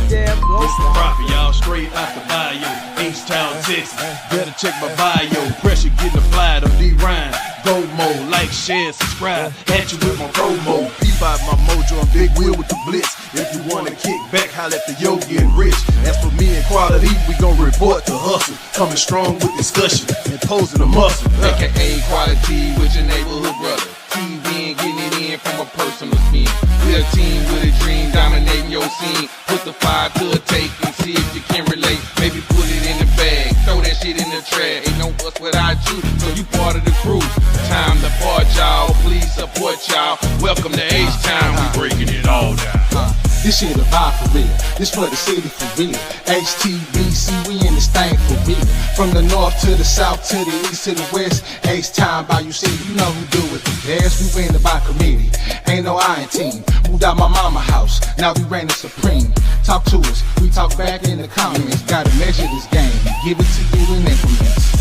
damn go. Mr. Profit, y'all straight out the bayou. H-Town, Texas. Better check my bio. Pressure getting applied on D-Rhyme. Go mode, like, share, subscribe. At you with my promo. Peep out my mojo, I'm Big Wheel with the blitz. If you wanna kick back, holla at the yo getting rich. As for me and quality, we gon' report to hustle. Coming strong with discussion and posing the muscle. AKA quality with your neighborhood brother. TV and getting it in from a personal spin. We're a team with a dream, dominating your scene. Put the fire to a take and see if you can relate. Maybe put it in the bag, throw that shit in the trash. Ain't no us without you, so you part of the crew. Time to part, y'all. Please support y'all. Welcome to H-Town. We breaking it all down. This shit a vibe for real. This for the city for real. HTBC, we in this thing for real. From the north to the south to the east to the west. H-Town by you city, you know who do it the best. We win by committee. Ain't no iron team. Moved out my mama house. Now we reigning supreme. Talk to us. We talk back in the comments. Gotta measure this game. Give it to you in increments.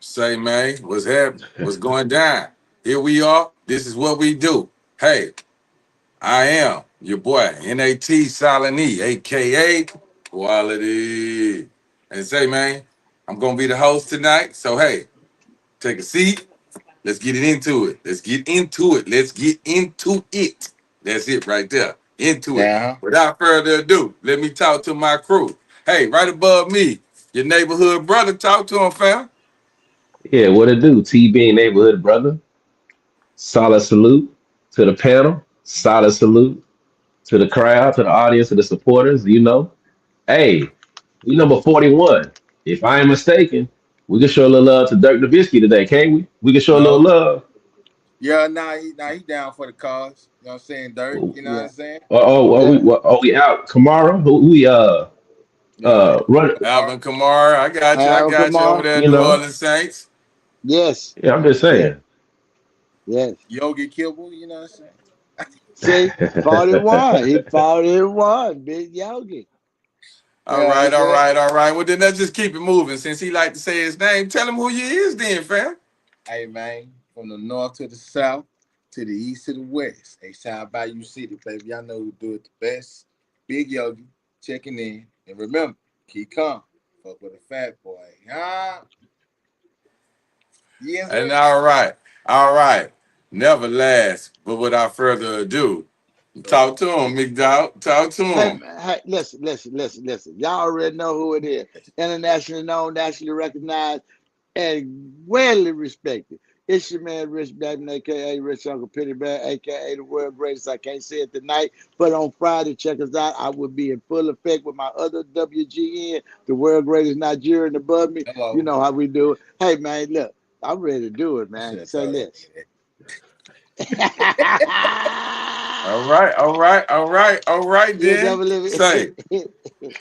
Say, man, what's happening? What's going down? Here we are. This is what we do. Hey, I am your boy, N-A-T Silent E, a.k.a. Quality. And say, man, I'm going to be the host tonight. So, hey, take a seat. Let's get it into it. Let's get into it. Let's get into it. That's it right there. Into it. Without further ado, let me talk to my crew. Hey, right above me, your neighborhood brother. Talk to him, fam. Yeah, what it do? T-Bean neighborhood brother. Solid salute to the panel. Solid salute to the crowd, to the audience, to the supporters. You know, hey, we number 41. If I ain't mistaken, we can show a little love to Dirk Nowitzki today, can't we? We can show a little love. Yeah, he down for the cause. You know what I'm saying, Dirk? You know what I'm saying? We out. Kamara, who we run. Alvin Kamara, I got you over there, New Orleans Saints. Yes. Yeah, I'm just saying. Yes. Yogi Kibble, you know what I'm saying? See, 41. He 41, Big Yogi. All right. Well, then let's just keep it moving. Since he like to say his name, tell him who you is then, fam. Hey, man, from the north to the south, to the east to the west. H-Town Bayou City, baby. Y'all know who do it the best. Big Yogi, checking in. And remember, keep calm. Fuck with a fat boy. Huh? Yes, and all right. Never last, but without further ado, talk to him, McDowell. Talk to him. Hey, listen. Y'all already know who it is. Internationally known, nationally recognized, and widely respected. It's your man, Rich Blackman, a.k.a. Rich Uncle Penny Bear, a.k.a. the world greatest. I can't say it tonight, but on Friday, check us out. I will be in full effect with my other WGN, the world greatest Nigerian above me. Hello. You know how we do it. Hey, man, look, I'm ready to do it, man. Say this. All right, then. Say,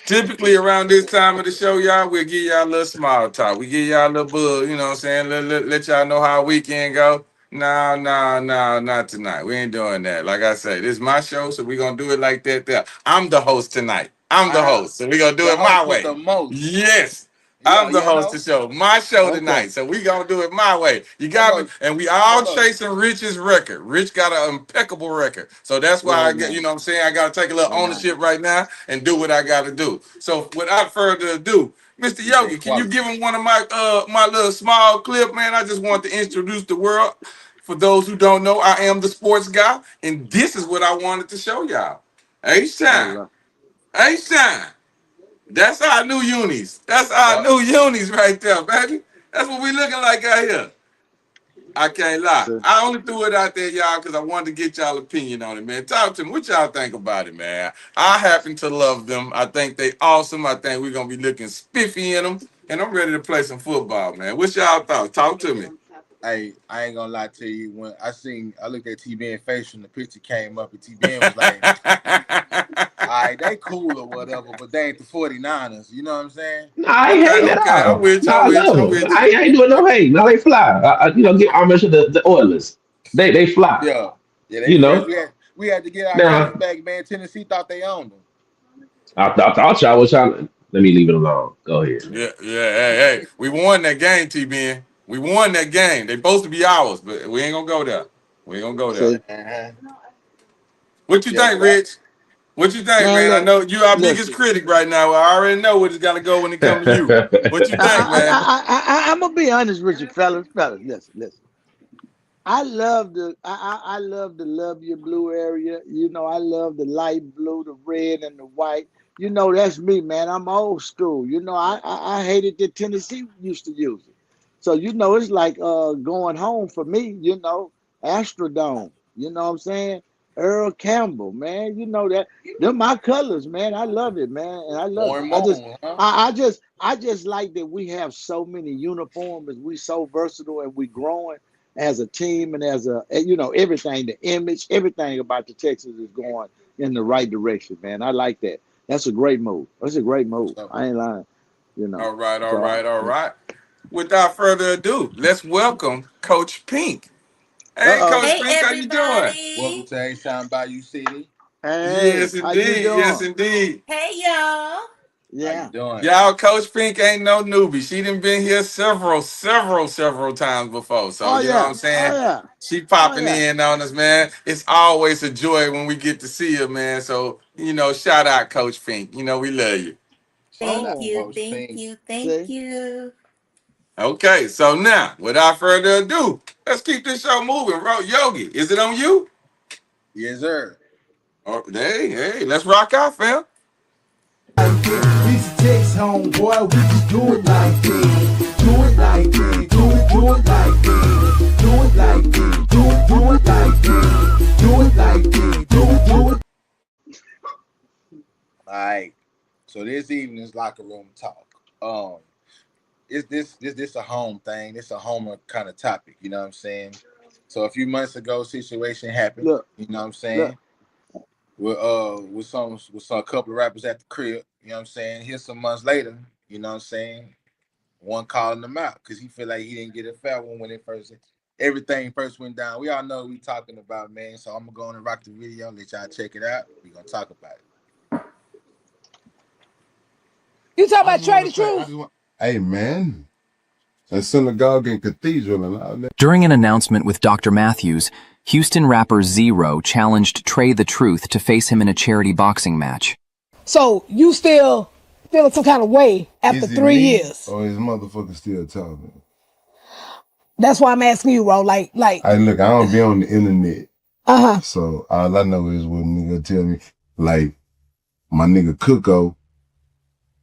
typically around this time of the show, y'all, we'll give y'all a little small talk. We give y'all a little buzz, you know what I'm saying? Let y'all know how our weekend go. No, not tonight. We ain't doing that. Like I say, this is my show, so we're going to do it like that there. I'm the host tonight. I'm the host, so we're going to do it my way. Yes. I'm the host of the show. My show tonight. So we gonna do it my way. You got me? And we all chasing Rich's record. Rich got an impeccable record. So that's why I get, you know what I'm saying? I gotta take a little ownership right now and do what I gotta do. So without further ado, Mr. Yogi, can you give him one of my little small clip, man? I just want to introduce the world. For those who don't know, I am the sports guy, and this is what I wanted to show y'all. H-Time. That's our new unis. That's our new unis right there, baby. That's what we looking like out here. I can't lie. I only threw it out there, y'all, because I wanted to get y'all opinion on it, man. Talk to me. What y'all think about it, man? I happen to love them. I think they awesome. I think we're going to be looking spiffy in them. And I'm ready to play some football, man. What's y'all thoughts? Talk to me. Hey, I ain't gonna lie to you. When I looked at T-Ben face when the picture came up, and T-Ben was like, all right, they cool or whatever, but they ain't the 49ers. You know what I'm saying? Nah, I ain't hating at all. I ain't doing no hate. No, they fly. I'll mention the Oilers. They fly. Yeah. They, you know, we had to get our guys back, man. Tennessee thought they owned them. I thought y'all was trying. Let me leave it alone. Go ahead. Yeah. Hey, we won that game, T-Ben. We won that game. They supposed to be ours, but we ain't gonna go there. We ain't gonna go there. What you think, Rich? What you think, Man, man? I look, know you our biggest listen. critic right now. I already know where it's got to go when it comes to you. What you think, man? I'm gonna be honest with you, fellas. Listen. I love the love your blue area. You know, I love the light blue, the red, and the white. You know, that's me, man. I'm old school. You know, I hated that Tennessee used to use it. So you know, it's like going home for me. You know, Astrodome. You know what I'm saying? Earl Campbell, man. You know that they're my colors, man. I love it, man, and I love More it. and more, huh? I just like that we have so many uniforms. We so versatile, and we growing as a team and as a you know everything, the image, everything about the Texas is going in the right direction, man. I like that. That's a great move. That's a great move. So, I ain't lying, you know. All right, all So right, all right. Without further ado, let's welcome Coach Pink. Hey, uh Coach Hey Pink, how you doing? welcome everybody. to A Sound Bayou City. hey, Yes, how you indeed. Yes, doing? indeed. Hey y'all. How you Yeah. doing? Y'all, Coach Pink ain't no newbie. She done been here several times before. So, Oh you know what yeah. I'm Oh saying? yeah. She Oh popping yeah. in on us, man. It's always a joy when we get to see her, man. So, you know, shout out Coach Pink. You know, we love you. Shout Thank out, Oh, you, Coach thank Pink. you, thank see. you. Okay, so now, without further ado, let's keep this show moving, bro. Yogi, is it on you? Yes, sir. Oh, hey, let's rock out, fam. These takes home, boy, we just do it like this. Do it like this. Do it like this. Do it like this. Do it like this. Do it like this. Do it. All right. So this evening's locker room talk. Um, is this a home thing? This a home kind of topic. You know what I'm saying? So a few months ago, situation happened. Look, You know what I'm look. saying? With some couple of rappers at the crib. You know what I'm saying? Here some months later. You know what I'm saying? One calling them out because he feel like he didn't get a fair one when everything first went down. We all know what we talking about, man. So I'm gonna go on and rock the video, let y'all check it out. We gonna talk about it. You talk about Trae the Truth? Hey man, a synagogue and cathedral and all that. During an announcement with Dr. Matthews, Houston rapper Zero challenged Trae the Truth to face him in a charity boxing match. So you still feeling some kind of way after Is it 3 years? or is motherfucker still talking? That's why I'm asking you, bro. Hey, look, I don't be on the internet, uh-huh. so all I know is what nigga tell me. Like my nigga Cooko,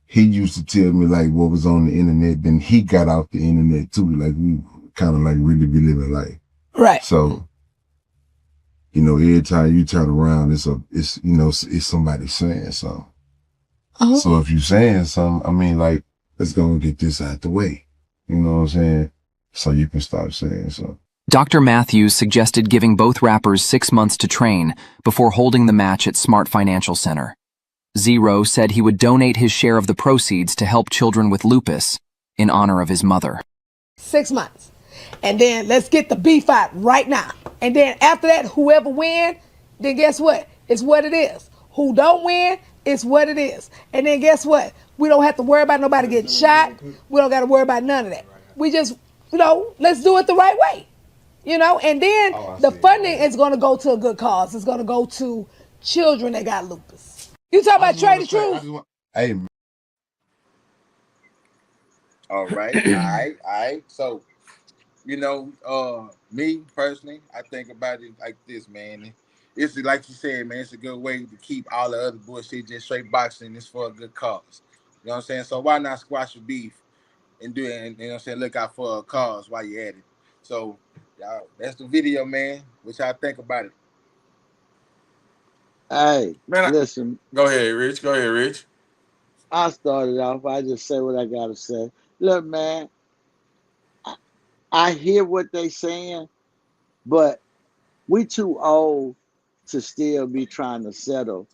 he used to tell me like what was on the internet. Then he got off the internet too. Like we kind of like really be living life. Right. So you know, every time you turn around, it's somebody saying something. Uh-huh. So if you saying something, I mean, like, let's go and get this out the way. You know what I'm saying? So you can start saying something. Dr. Matthews suggested giving both rappers 6 months to train before holding the match at Smart Financial Center. Zero said he would donate his share of the proceeds to help children with lupus in honor of his mother. 6 months. And then let's get the beef out right now. And then after that, whoever win, then guess what? It's what it is. Who don't win, it's what it is. And then guess what? We don't have to worry about nobody getting shot. We don't got to worry about none of that. We just, let's do it the right way. And then the funding is going to go to a good cause. It's going to go to children that got lupus. You talk about Trae the Truth? Hey, All right, all right. So, me personally, I think about it like this, man. It's like you said, man. It's a good way to keep all the other bullshit just straight boxing. It's for a good cause. You know what I'm saying? So why not squash the beef and do it? And, you know what I'm saying? Look out for a cause while you at it. So, y'all, that's the video, man. What y'all think about it? Hey, Man, listen. go ahead, Rich. Go ahead, Rich. I started off. I just say what I gotta say. Look, man. I hear what they saying, but we too old to still be trying to settle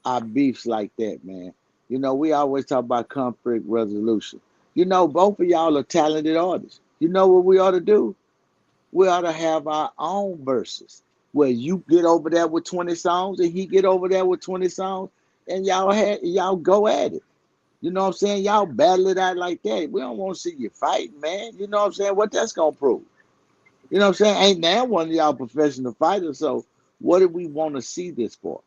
our beefs like that, man. We always talk about conflict resolution. Both of y'all are talented artists. You know what we ought to do? We ought to have our own verses where you get over there with 20 songs and he get over there with 20 songs and y'all go at it. You know what I'm saying? Y'all battle it out like that. We don't want to see you fight, man. You know what I'm saying? What that's gonna prove? You know what I'm saying? Ain't now one of y'all professional fighters. So what do we want to see this for?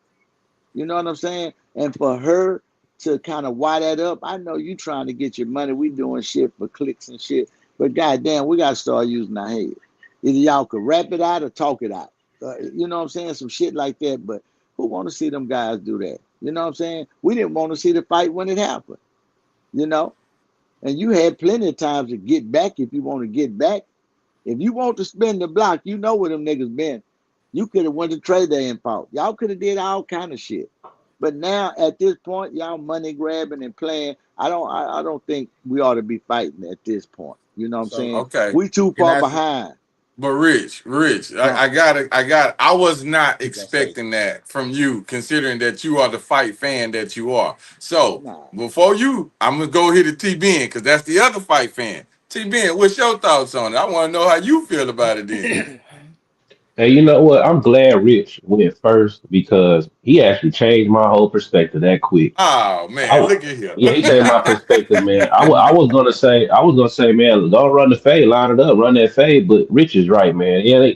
You know what I'm saying? And for her to kind of wire that up, I know you trying to get your money. We doing shit for clicks and shit. But goddamn, we got to start using our head. Either y'all could rap it out or talk it out. You know what I'm saying? Some shit like that. But who want to see them guys do that? You know what I'm saying? We didn't want to see the fight when it happened. You know? And you had plenty of times to get back if you want to get back. If you want to spin the block, you know where them niggas been. You could have went to Trae Day and fought. Y'all could have did all kind of shit. But now at this point, y'all money grabbing and playing. I don't think we ought to be fighting at this point. You know what I'm So saying? Okay. We too can far I say, behind. But Rich, Huh? I was not you gonna say expecting that from you, considering that you are the fight fan that you are. So Nah. before you, I'm gonna go here to T Ben because that's the other fight fan. T Ben, what's your thoughts on it? I want to know how you feel about it then. Hey, you know what? I'm glad Rich went first because he actually changed my whole perspective that quick. Oh man, look at here. Yeah, he changed my perspective, man. I was gonna say, man, don't run the fade, line it up, run that fade. But Rich is right, man. Yeah,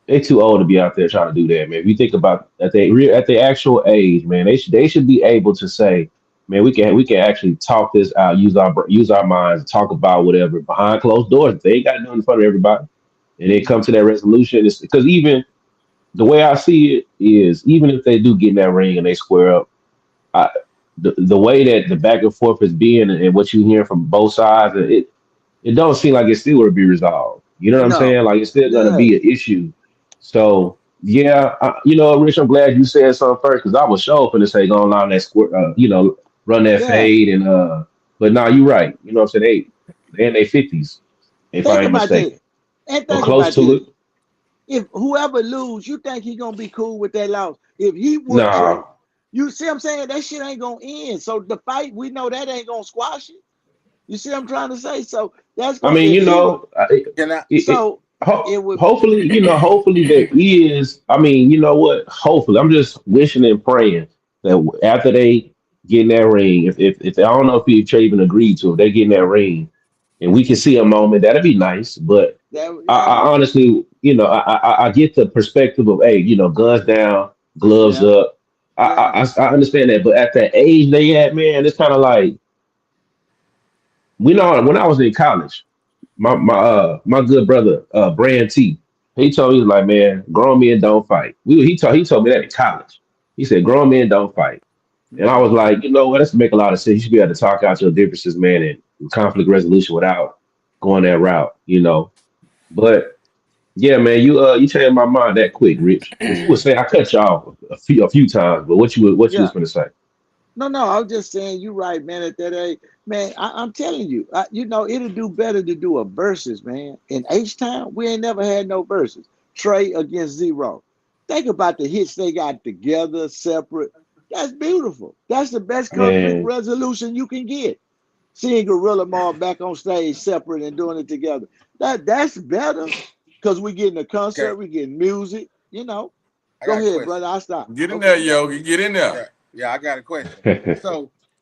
they too old to be out there trying to do that, man. If you think about at their actual age, man, they should be able to say, man, we can actually talk this out, use our minds, talk about whatever behind closed doors. They ain't got to do it in front of everybody, and then come to that resolution. It's because even the way I see it is, even if they do get in that ring and they square up, I, the way that the back and forth is being and what you hear from both sides, it don't seem like it still would be resolved. You know what I'm No. saying? Like it's still gonna Yeah. be an issue. So yeah, Rich, I'm glad you said something first because I was sure finna say go on that square, run that Yeah. fade but now you're right. You know what I'm saying? They in their 50s, if I Think ain't about this. mistaken, And or think close about to this. it. If whoever lose, you think he gonna be cool with that loss? If he would Nah, Trey, you see what I'm saying? That shit ain't gonna end. So the fight, we know that ain't gonna squash it. You see what I'm trying to say? So that's I going mean, if he would can I so it would hopefully, hopefully there is. I mean, you know what? Hopefully, I'm just wishing and praying that after they get in that ring, if I don't know if Trey even agreed to, if they get in that ring, and we can see a moment, that'd be nice. But that I yeah, honestly, I get the perspective of, hey, guns down, gloves yeah, up. yeah. I understand that, but at that age they at, man, it's kind of like we know when I was in college my good brother Brand T. He told me, he was like, man, grown men don't fight. He told me that in college. He said grown men don't fight, and I was Mhm. like, you know what? That's make a lot of sense. You should be able to talk out your differences, man, and conflict resolution without going that route. But yeah, man, you changed my mind that quick, Rich. What you was saying? I cut you off a few times, but what you was Yeah. going to say? No, I was just saying you right, man. At that age, man, I'm telling you, it'll do better to do a versus, man. In H Town, we ain't never had no versus. Trey against Zero. Think about the hits they got together, separate. That's beautiful. That's the best conflict Man, resolution you can get. Seeing Gorilla Mob back on stage separate and doing it together. That's better because we getting a okay, concert, we getting music, you know. I Go got a ahead, question. brother. I'll stop. Get in there, Okay. Yogi. Get in there. Yeah, I got a question.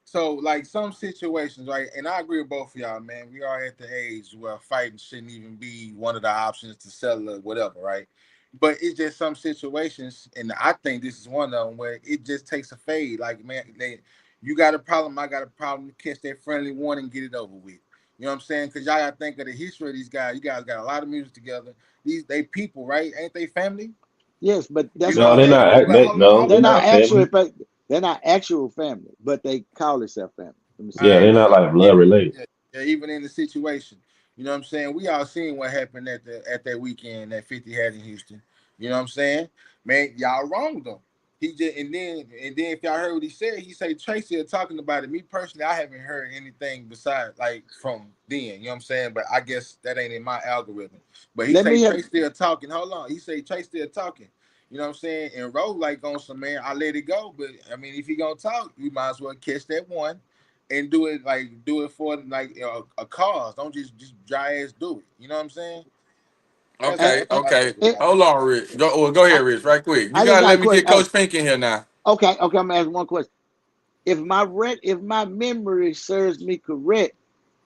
So, like some situations, right? And I agree with both of y'all, man. We are at the age where fighting shouldn't even be one of the options to settle or whatever, right? But it's just some situations, and I think this is one of them where it just takes a fade. Like, man, you got a problem, I got a problem. Catch that friendly one and get it over with. You know what I'm saying? Because y'all got to think of the history of these guys. You guys got a lot of music together. They people, right? Ain't they family? Yes, but You that's know what no, what I'm I'm they're saying. saying? not. But hold on, No, hold they're They're on. not not actually family. they're not actual family, but they call themselves family. Let me say Yeah, that. All they're right, not so like blood related. even in the situation, you know what I'm saying? We all seen what happened at that weekend that 50 had in Houston. You know what I'm saying? Man, y'all wronged him. He just and then if y'all heard what he say Tracy are talking about it. Me personally, I haven't heard anything besides like from then. You know what I'm saying? But I guess that ain't in my algorithm. But he Let say me have Tracy still talking. Hold on. He say Tracy still talking. You know what I'm saying? And Roll like on some man, I let it go. But I mean, if he gonna talk, you might as well catch that one and do it for like a cause. Don't just dry ass do it. You know what I'm saying? That's and, Okay, all and, I okay. think and about Hold on, Rich. Go I, ahead, Rich, right quick. You I just gotta got a let me question. get Hey, Coach Pink in here now. okay, I'm gonna ask one question. If my memory serves me correct,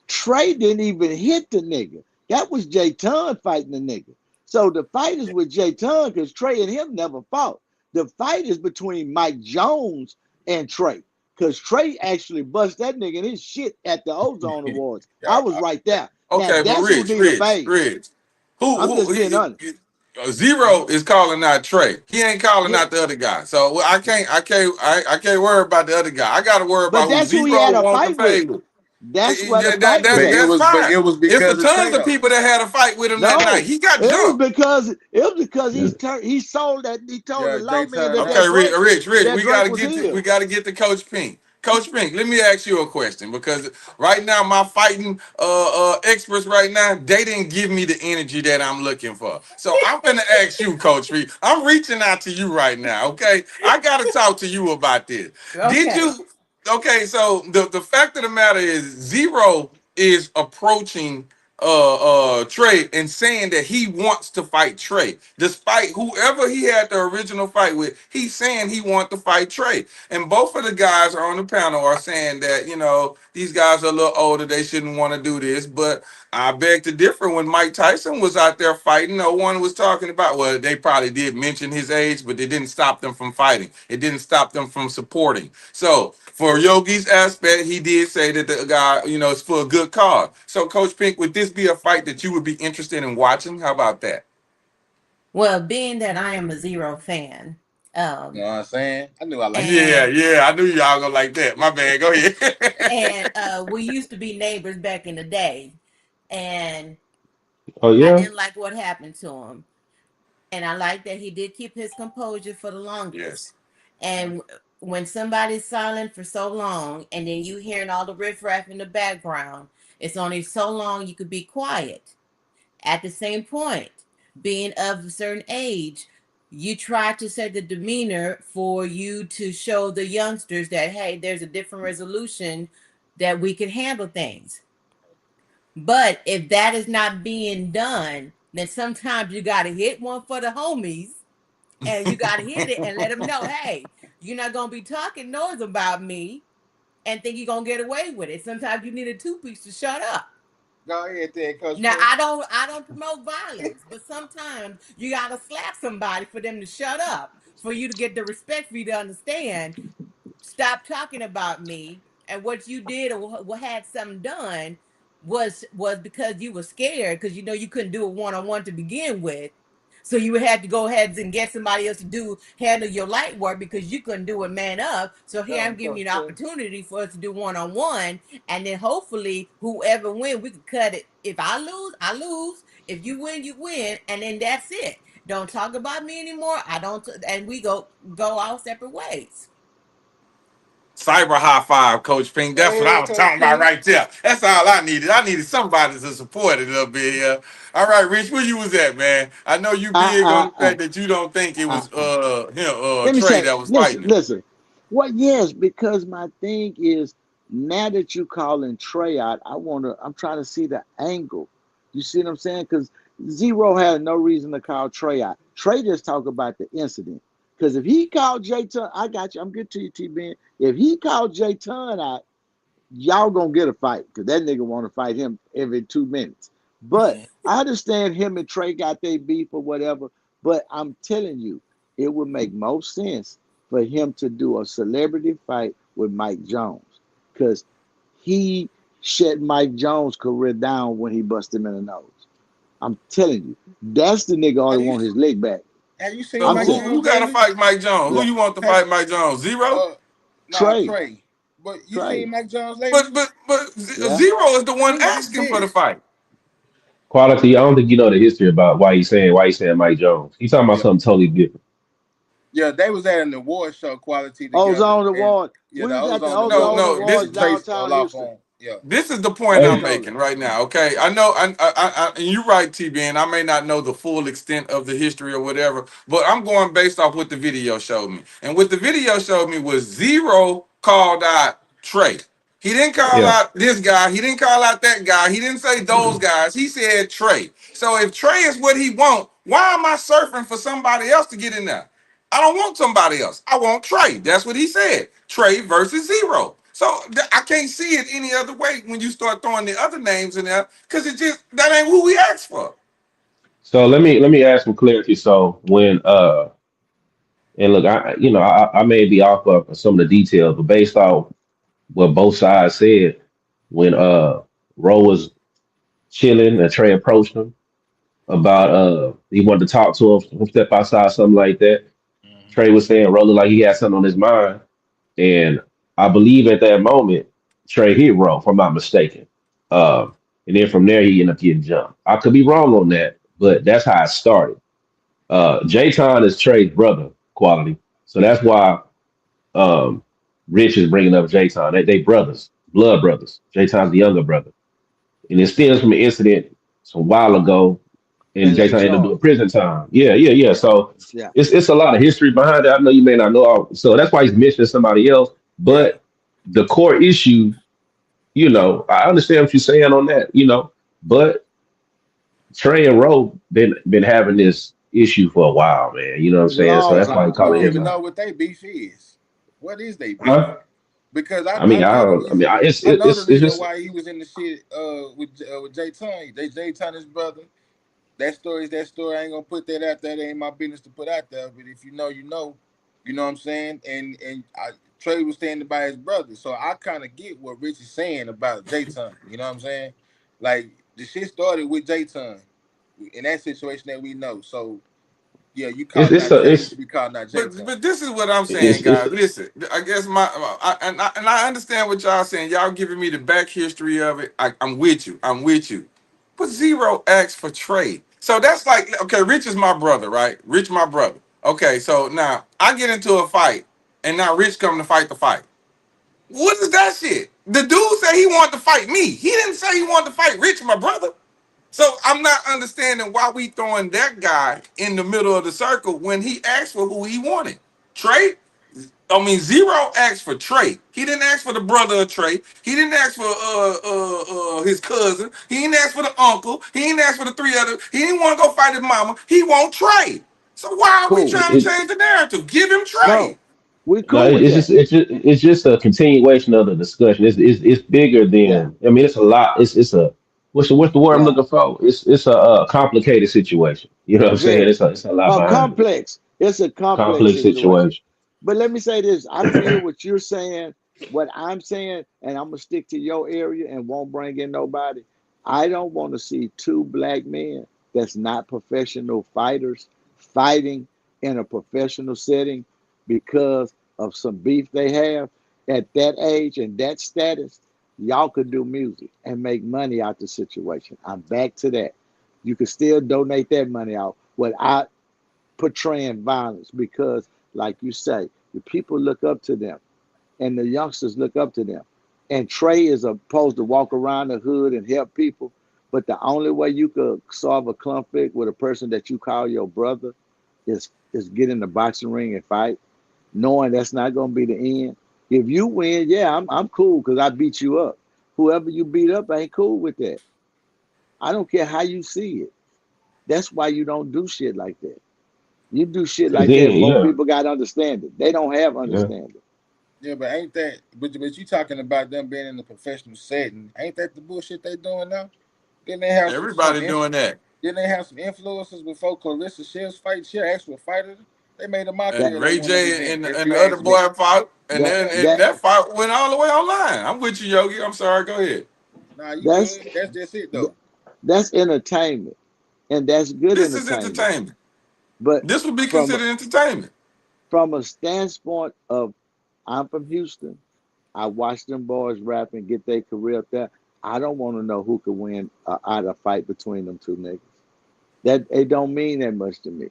Trey didn't even hit the nigga. That was Jay Ton fighting the nigga. So the fight is with Jay Ton because Trey and him never fought. The fight is between Mike Jones and Trae. Because Trae actually bust that nigga in his shit at the Ozone Awards. I was right there. Now Okay, but that's who need a fade. Rich, I'm just being honest. Zero is calling out Trae. He ain't calling Yeah, out the other guy. So I can't worry about the other guy. I got to worry but about who that's who he Zero had a want to fight with. fade with. That's where the fight But was it at. That's was, but fine. it was It's a because of tons of Trae. people that had a fight with him that night. No, He got it was jumped. because Yeah. he sold that he told the Yeah, Jay lawman turned that out. Okay, Rich, that we drink gotta was get to his. we gotta get to Coach Pink. Coach Pink, let me ask you a question because right now my fighting experts right now they didn't give me the energy that I'm looking for. So I'm gonna ask you, Coach Pink. I'm reaching out to you right now. Okay, I gotta talk to you about this. Did Okay. you? Okay, so the fact of the matter is Zero is approaching Trae and saying that he wants to fight Trae. Despite whoever he had the original fight with, he's saying he wants to fight Trae. And both of the guys on the panel are saying that, these guys are a little older, they shouldn't want to do this. But I beg to differ. When Mike Tyson was out there fighting, no one was talking about, well, they probably did mention his age, but it didn't stop them from fighting. It didn't stop them from supporting. So for Yogi's aspect, he did say that the guy, is for a good cause. So, Coach Pink, would this be a fight that you would be interested in watching? How about that? Well, being that I am a Zero fan, You know what I'm saying? I knew I liked it. Yeah, and yeah, I knew y'all gonna like that. My bad. Go ahead. we used to be neighbors back in the day, and Oh I yeah. didn't like what happened to him, and I like that he did keep his composure for the longest. Yes. And when somebody's silent for so long, and then you hearing all the riffraff in the background, it's only so long you could be quiet. At the same point, being of a certain age, you try to set the demeanor for you to show the youngsters that, hey, there's a different resolution that we can handle things. But if that is not being done, then sometimes you got to hit one for the homies and you got to hit it and let them know, hey, you're not going to be talking noise about me and think you're going to get away with it. Sometimes you need a two-piece to shut up. Go ahead, then, Coach Now Pink. I don't promote violence, but sometimes you gotta slap somebody for them to shut up, for you to get the respect for you to understand. Stop talking about me, and what you did or what had something done was because you were scared because you couldn't do it one on one to begin with. So you had to go ahead and get somebody else to handle your light work because you couldn't do it man up. So here I'm giving Coach you an Pink. opportunity for us to do one on one, and then hopefully whoever wins, we can cut it. If I lose, I lose. If you win, you win, and then that's it. Don't talk about me anymore. I don't, and we go our separate ways. Cyber high five, Coach Pink. Go That's what I ahead, was Coach talking about Pink. right there. That's all I needed. I needed somebody to support it a little bit here. All right, Rich, where you was at, man? I know you big on the Uh, fact that you don't think it uh, was uh. Let me Trey say, that was listen, fighting him. listen. What? Yes, because my thing is now that you calling Trey out, I'm trying to see the angle. You see what I'm saying? Because Zero had no reason to call Trey out. Trey just talk about the incident. Because if he called Jay Ton, I got you. I'm good to you, T Ben. If he called Jay Ton out, y'all gonna get a fight because that nigga want to fight him every 2 minutes. But I understand him and Trey got their beef or whatever. But I'm telling you, it would make most sense for him to do a celebrity fight with Mike Jones because he shut Mike Jones' career down when he busted him in the nose. I'm telling you, that's the nigga only Have you want his leg back. have you seen So I'm Mike telling who Jones got to lately? fight Mike Jones? Who yeah, you want to Have fight Mike Jones? Zero? uh nah Trey, Trae. But you Trey, seen Mike Jones lately? But yeah. Zero is the one Who's his asking for the biggest? fight. Quality. I don't think you know the history about why he's saying Mike Jones. He's talking about Yeah. something totally different. Yeah, they was at an award show quality together, Ozone and Award. yeah, We the was at the ozone No, award, Ozone no. and This Awards Trace downtown fell off Houston. on. Yeah. This is the point What you I'm Hey, call it? making right now. Okay, I know, and you're right, TB, and I may not know the full extent of the history or whatever, but I'm going based off what the video showed me. And what the video showed me was Zero called out Trey. He didn't call yeah. out this guy. He didn't call out that guy. He didn't say those guys. He said Trey. So if Trey is what he want, why am I surfing for somebody else to get in there? I don't want somebody else. I want Trey. That's what he said. Trey versus Zero. So I can't see it any other way when you start throwing the other names in there because it just that ain't who we asked for. So let me add some clarity. So when And look, I may be off of some of the details, but based off what both sides said, when Roe was chilling and Trey approached him about he wanted to talk to him, step outside, something like that. Mm-hmm. Trey was saying Roe looked like he had something on his mind, and I believe at that moment Trey hit Roe, if I'm not mistaken. And then from there he ended up getting jumped. I could be wrong on that, but that's how it started. Jayton is Trey's brother, quality, so that's why um, Rich is bringing up Jayton. They brothers, blood brothers. Jayton's the younger brother, and it stems from an incident some while ago, and in Lake Jayton ended up doing Charles. prison time. Yeah. Yeah, So yeah, it's a lot of history behind it. I know you may not know all, so that's why he's mentioning somebody else. Yeah. But the core issue, I understand what you're saying on that, but Trey and Rowe been having this issue for a while, man. You know what I'm saying? So long that's why he time, calling We don't long his even out. know time. what they beef is. What is they beef? Huh? Because I mean, I don't. I mean, I know the it's reason just why he was in the shit with Jay Tony. Jay Tony's brother. That story is that story. I ain't gonna put that out there. That ain't my business to put out there. But if you know, you know. You know what I'm saying? Trey was standing by his brother, so I kind of get what Rich is saying about Jay Ton. You know what I'm saying? Like the shit started with Jay Ton in that situation that we know. So yeah, you it's calling it's out a Trey, you it's should be calling out Jay Ton. But this is what I'm saying, it's guys. Listen, I guess I understand what y'all saying. Y'all giving me the back history of it. I'm with you. I'm with you. But zero acts for trade. So that's like, okay, Rich is my brother, right? Rich, my brother. Okay, so now I get into a fight, and now Rich come to fight the fight. What is that shit? The dude said he wanted to fight me. He didn't say he wanted to fight Rich, my brother. So I'm not understanding why we throwing that guy in the middle of the circle when he asked for who he wanted. Trae, zero asked for Trae. He didn't ask for the brother of Trae. He didn't ask for his cousin. He didn't ask for the uncle. He didn't ask for the three other. He didn't want to go fight his mama. He want Trae. So why are we Cool. trying to change the narrative? Give him Trae. No, we No, cool with that. it's just a continuation of the discussion. It's bigger Yeah, than. I mean, it's a lot. It's a what's the word I'm yeah, looking for? It's a, complicated situation. You know what I'm saying? very. It's a lot behind it. Complex. It's a complex Complex situation. situation. But let me say this: I feel what you're saying, what I'm saying, and I'm gonna stick to your area and won't bring in nobody. I don't want to see two black men that's not professional fighters fighting in a professional setting because of some beef they have at that age and that status. Y'all could do music and make money out the situation. I'm back to that. You could still donate that money out without portraying violence because, like you say, the people look up to them and the youngsters look up to them. And Trey is supposed to walk around the hood and help people. But the only way you could solve a conflict with a person that you call your brother is get in the boxing ring and fight, knowing that's not going to be the end. If you win, yeah, I'm cool because I beat you up. Whoever you beat up ain't cool with that. I don't care how you see it. That's why you don't do shit like that. You do shit Cause like that, then, most yeah, people got understanding. They don't have yeah. understanding. Yeah, but ain't that? But you talking about them being in a professional setting? Ain't that the bullshit they doing now? Didn't they have Everybody doing that. didn't they have some influencers before Clarissa Shields fight? She actual fighter. They made a mockery That of that Ray woman's J event. If and you the other ask me, boy fought, and that then that that fight went all the way online. I'm with you, Yogi. I'm sorry. Go ahead. nah, you that's good. That's just it though. that's entertainment, and that's good This is entertainment. entertainment. But This would be from considered entertainment. from a standpoint of, I'm from Houston. I watch them boys rap and get their career up there. I don't want to know who could win out a fight between them two niggas. That it don't mean that much to me.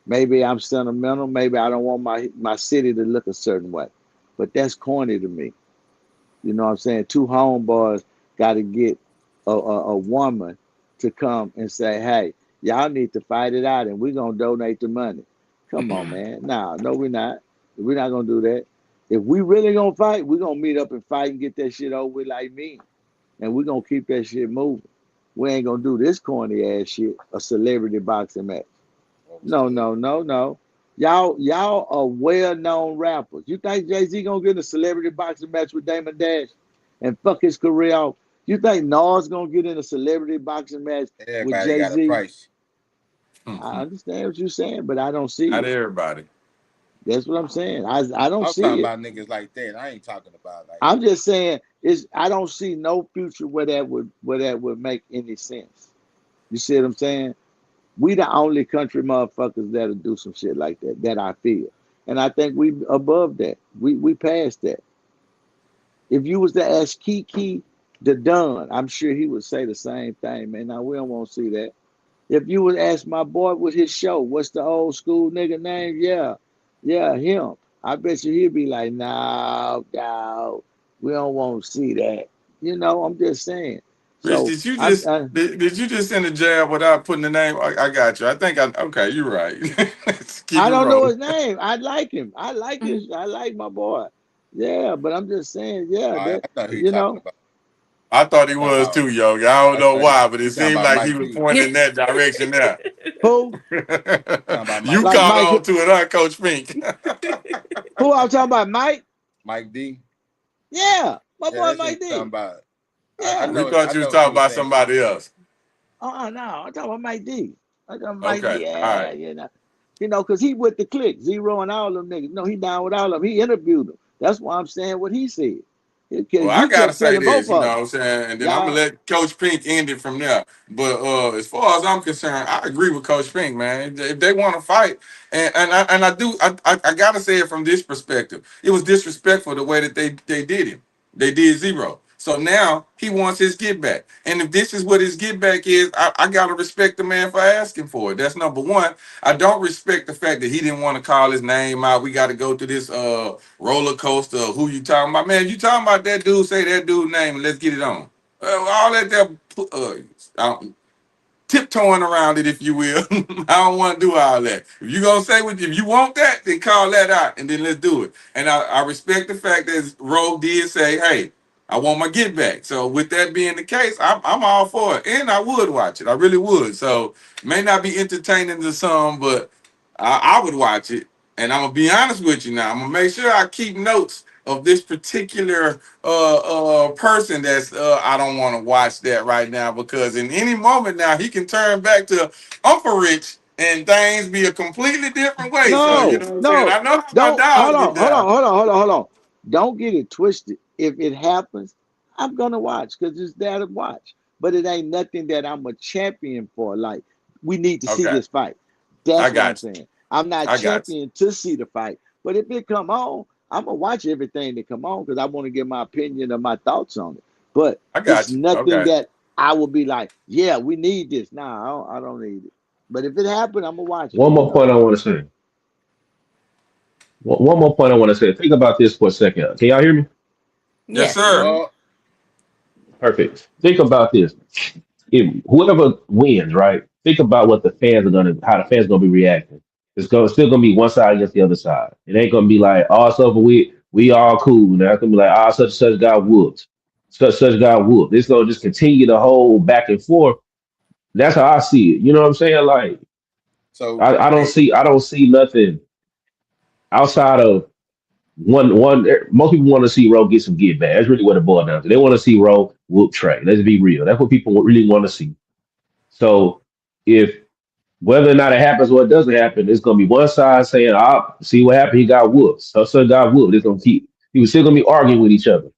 Maybe I'm sentimental. Maybe I don't want my city to look a certain way. But that's corny to me. You know what I'm saying? Two homeboys got to get a woman to come and say, hey, y'all need to fight it out and we're going to donate the money. Come on, man. Nah, no, we're not. We're not going to do that. If we really going to fight, we're going to meet up and fight and get that shit over with like me. And we're going to keep that shit moving. We ain't going to do this corny ass shit, a celebrity boxing match. No, Understood. no, no, no. Y'all are well-known rappers. You think Jay-Z gonna get in a celebrity boxing match with Damon Dash and fuck his career off? You think Nas gonna get in a celebrity boxing match with Everybody got a Jay-Z? price. I understand what you're saying, but I don't see Not it. everybody. That's what I'm saying. I don't I'm talking see it. about niggas like that. I ain't talking about like I'm just saying I don't see no future where that would make any sense. You see what I'm saying? We the only country motherfuckers that'll do some shit like that. That I feel, and I think we above that. We passed that. If you was to ask Kiki the Don, I'm sure he would say the same thing, man. Now we don't want to see that. If you would ask my boy with his show, what's the old school nigga name? Yeah, him. I bet you he'd be like, no, no, we don't want to see that. You know, I'm just saying. Rich, So I'm, did you just send a jab without putting the name? I got you. Okay, you're right. Let's keep I it don't know rolling. his name. I like him. I like my boy. Yeah, but I'm just saying, yeah, I that thought he you talking know, I thought he was about too, yo. I don't I know thought why, but it he talking seemed about like he Mike was D. pointing in that direction there. who Talking about You Mike like D. caught Mike. on to it, huh, Coach Fink? Who I'm talking about, Mike? Mike D. Yeah, my Yeah, boy that's what he Mike talking D. about. I Yeah. We know thought you was what you talking were about saying. somebody else. No, I'm talking about Mike D. I'm talking about Mike D. Okay, all Yeah, right. because he with the click, Zero and all them niggas. No, he down with all of them. He interviewed them. That's why I'm saying what he said. Well, I He gotta kept say telling both this, you know of what them, I'm saying, and then I'm gonna y'all. let Coach Pink end it from there. But as far as I'm concerned, I agree with Coach Pink, man. If they want to fight, I gotta say it from this perspective. It was disrespectful the way that they did him. They did Zero. So now he wants his get back. And if this is what his get back is, I gotta respect the man for asking for it. That's number one. I don't respect the fact that he didn't want to call his name out. We got to go through this roller coaster of who you talking about. Man, you talking about that dude, say that dude's name and let's get it on. All that there, tiptoeing around it, if you will. I don't want to do all that. If you gonna say what if you want that, then call that out and then let's do it. And I respect the fact that Rogue did say, hey, I want my get back. So with that being the case, I'm all for it. And I would watch it. I really would. So may not be entertaining to some, but I would watch it. And I'm gonna be honest with you now. I'm gonna make sure I keep notes of this particular person that's I don't want to watch that right now because in any moment now he can turn back to Uncle Rich and things be a completely different way. So you No, know what I'm saying? no, I know how my don't. dogs get down. Hold on. Don't get it twisted. If it happens, I'm gonna watch because it's there to watch. But it ain't nothing that I'm a champion for. Like we need to see Okay, this fight. I That's what I'm got saying. I'm not you. I got champion to see the fight. But if it come on, I'm gonna watch everything that come on because I want to get my opinion and my thoughts on it. But I it's got you. nothing Okay. that I will be like, yeah, we need this. Nah, I don't need it. But if it happen, I'm gonna watch it. One more point I want to say. One more point I want to say. Think about this for a second. Can y'all hear me? Yes, Yes. sir. Well, Perfect. Think about this. If whoever wins, right? Think about what the fans are gonna, how the fans gonna be reacting. It's gonna still gonna be one side against the other side. It ain't gonna be like, oh, it's over with. We all cool. Now it's gonna be like, such and such got whooped. Such got whooped. It's gonna just continue the whole back and forth. That's how I see it. You know what I'm saying? Like, so I don't see nothing outside of one. Most people want to see Roe get some get back. That's really what it boils down to. They want to see Roe whoop Trae. Let's be real. That's what people really want to see. So if whether or not it happens or it doesn't happen, it's gonna be one side saying, "Ah, see what happened? He got whooped. So got whooped." It's gonna keep. He was still gonna be arguing with each other.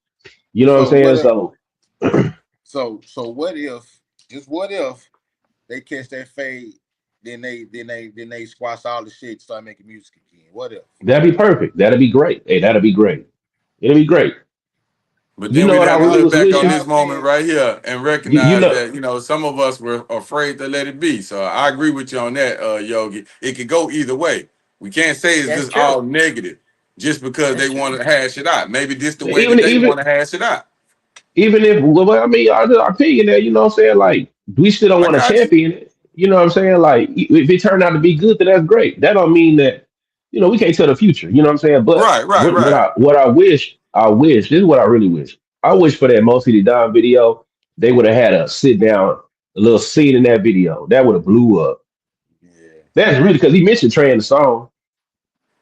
You know what I'm so saying? what if So so what if just what if they catch that fade, then they squash all the shit, start making music again? What if? that'd be perfect. That'd be great. Hey, that'd be great. It'll be great. But You then know we'd what I have to really Y'all look was back on wishing? this y'all moment fans right here and You recognize know, that, some of us were afraid to let it be. So I agree with you on that, Yogi. It could go either way. We can't say it's That's just all true. negative just because That's they true. want to hash it out. Maybe this the way that even they even want to hash it out. even if well, I mean, our opinion there, you know what I'm saying? Like, we still don't I want to got you. champion it. You know what I'm saying? Like, if it turned out to be good, then that's great. That don't mean that, we can't tell the future. You know what I'm saying? But Right, right, right. I wish, this is what I really wish. I wish for that Most City Don video, they would have had a sit down, a little scene in that video. That would have blew up. Yeah. That's really because he mentioned Trey in the song.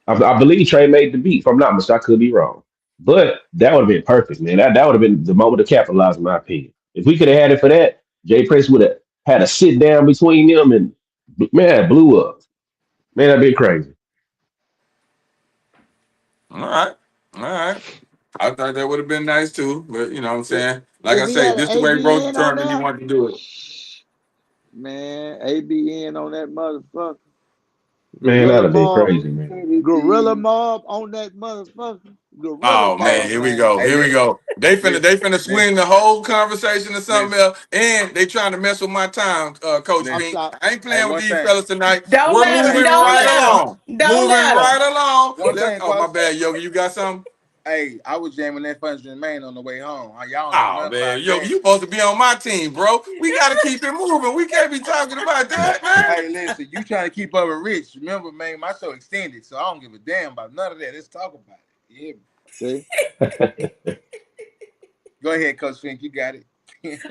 I believe Trey made the beat. If I'm not mistaken, I could be wrong. But that would have been perfect, man. That would have been the moment to capitalize, in my opinion. If we could have had it for that, Jay Prince would have had a sit down between them and man, blew up. Man, that'd been crazy. All right. All right. I thought that would have been nice too, but you know what I'm saying? Like If I he say, had an this the way Bro ABN on determined he there, wanted to do it. man, ABN on that motherfucker. Man, Gorilla that'd be Mob, crazy, man. Gorilla Mob on that motherfucker. Gorilla Oh man, Mob. here we go. Hey, Here we go. They finna listen, swing the whole conversation to something listen, else, and they trying to mess with my time, Coach I'm listen. Pink. sorry. I ain't Hey, playing with one these thing, fellas tonight. Don't We're let one them. thing, moving Don't one right thing, let them. along. Don't Moving let them. right along. one thing, Oh my Quas. bad, Yogi. You got something? Hey, I was jamming that Funds Remain on the way home. Y'all don't know Oh nothing man, about Yogi, that. you supposed to be on my team, bro. We gotta keep it moving. We can't be talking about that, man. Hey, listen, you trying to keep up with Rich. Remember, man, my show extended, so I don't give a damn about none of that. Let's talk about it. Yeah. See? Go ahead, Coach Fink. You got it.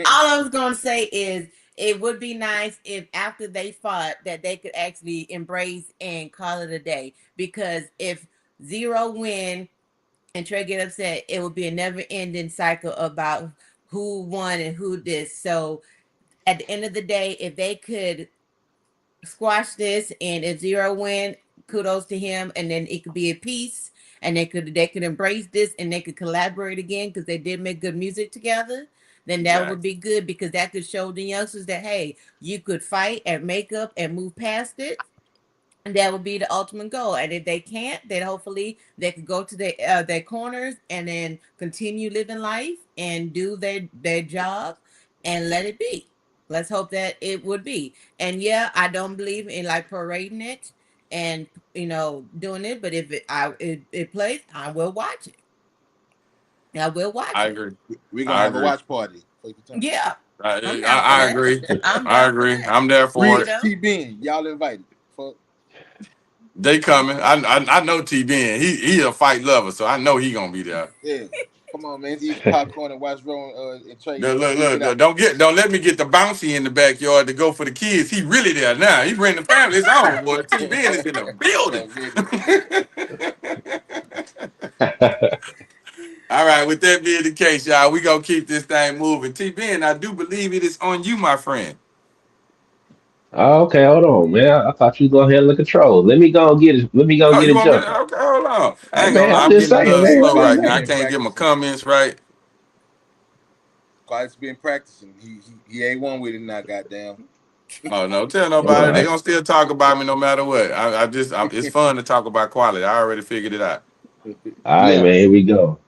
All I was gonna say is it would be nice if after they fought that they could actually embrace and call it a day. Because if Zero win and Trae get upset, it would be a never-ending cycle about who won and who this. So at the end of the day, if they could squash this, and if Zero win, kudos to him, and then it could be a peace, and they could embrace this, and they could collaborate again because they did make good music together. Then that would Exactly. be good because that could show the youngsters that hey, you could fight and make up and move past it. And that would be the ultimate goal. And if they can't, then hopefully they could go to their corners and then continue living life and do their job and let it be. Let's hope that it would be. And yeah, I don't believe in like parading it and doing it. But if it plays, I will watch it. I will watch I it. agree. We're gonna I have a agree. watch party. Yeah, I'm down for I that. agree. I'm I down for agree. that. I'm there for Rich, it. T Ben, y'all invited. Fuck. They coming. I know T Ben. He a fight lover, so I know he gonna be there. Yeah. Come on, man. Eat popcorn and watch Rowan and Trae Look, duke it out. don't let me get the bouncy in the backyard to go for the kids. He really there now. He bring the family his own. Boy, T Ben is in the building. All right, with that being the case, y'all, we gonna keep this thing moving. T Ben, I do believe it is on you, my friend. Oh, okay, hold on, man. I thought you was gonna handle the control. Let me go and get it. Let me go and Oh, get you it want me jumping. to? Okay, hold on. I Hey, ain't gonna man, lie. I'm I'm just getting a saying, little man. What slow I right now. I saying? can't get my comments right. Quite's been practicing. He ain't one with it now, goddamn. Oh no, tell All nobody. They right. gonna still talk about me no matter what. It's fun to talk about quality. I already figured it out. All right, man. Here Yes. we go.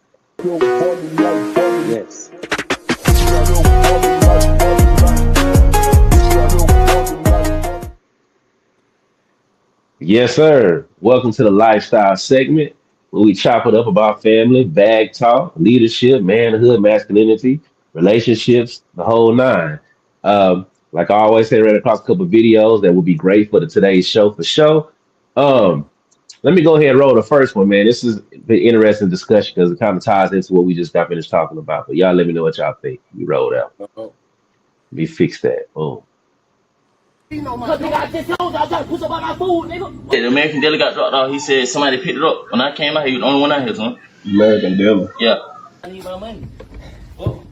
Yes. Yes, sir. Welcome to the lifestyle segment where we chop it up about family, bag talk, leadership, manhood, masculinity, relationships, the whole nine. Like I always say, ran across a couple of videos that would be great for today's show for sure. Um, Let me go ahead and roll the first one, man. This is an interesting discussion because it kind of ties into what we just got finished talking about. But y'all let me know what y'all think. We rolled out. Uh-oh. Let me fix that. Boom. Cause nigga, I just told you I try to push up on my food, nigga. Yeah, the American dealer got dropped off. He said somebody picked it up. When I came out here, he was the only one out here, son. American dealer. Yeah. I need my money. Oh.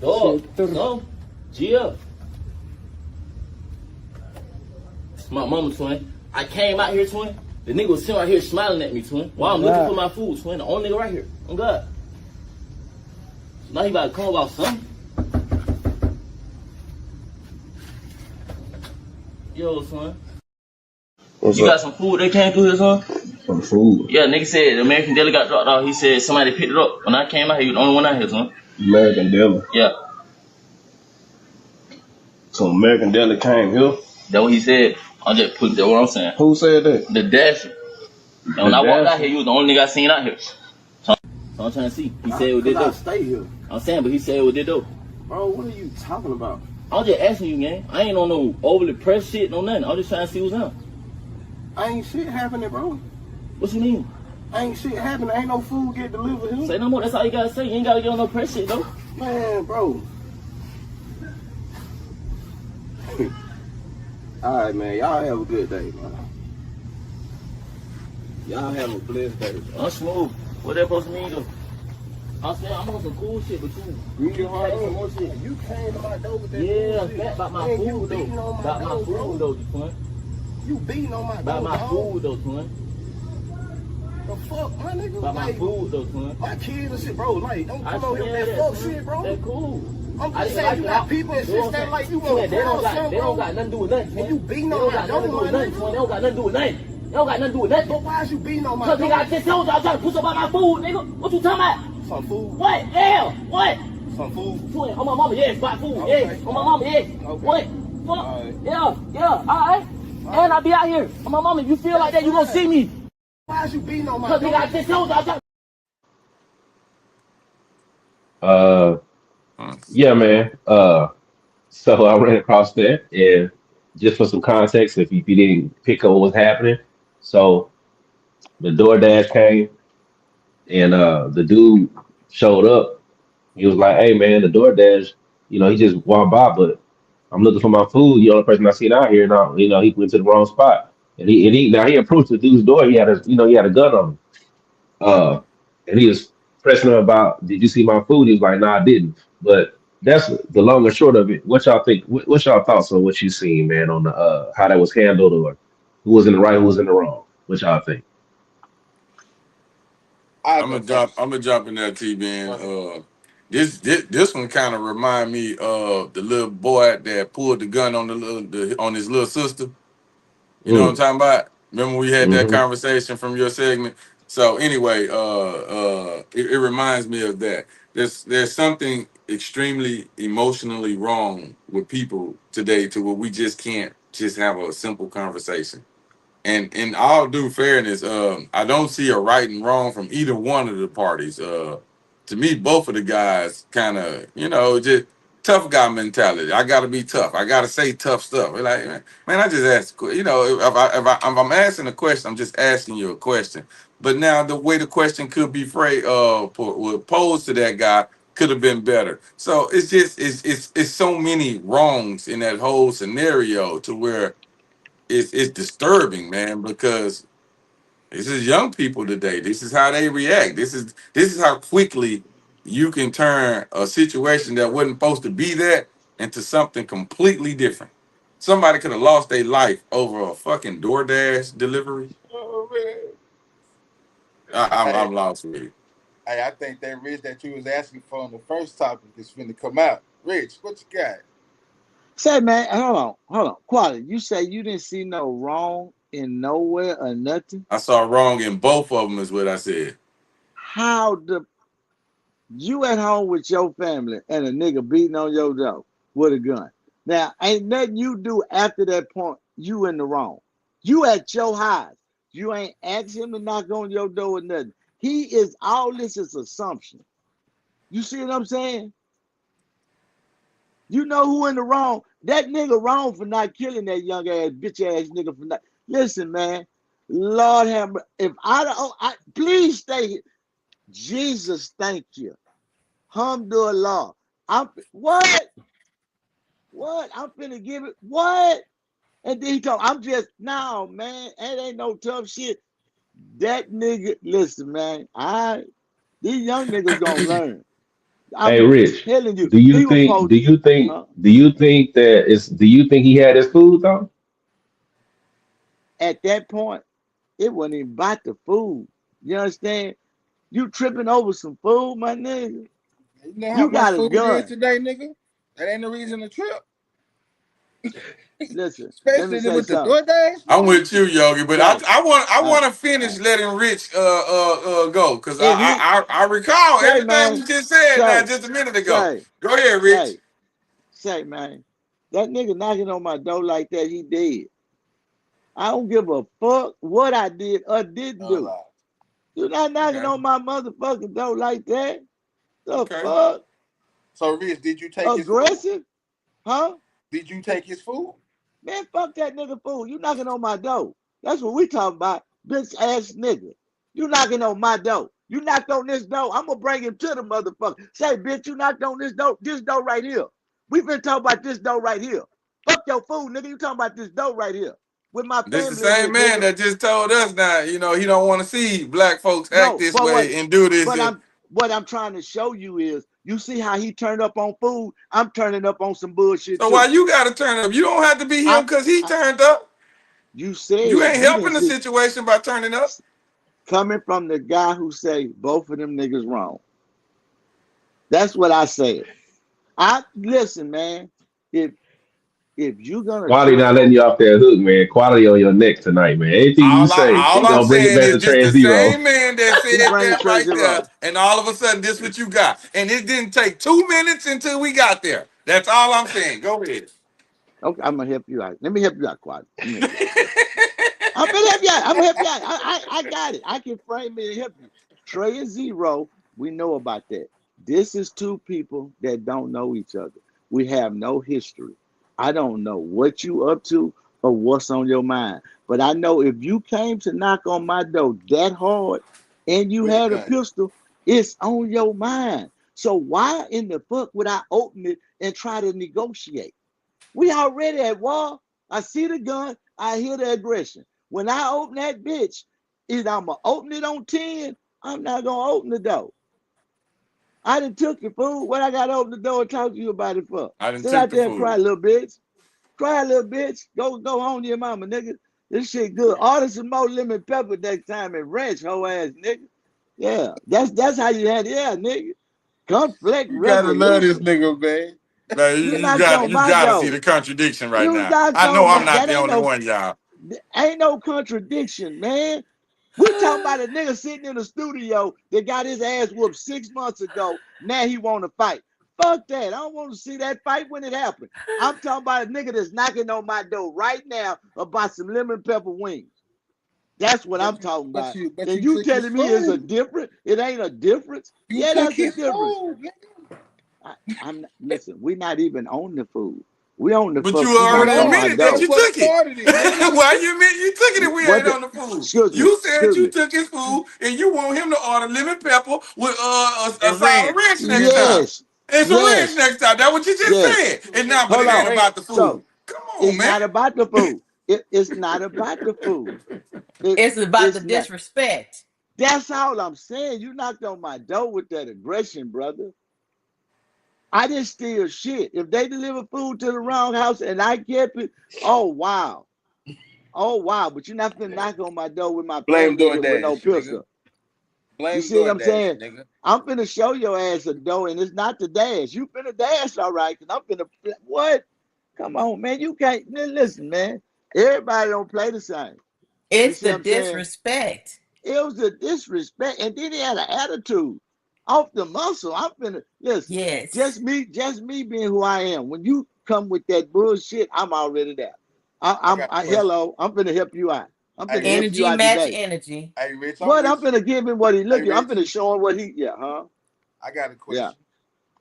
Dog. No. Gia. My mama, twin. I came out here, twin. The nigga was sitting right here smiling at me, twin. While I'm looking for my food, twin. The only nigga right here. Oh, God. Now he about to come about something. Yo, son. What's You up? got some food that came through here, son? Some food. Yeah, nigga said the American dealer got dropped off. He said somebody picked it up. When I came out here, you the only one out here, son. American dealer. Yeah. So American dealer came here. That's what he said. I'm just putting that what I'm saying. Who said that? The Dasher. And when I walked out here, you was the only nigga I seen out here. So I'm trying to see. He said it was this dope. Stay here. I'm saying, but he said it was this dope. Bro, what are you talking about? I'm just asking you, man. I ain't on no overly pressed shit, no nothing. I'm just trying to see what's up. Ain't shit happening, bro. What you mean? Ain't shit happening. Ain't no food get delivered here. Say no more. That's all you gotta say. You ain't gotta get on no press shit, though. Man, bro. Alright, man. Y'all have a good day, man. Y'all have a blessed day. I'm smooth. What that supposed to mean, though? I'm saying I'm on some cool shit, but you hard some more shit. You came to my door with that Yeah, bullshit. that about my Man, food, you beating though. on my About my door, food, bro. though, twin. You beating on my About door, my dog. food, though, twin. The fuck, my nigga? About my Like, food though, twin. my kids and shit, bro. Like, don't I come over here swear with that that, fuck twin. shit, bro. That cool. I'm I just didn't saying, you like got it. people and You know shit what that I'm like you saying? want to They don't got, something, they don't bro. got nothing to do with nothing, twin. And you beating They on don't my got nothing to do dog, with my nothing, twin. nigga. They don't got nothing to do with nothing. They don't got nothing to do with nothing. But why is you beating on my Cause dog? nigga, I just told you I was trying to push up on my food, nigga. What you talking about? Some food? What? Yeah. What? Some food? Twin, on my mama, yes. Buy food, Okay. yes. On my mama, yes. Okay. What? Fuck. Alright. Yeah. All right. And I be out here. On my mama, if you feel like that, you gonna see me. Why is you beating on my Cause dog? nigga, I just told you I was trying. Yeah, man. So I ran across that, and just for some context, if you didn't pick up what was happening, so the DoorDash came, and the dude showed up. He was like, "Hey, man, the DoorDash, he just walked by, but I'm looking for my food. You the only person I seen out here, now, he went to the wrong spot." And he now he approached the dude's door. He had a gun on him. Uh, and he was pressing him about, "Did you see my food?" He was like, "No, I didn't." But that's the long and short of it. What y'all think? What's y'all thoughts on what you seen, man, on the how that was handled, or who was in the right, who was in the wrong? What y'all think? I'm gonna jump in there, T-Ben. This one kind of remind me of the little boy that pulled the gun on on his little sister. You know what I'm Mm, talking about? Remember we had that hmm conversation from your segment. So anyway, it reminds me of that. There's something extremely emotionally wrong with people today to where we just can't just have a simple conversation. And in all due fairness, I don't see a right and wrong from either one of the parties. To me, both of the guys kind of, just tough guy mentality. I got to be tough. I got to say tough stuff. We're like, man, I just asked. If I'm asking a question, I'm just asking you a question. But now the way the question could be phrased, posed to that guy could have been better. So it's just it's so many wrongs in that whole scenario to where it's disturbing, man, because this is young people today. This is how they react. This is how quickly you can turn a situation that wasn't supposed to be that into something completely different. Somebody could have lost their life over a fucking DoorDash delivery. Oh, man. I'm Hey, lost with it. hey, I think that Rich that you was asking for on the first topic is finna come out. Rich, what you got? Say, man, hold on. Quality, you say you didn't see no wrong in nowhere or nothing? I saw wrong in both of them, is what I said. How you at home with your family and a nigga beating on your door with a gun? Now, ain't nothing you do after that point, you in the wrong. You at your house. You ain't asked him to knock on your door or nothing. All this is assumption. You see what I'm saying? You know who in the wrong? That nigga wrong for not killing that young ass bitch ass nigga for not. Listen, man. Lord have mercy. If I don't, please stay here. Jesus, thank you. Alhamdulillah. What? What? I'm finna give it. What? And then he told, I'm just, no, man. It ain't no tough shit. That nigga, listen, man. These young niggas gonna learn. Hey, I'm Rich, telling you, do you he was think? supposed, Do you think? huh? Do you think that is? Do you think he had his food though? At that point, it wasn't even about the food. You understand? You tripping over some food, my nigga. You know how You much got a food is gun. today, nigga? That ain't the reason to trip. Listen, let me Especially say with the something. DoorDash, I'm nigga. with you, Yogi, but Say, I uh, want to finish letting Rich go because if he I recall say, everything man, you just said now say, just a minute ago. say, Go ahead, Rich. say, say, man, that nigga knocking on my door like that, he dead. I don't give a fuck what I did or didn't No do. lie. You're not knocking Okay, on my motherfucking door like that. The okay. fuck? So, Rich, did you take his food? Aggressive? Huh? Did you take his food? Man, fuck that nigga fool. You knocking on my door. That's what we talking about. Bitch ass nigga. You knocking on my door. You knocked on this door. I'm gonna bring him to the motherfucker. Say, bitch, you knocked on this door right here. We been talking about this door right here. Fuck your food, nigga. You talking about this door right here. With my This the family in same here, man nigga. that just told us now, he don't want to see black folks act No, this but way and do this. but I'm what I'm trying to show you is you see how he turned up on food. I'm turning up on some bullshit So why too. you got to turn up? You don't have to be him I'm because he I, turned up. you You said ain't you didn't helping the see. situation by turning up. coming from the guy who say both of them niggas wrong. That's what I said. I listen, man. If you're gonna Quality judge not letting you off that hook, man. Quality on your neck tonight, man. Anything you say, All he I'm gonna bring it saying back is to this the Trans Zero. same man that he said bringing that Trae right there, zero. and all of a sudden this what you got. And it didn't take 2 minutes until we got there. That's all I'm saying. Go ahead. Okay, I'm gonna help you out. Let me help you out, Quad. Let me help you out. I'm gonna help you out. I'm gonna help you out. I got it. I can frame it and help you. Trae and Zero, we know about that. This is two people that don't know each other. We have no history. I don't know what you up to or what's on your mind. But I know if you came to knock on my door that hard and you With a had a gun. pistol, it's on your mind. So why in the fuck would I open it and try to negotiate? We already at war. I see the gun. I hear the aggression. When I open that bitch, either I'm going to open it on 10, I'm not going to open the door. I done took your food. What I got to open the door and talk to you about it for? I done Sit took out the there and cry, food. little bitch. Cry, little bitch. Go home to your mama, nigga. This shit good. Order some more lemon pepper next time and ranch, hoe ass nigga. Yeah, that's how you had it. Yeah, nigga. Conflict You gotta love this resolution. nigga, man. Man, You you knocked got on you my got to see door. the contradiction right You now. knocked I know on I'm my. not That the ain't only no one, y'all. contradiction, man. We talking about a nigga sitting in the studio that got his ass whooped 6 months ago. Now he want to fight. Fuck that. I don't want to see that fight when it happened. I'm talking about a nigga that's knocking on my door right now about some lemon pepper wings. That's what I'm talking But about. you, but And you you took his telling me it's a food. difference? It ain't a difference. You Yeah, took that's a his difference. food, nigga. I'm not, listen. We're not even on the food. We on the But you fuck. You We already knocked on are. my admitted that door. you That's what took it. started it, nigga. Why you admit you took it if we What? ain't on the food? Excuse me. You said Excuse you me. took his food and you want him to order lemon pepper with a And sour ran. ranch next time. Yes. And some ranch Yes. next time. That's what you just Yes. said. And now, but Hold it And ain't on. ran. about the So food. Come on, it's man. not about the food. It's not about the food. It's about the It's not. disrespect. That's all I'm saying. You knocked on my door with that aggression, brother. I didn't steal shit. If they deliver food to the wrong house and I kept it, oh wow. Oh wow. But you're not finna knock on my door with my Blame pinky with no DoorDash, nigga. pistol. You Blame see what I'm DoorDash, saying? nigga. I'm finna show your ass a door, and it's not the dash. You finna dash, all right? Cause I'm finna what? Come on, man. You can't listen, man. Everybody don't play the same. You It's see the what I'm saying? disrespect. It was a disrespect, and then he had an attitude off the muscle. I'm finna listen. Yes. Just me being who I am. When you come with that bullshit, I'm already there. I got a question. Hello. I'm finna help you out. I'm Hey, finna help Rich. you Energy out match today. energy. Hey, Rich, I'm What? I'm with you. finna give him what he Hey, looking. I'm Rich, finna show him what he. Yeah, huh? I got a Yeah, question.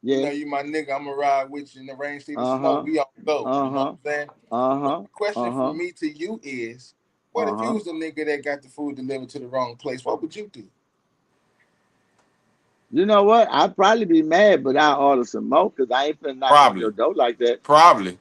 You know, yeah. you my nigga. I'm gonna ride with you in the rain, see the Uh smoke. huh. We all go. Uh You know what huh. I'm saying? Uh But huh. the question Uh from huh. me to you is, what Uh if you huh. was the nigga that got the food delivered to the wrong place? What would you do? You know what? I'd probably be mad, but I order some more because I ain't finna knock on your Probably. door like that. Probably.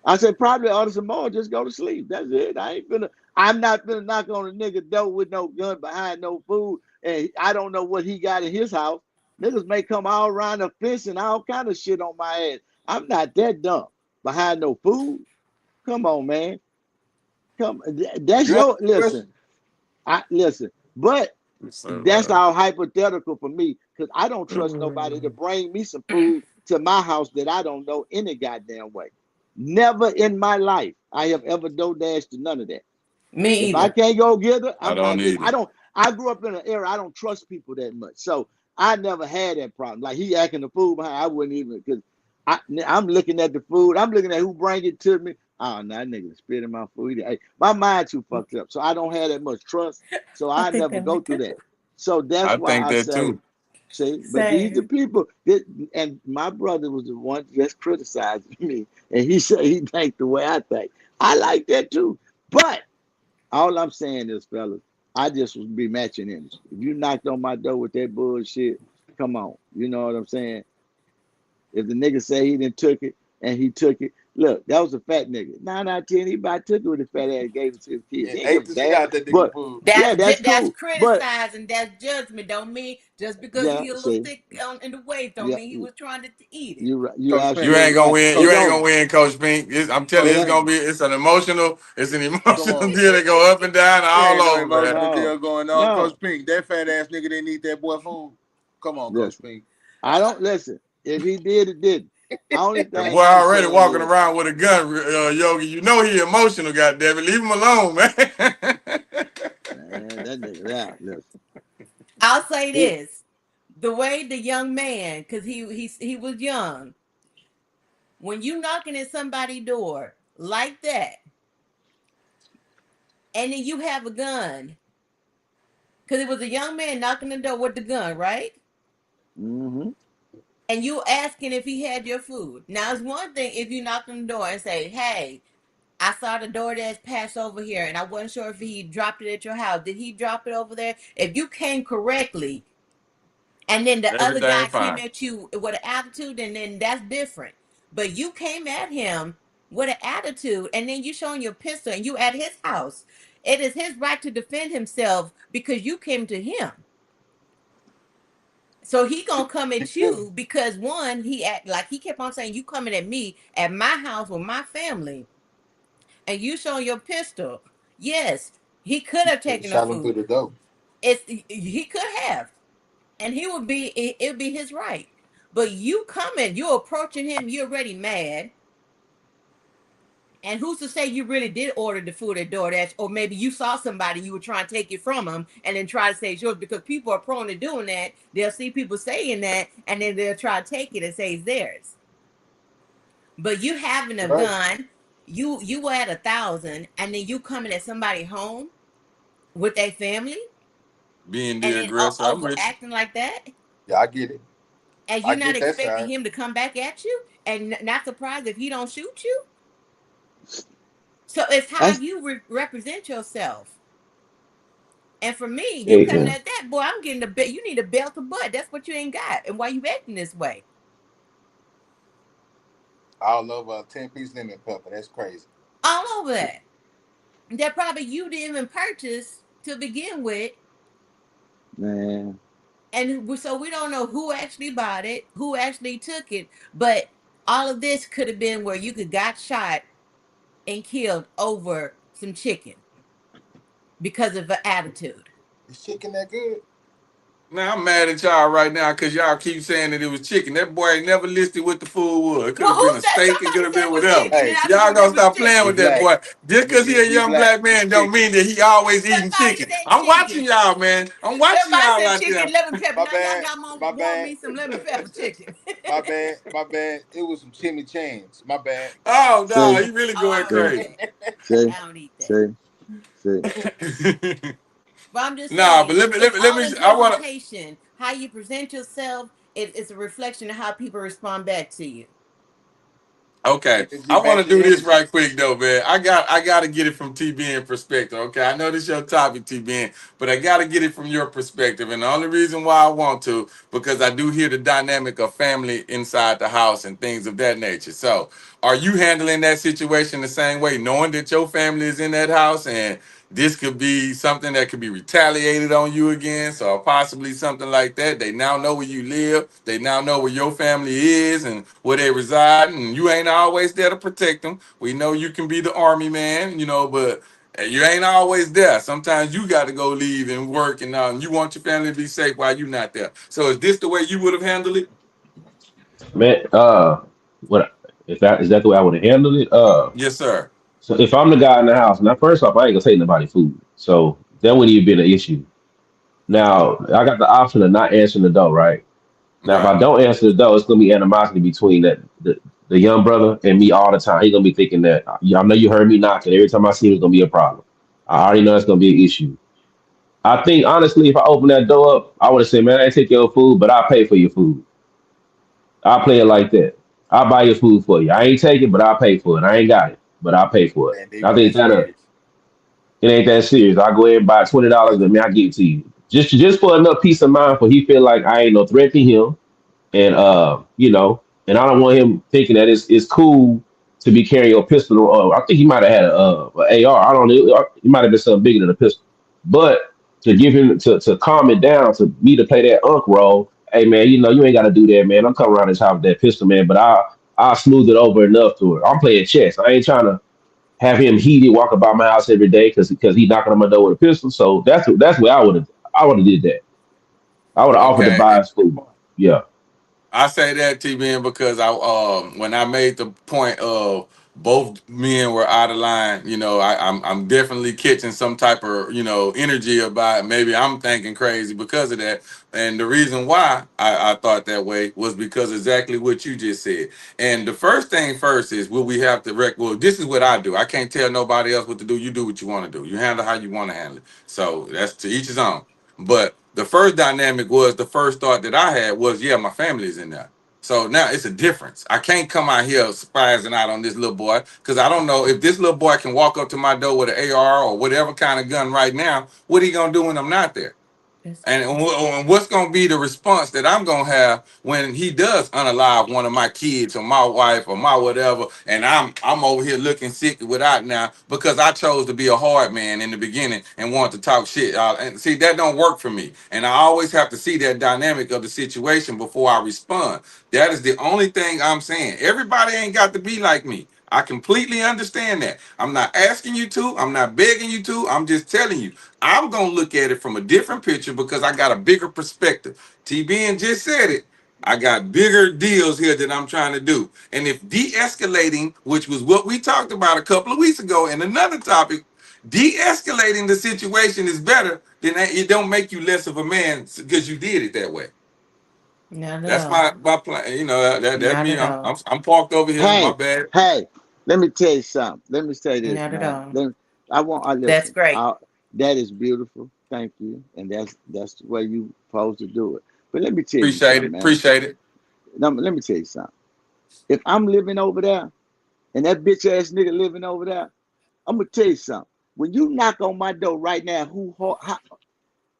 I said probably order some more, just go to sleep. That's it. I ain't finna. I'm not finna knock on a nigga door with no gun behind no food, and I don't know what he got in his house. Niggas may come all around the fence and all kind of shit on my ass. I'm not that dumb. Behind no food. Come on, man. Come. That's You ask your a listen. question. I listen, but that's So, all hypothetical for me because I don't trust nobody to bring me some food to my house that I don't know any goddamn way. Never in my life I have ever DoorDashed to none of that. Me If I either. can't go get it, I I'm don't not. need I it. don't. I grew up in an era I don't trust people that much, so I never had that problem. Like he acting the food behind, I wouldn't even because I'm looking at the food. I'm looking at who bring it to me. Oh, no, that nigga spit in my food. Hey, my mind too fucked up, so I don't have that much trust. So I I think never that go might through too. that. So that's I why think I that say, too. see, but these the Same. people that, and my brother was the one just criticizing me, and he said he think the way I think. I like that too, but all I'm saying is, fellas, I just would be matching energy. If you knocked on my door with that bullshit, come on. You know what I'm saying? If the nigga say he didn't took it and he took it, Look, that was a fat nigga. 9 out of 10, he about took it with the fat ass gave it to his kids. And He ain't give ate a the shit damn. out that nigga But food. yeah, that's That's cool. But criticizing. That's judgment. Don't mean just because yeah, he a little see, thick in the waist, don't yeah, mean he was trying to eat it. you right. You Coach You Pink. ain't absolutely gonna right. win. It You ain't don't. gonna win, Coach Pink. I'm telling Coach you, It it's ain't. gonna Pink. be. It's an emotional. It's an Come emotional on. deal that go up and down There all ain't no over, man. emotional deal No, going on. Coach no. Pink, that fat ass nigga didn't eat that boy food. Come on, Coach Listen, Pink. I don't listen. If he did, it didn't. Only The thing boy I'm already saying walking is, around with a gun, Yogi. You know he emotional. Goddamn it, leave him alone, man. man, that nigga out. Listen, I'll say he, this: the way the young man, because he was young, when you knocking at somebody's door like that, and then you have a gun, because it was a young man knocking the door with the gun, right? mm-hmm. And you asking if he had your food. Now it's one thing if you knock on the door and say, "Hey, I saw the DoorDash pass over here, and I wasn't sure if he dropped it at your house. Did he drop it over there?" If you came correctly, and then the other Everything guy came fine. at you with an attitude, and then that's different. But you came at him with an attitude, and then you showing your pistol, and you at his house. It is his right to defend himself because you came to him. So he gonna come at you because one, he act like he kept on saying, "You coming at me at my house with my family, and you showing your pistol." Yes, he could have Could have taken the shot him through food. the door. He could have, and he would be. It'd be his right. But you coming, you approaching him, you're already mad. And who's to say you really did order the food at DoorDash, or maybe you saw somebody you were trying to take it from them, and then try to say it's yours because people are prone to doing that. They'll see people saying that, and then they'll try to take it and say it's theirs. But you having a Right. gun, you were at 1,000, and then you coming at somebody home with their family, Being and the then aggressor, I'm with you. overacting like that, Yeah, I get it. and I you're not get that expecting side. him to come back at you, and not surprised if he don't shoot you. So it's how that's you represent yourself. And for me, you Hey, coming at that boy, I'm getting the belt. You need a belt to butt. That's what you ain't got. And why you acting this way? All over a 10-piece lemon pepper. That's crazy. All over that. That probably you didn't even purchase to begin with. man. And so we don't know who actually bought it, who actually took it. But all of this could have been where you could got shot and killed over some chicken because of an attitude. Is chicken that good? Man, I'm mad at y'all right now because y'all keep saying that it was chicken. That boy ain't never listed what the food was. It could Well, have been who a said steak. It could somebody have said been it was whatever. chicken and Hey, I Y'all believe gonna it was stop playing be with chicken? that black. boy. Just because he a Be young black. black It's man don't chicken. mean that he always eating Somebody chicken. said I'm watching chicken. y'all, man. I'm watching Somebody y'all said out there. chicken, lemon pepper. My Now y'all bad. got to My want bad. me some lemon pepper chicken. My bad. My bad. It was some chimichangas. My bad. Oh no, See, he really Oh, I going don't eat see, crazy. that. see, I don't eat that. see, see. But I'm just Nah, but saying, let me let it's me let all me. in I wanna. presentation. How you present yourself is a reflection of how people respond back to you. Okay, And it I get want back to to do this energy. right quick though, man. I got to get it from TBN perspective. Okay, I know this your topic, TBN, but I got to get it from your perspective. And the only reason why I want to, because I do hear the dynamic of family inside the house and things of that nature. So, are you handling that situation the same way, knowing that your family is in that house and this could be something that could be retaliated on you against, or possibly something like that? They now know where you live. They now know where your family is and where they reside, and you ain't always there to protect them. We know you can be the army man, but you ain't always there. Sometimes you got to go leave and work, and you want your family to be safe while you're not there. So, is this the way you would have handled it? man. What if that is that the way I would have handled it? Yes, sir. So if I'm the guy in the house, now first off, I ain't gonna take nobody food, so that wouldn't even be an issue. Now I got the option of not answering the door, right? Now, if Right. I don't answer the door, it's gonna be animosity between the young brother and me all the time. He's gonna be thinking that I know you heard me knocking. Every time I see him, it's gonna be a problem. I already know it's gonna be an issue. I think honestly, if I open that door up, I would have said, "Man, I ain't take your food, but I'll pay for your food. I'll play it like that. I'll buy your food for you. I ain't take it, but I'll pay for it. I ain't got it, but I'll pay for it." And they I were think that that serious. it ain't that serious. I'll go ahead and buy $20 and I give it to you. Just for enough peace of mind for he feel like I ain't no threat to him and and I don't want him thinking that it's cool to be carrying your pistol. I think he might have had a AR. I don't know. It might have been something bigger than a pistol. But to give him to calm it down, to me to play that unk role. Hey man, you know you ain't got to do that, man. I'm coming around this house with that pistol, man. But I'll smooth it over enough to it. I'm playing chess. I ain't trying to have him heated walking by my house every day because he knocking on my door with a pistol. So that's where I would have did that. I would have offered to Okay. buy his food. Yeah. I say that, T-Ben, because I when I made the point of both men were out of line, you know, I'm definitely catching some type of, you know, energy about it. Maybe I'm thinking crazy because of that. And the reason why I thought that way was because exactly what you just said. And the first thing first is, will we have to well, this is what I do. I can't tell nobody else what to do. You do what you want to do. You handle how you want to handle it. So that's to each his own. But the first dynamic was the first thought that I had was, yeah, my family's in there. So now it's a difference. I can't come out here surprising out on this little boy because I don't know if this little boy can walk up to my door with an AR or whatever kind of gun right now. What he gonna do when I'm not there? And what's going to be the response that I'm going to have when he does unalive one of my kids or my wife or my whatever, and I'm over here looking sick without now because I chose to be a hard man in the beginning and want to talk shit. And see, that don't work for me. And I always have to see that dynamic of the situation before I respond. That is the only thing I'm saying. Everybody ain't got to be like me. I completely understand that. I'm not asking you to. I'm not begging you to. I'm just telling you. I'm going to look at it from a different picture because I got a bigger perspective. TBN just said it. I got bigger deals here that I'm trying to do. And if de-escalating, which was what we talked about a couple of weeks ago in another topic, de-escalating the situation is better, then it don't make you less of a man because you did it that way. Not at That's all. my plan. You know, that's Not me. at all. I'm parked over here. My Hey, bad. hey, let me tell you something. Let me say this, Not at man. all. I That's listen. great. That is beautiful. Thank you, and that's the way you supposed to do it. But let me tell you Appreciate something, it. man. Appreciate it. Let me tell you something. If I'm living over there, and that bitch ass nigga living over there, I'm gonna tell you something. When you knock on my door right now,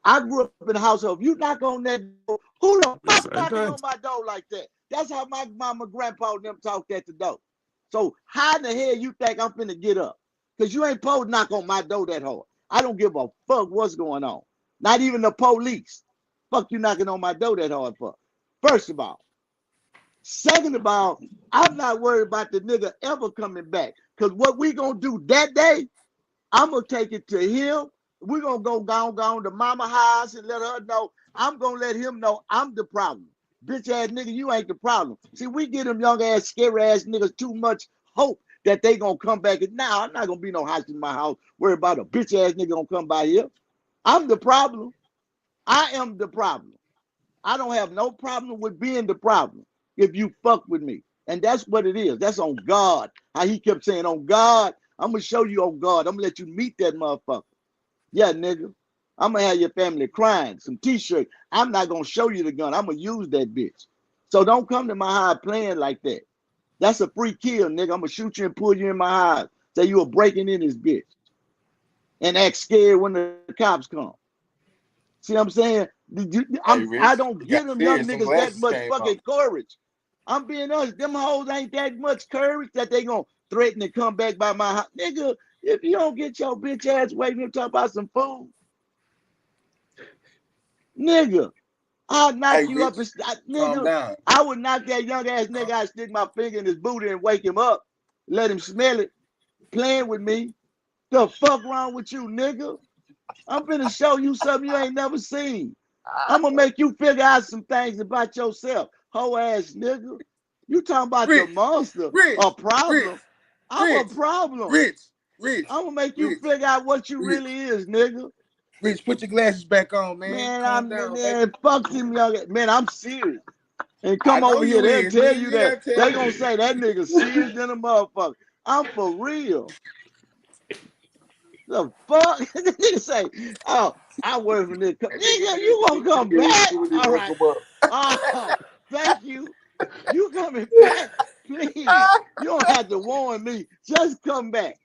I grew up in a household. If you knock on that door, who the fuck knocking on my door like that? That's how my mama, grandpa, and them talked at the door. So how in the hell you think I'm finna get up? Because you ain't supposed to knock on my door that hard. I don't give a fuck what's going on. Not even the police. Fuck you knocking on my door that hard for. First of all. Second of all, I'm not worried about the nigga ever coming back. Because what we gonna do that day, I'm gonna take it to him. We're gonna go to mama house and let her know. I'm gonna let him know I'm the problem. Bitch ass nigga, you ain't the problem. See, we give them young ass, scary ass niggas too much hope that they gonna come back. And now I'm not gonna be no house in my house, worry about a bitch ass nigga gonna come by here. I'm the problem. I am the problem. I don't have no problem with being the problem if you fuck with me. And that's what it is. That's on God. How he kept saying, on God, I'm going to show you on God. I'm going to let you meet that motherfucker. Yeah, nigga. I'm going to have your family crying, some t-shirts. I'm not going to show you the gun. I'm going to use that bitch. So don't come to my house playing like that. That's a free kill, nigga. I'm going to shoot you and pull you in my house. Say you were breaking in this bitch. And act scared when the cops come. See what I'm saying? I don't give them young niggas that much fucking courage. I'm being honest. Them hoes ain't that much courage that they gonna threaten to come back by my house. Nigga, if you don't get your bitch ass waiting to talk about some food, nigga, I'll knock you up and nigga, I would knock that young ass nigga out, stick my finger in his booty and wake him up, let him smell it, playing with me. The fuck wrong with you, nigga? I'm finna show you something you ain't never seen. I'm gonna make you figure out some things about yourself, hoe ass nigga. You talking about the monster, a problem? I'm a problem. I'm gonna make you figure out what you really is, nigga. Rich, put your glasses back on, man. Man, Calm down, man, fuck them young. Man, I'm serious. And come over here, they'll tell you that. They gonna say that nigga serious than a motherfucker. I'm for real. The fuck? The nigga say, oh, I work for this. Nigga, you gonna come back? All right. Oh, thank you. You coming back? Please. You don't have to warn me. Just come back.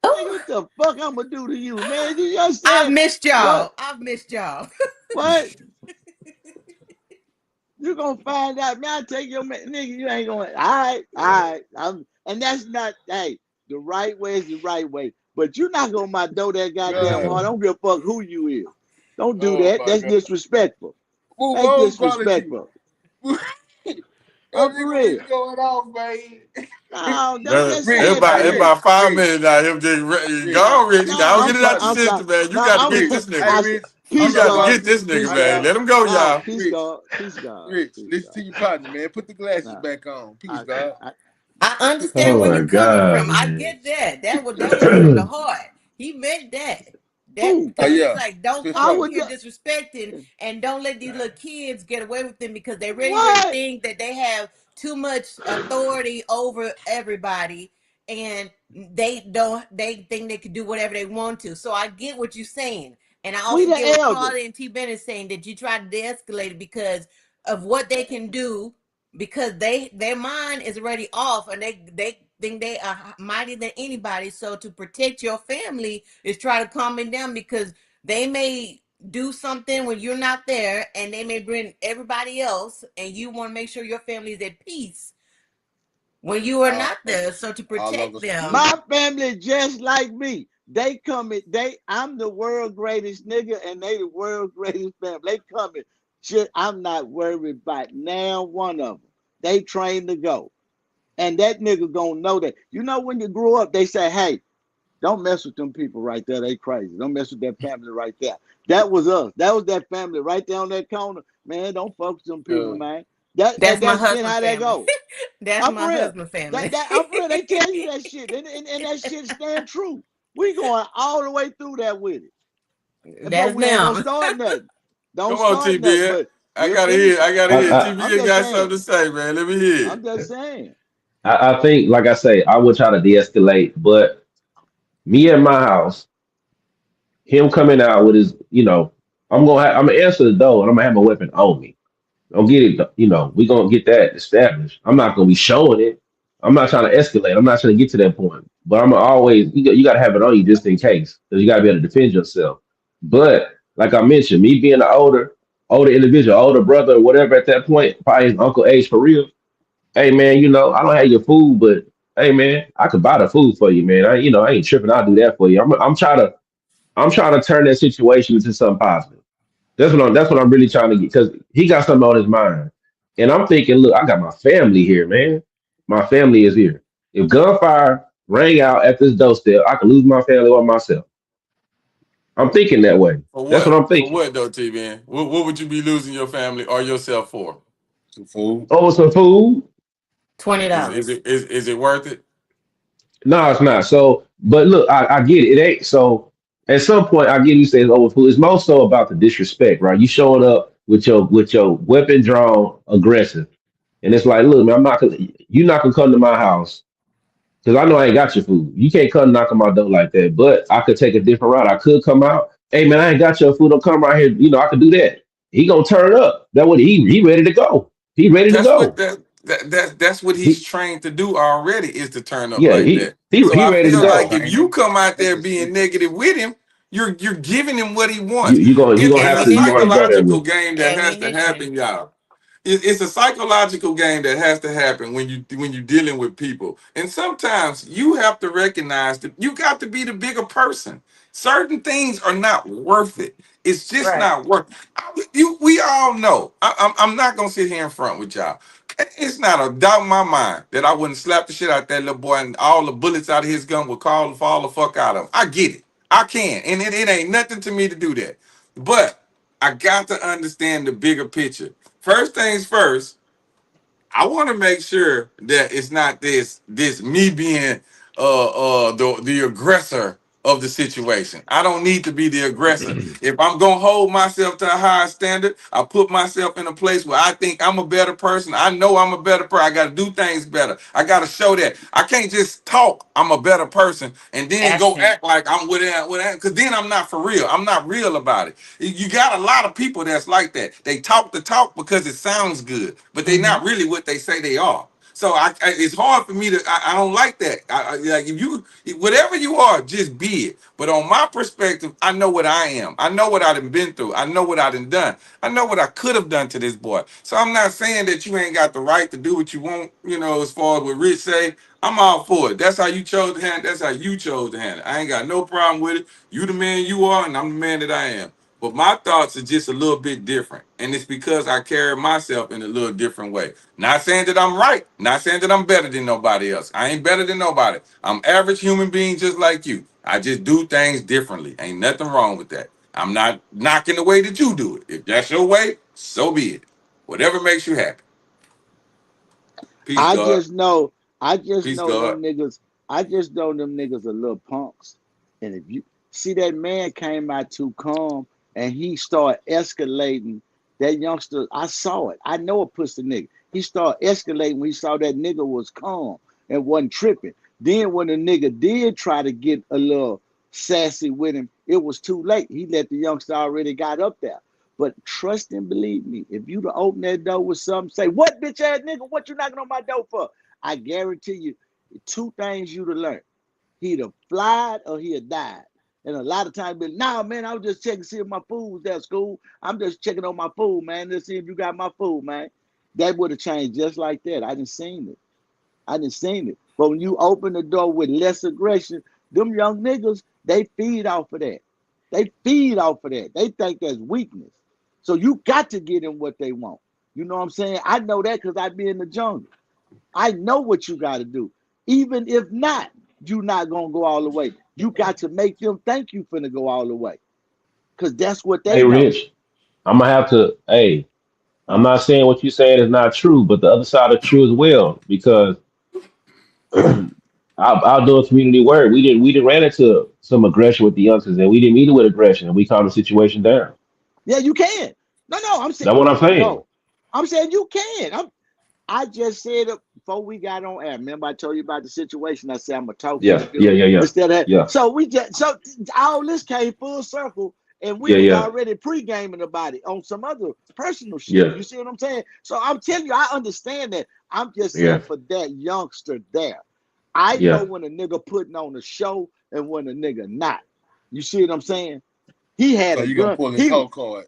Nigga, what the fuck I'm gonna do to you, man? You just said I've missed y'all. what? I've missed y'all. What? You gonna find out, man. I take your man, nigga. You ain't gonna. All right. And that's not, hey, the right way is the right way. But you're not gonna my door that goddamn God. hard. I don't give a fuck who you is. Don't do Oh that. my That's God. disrespectful. Who That's won't quality? disrespectful. That I'm for nigga be real. going off, man. No, I'm Man, just Rich, saying, hey, it's man. about 5 minutes Rich, now. Him just Rich, go on, Rich. No, Go I'm get it out sorry. your I'm sorry. system, man. You No, got to I'm. get Rich. this nigga. Hey, I Rich, You I'm peace got not to God. get bothering this you. nigga, Peace I man. got God. Let him go, No, y'all. peace Rich, God. Peace God. Rich. Peace Listen God. to your partner, man. Put the glasses No, back on. Peace, I, God. I, I understand Oh where my you're coming God, from. I man. get that. That was from the heart. He meant that. That who? Oh because it's yeah, like don't for come I in sure. would. here disrespecting and don't let these little kids get away with it because they really What? think that they have too much authority over everybody and they think they can do whatever they want to. So I get what you're saying. And I We also the get what elders. Carly and T Bennett saying that you try to de-escalate it because of what they can do because their mind is already off and they think they are mightier than anybody. So to protect your family is try to calm it down because they may do something when you're not there and they may bring everybody else and you want to make sure your family is at peace when you are All not there. levels, So to all protect levels them, support. My family just like me. They coming. I'm the world greatest nigga, and they the world greatest family. They coming. Shit, I'm not worried about now one of them. They trained to go, and that nigga gonna know that. You know, when you grow up, they say, "Hey, don't mess with them people right there. They crazy. Don't mess with that family right there." That was us. That was that family right there on that corner. Man, don't fuck with them people, Yeah. man. that's my That's been husband how that family. go. That's I'm my for real. husband family. I'm for real. They tell you that shit, and that shit stand true. We going all the way through that with it, but That's we ain't gonna them. start nothing. Don't Come on, start nothing. TBN. But we'll finish I it. gotta I, hear. I I'm TBN just got something saying. to say, man. Let me hear I'm it. just saying. I think, like I say, I would try to de-escalate, but me at my house, him coming out with his, I'm gonna answer the door and I'm gonna have my weapon on me. Don't get it, we gonna get that established. I'm not gonna be showing it. I'm not trying to escalate. I'm not trying to get to that point. But I'm always you got to have it on you just in case because you got to be able to defend yourself. But like I mentioned, me being an older individual, older brother, or whatever at that point, probably his uncle age for real. Hey man, I don't have your food, but hey man, I could buy the food for you, man. I ain't tripping. I'll do that for you. I'm trying to turn that situation into something positive. That's what I'm really trying to get because he got something on his mind. And I'm thinking, look, I got my family here, man. My family is here. If gunfire rang out at this doorstep, I could lose my family or myself. I'm thinking that way. For That's what what? I'm For thinking. what though, TBN? What would you be losing your family or yourself for? Some food. Oh, some food? $20. Is it worth it? No, it's not. So, but look, I get it. It ain't so. At some point, I get you say it's over food. It's more so about the disrespect, right? You showing up with your weapon drawn, aggressive. And it's like, look, man, you're not gonna come to my house because I know I ain't got your food. You can't come knock on my door like that. But I could take a different route. I could come out. Hey man, I ain't got your food. Don't come right here. I could do that. He gonna turn up. That what he ready to go. He ready to That's what go. that's what he's He trained to do already is to turn up yeah, like he that. he So he I ready to feel like go. if Training. you come out That's there the being secret. negative with him, you're giving him what he You wants. you gonna you gonna It's have a to go there psychological with it. game that has to Ammunition. happen, y'all. It's a psychological game that has to happen when you're dealing with people. And sometimes you have to recognize that you got to be the bigger person. Certain things are not worth it. It's just Right. not worth. We all know. I'm not gonna sit here in front with y'all. It's not a doubt in my mind that I wouldn't slap the shit out that little boy and all the bullets out of his gun would fall the fuck out of him. I get it. I can. And it ain't nothing to me to do that. But I got to understand the bigger picture. First things first, I want to make sure that it's not this me being the aggressor of the situation. I don't need to be the aggressor. If I'm gonna hold myself to a higher standard, I put myself in a place where I think I'm a better person. I know I'm a better person. I gotta do things better. I gotta show that. I can't just talk I'm a better person and then go Action. act like I'm with that because then I'm not for real. I'm not real about it. You got a lot of people that's like that. They talk the talk because it sounds good, but they're Hmm. not really what they say they are. So it's hard for me to. I don't like that. Like if you, whatever you are, just be it. But on my perspective, I know what I am. I know what I done been through. I know what I done done. I know what I could have done to this boy. So I'm not saying that you ain't got the right to do what you want. You know, as far as what Rich say, I'm all for it. That's how you chose to handle. That's how you chose to handle. I ain't got no problem with it. You the man you are, and I'm the man that I am. But my thoughts are just a little bit different. And it's because I carry myself in a little different way. Not saying that I'm right. Not saying that I'm better than nobody else. I ain't better than nobody. I'm average human being just like you. I just do things differently. Ain't nothing wrong with that. I'm not knocking the way that you do it. If that's your way, so be it. Whatever makes you happy. Peace, I God. just know, I just Peace, know God. them niggas. I just know them niggas are little punks. And if you see that man came out too calm and he started escalating, that youngster, I saw it. I know a pussy nigga. He started escalating when he saw that nigga was calm and wasn't tripping. Then when the nigga did try to get a little sassy with him, it was too late. He let the youngster already got up there. But trust and believe me, if you to open that door with something, say, what bitch ass nigga, what you knocking on my door for? I guarantee you, two things you'd have learned. He'd have flied or he'd have died. And a lot of times, but nah, man, I was just checking to see if my food was at school. I'm just checking on my food, man, to see if you got my food, man. That would have changed just like that. I didn't seen it. I didn't seen it. But when you open the door with less aggression, them young niggas, they feed off of that. They feed off of that. They think that's weakness. So you got to get them what they want. You know what I'm saying? I know that because I be in the jungle. I know what you got to do. Even if not, you not going to go all the way. You got to make them think you finna go all the way. Because that's what they Hey, know. Rich, I'm gonna have to. Hey, I'm not saying what you're saying is not true, but the other side is true as well. Because our doing community work, we didn't ran into some aggression with the youngsters, and we didn't meet it with aggression, and we calmed the situation down. Yeah, you can. No, I'm saying, That's what I'm saying. bro, I'm saying you can. I just said it before we got on air. Remember, I told you about the situation. I said I'm gonna talk to the Yeah, yeah, dude yeah, yeah, instead of that. yeah, So we just all this came full circle, and we yeah, was yeah, already pre-gaming about it on some other personal shit. yeah, You see what I'm saying? So I'm telling you, I understand that. I'm just yeah, saying for that youngster there, I know yeah. when a nigga putting on a show and when a nigga not. You see what I'm saying? He had So a you gonna gun. pull his He whole card.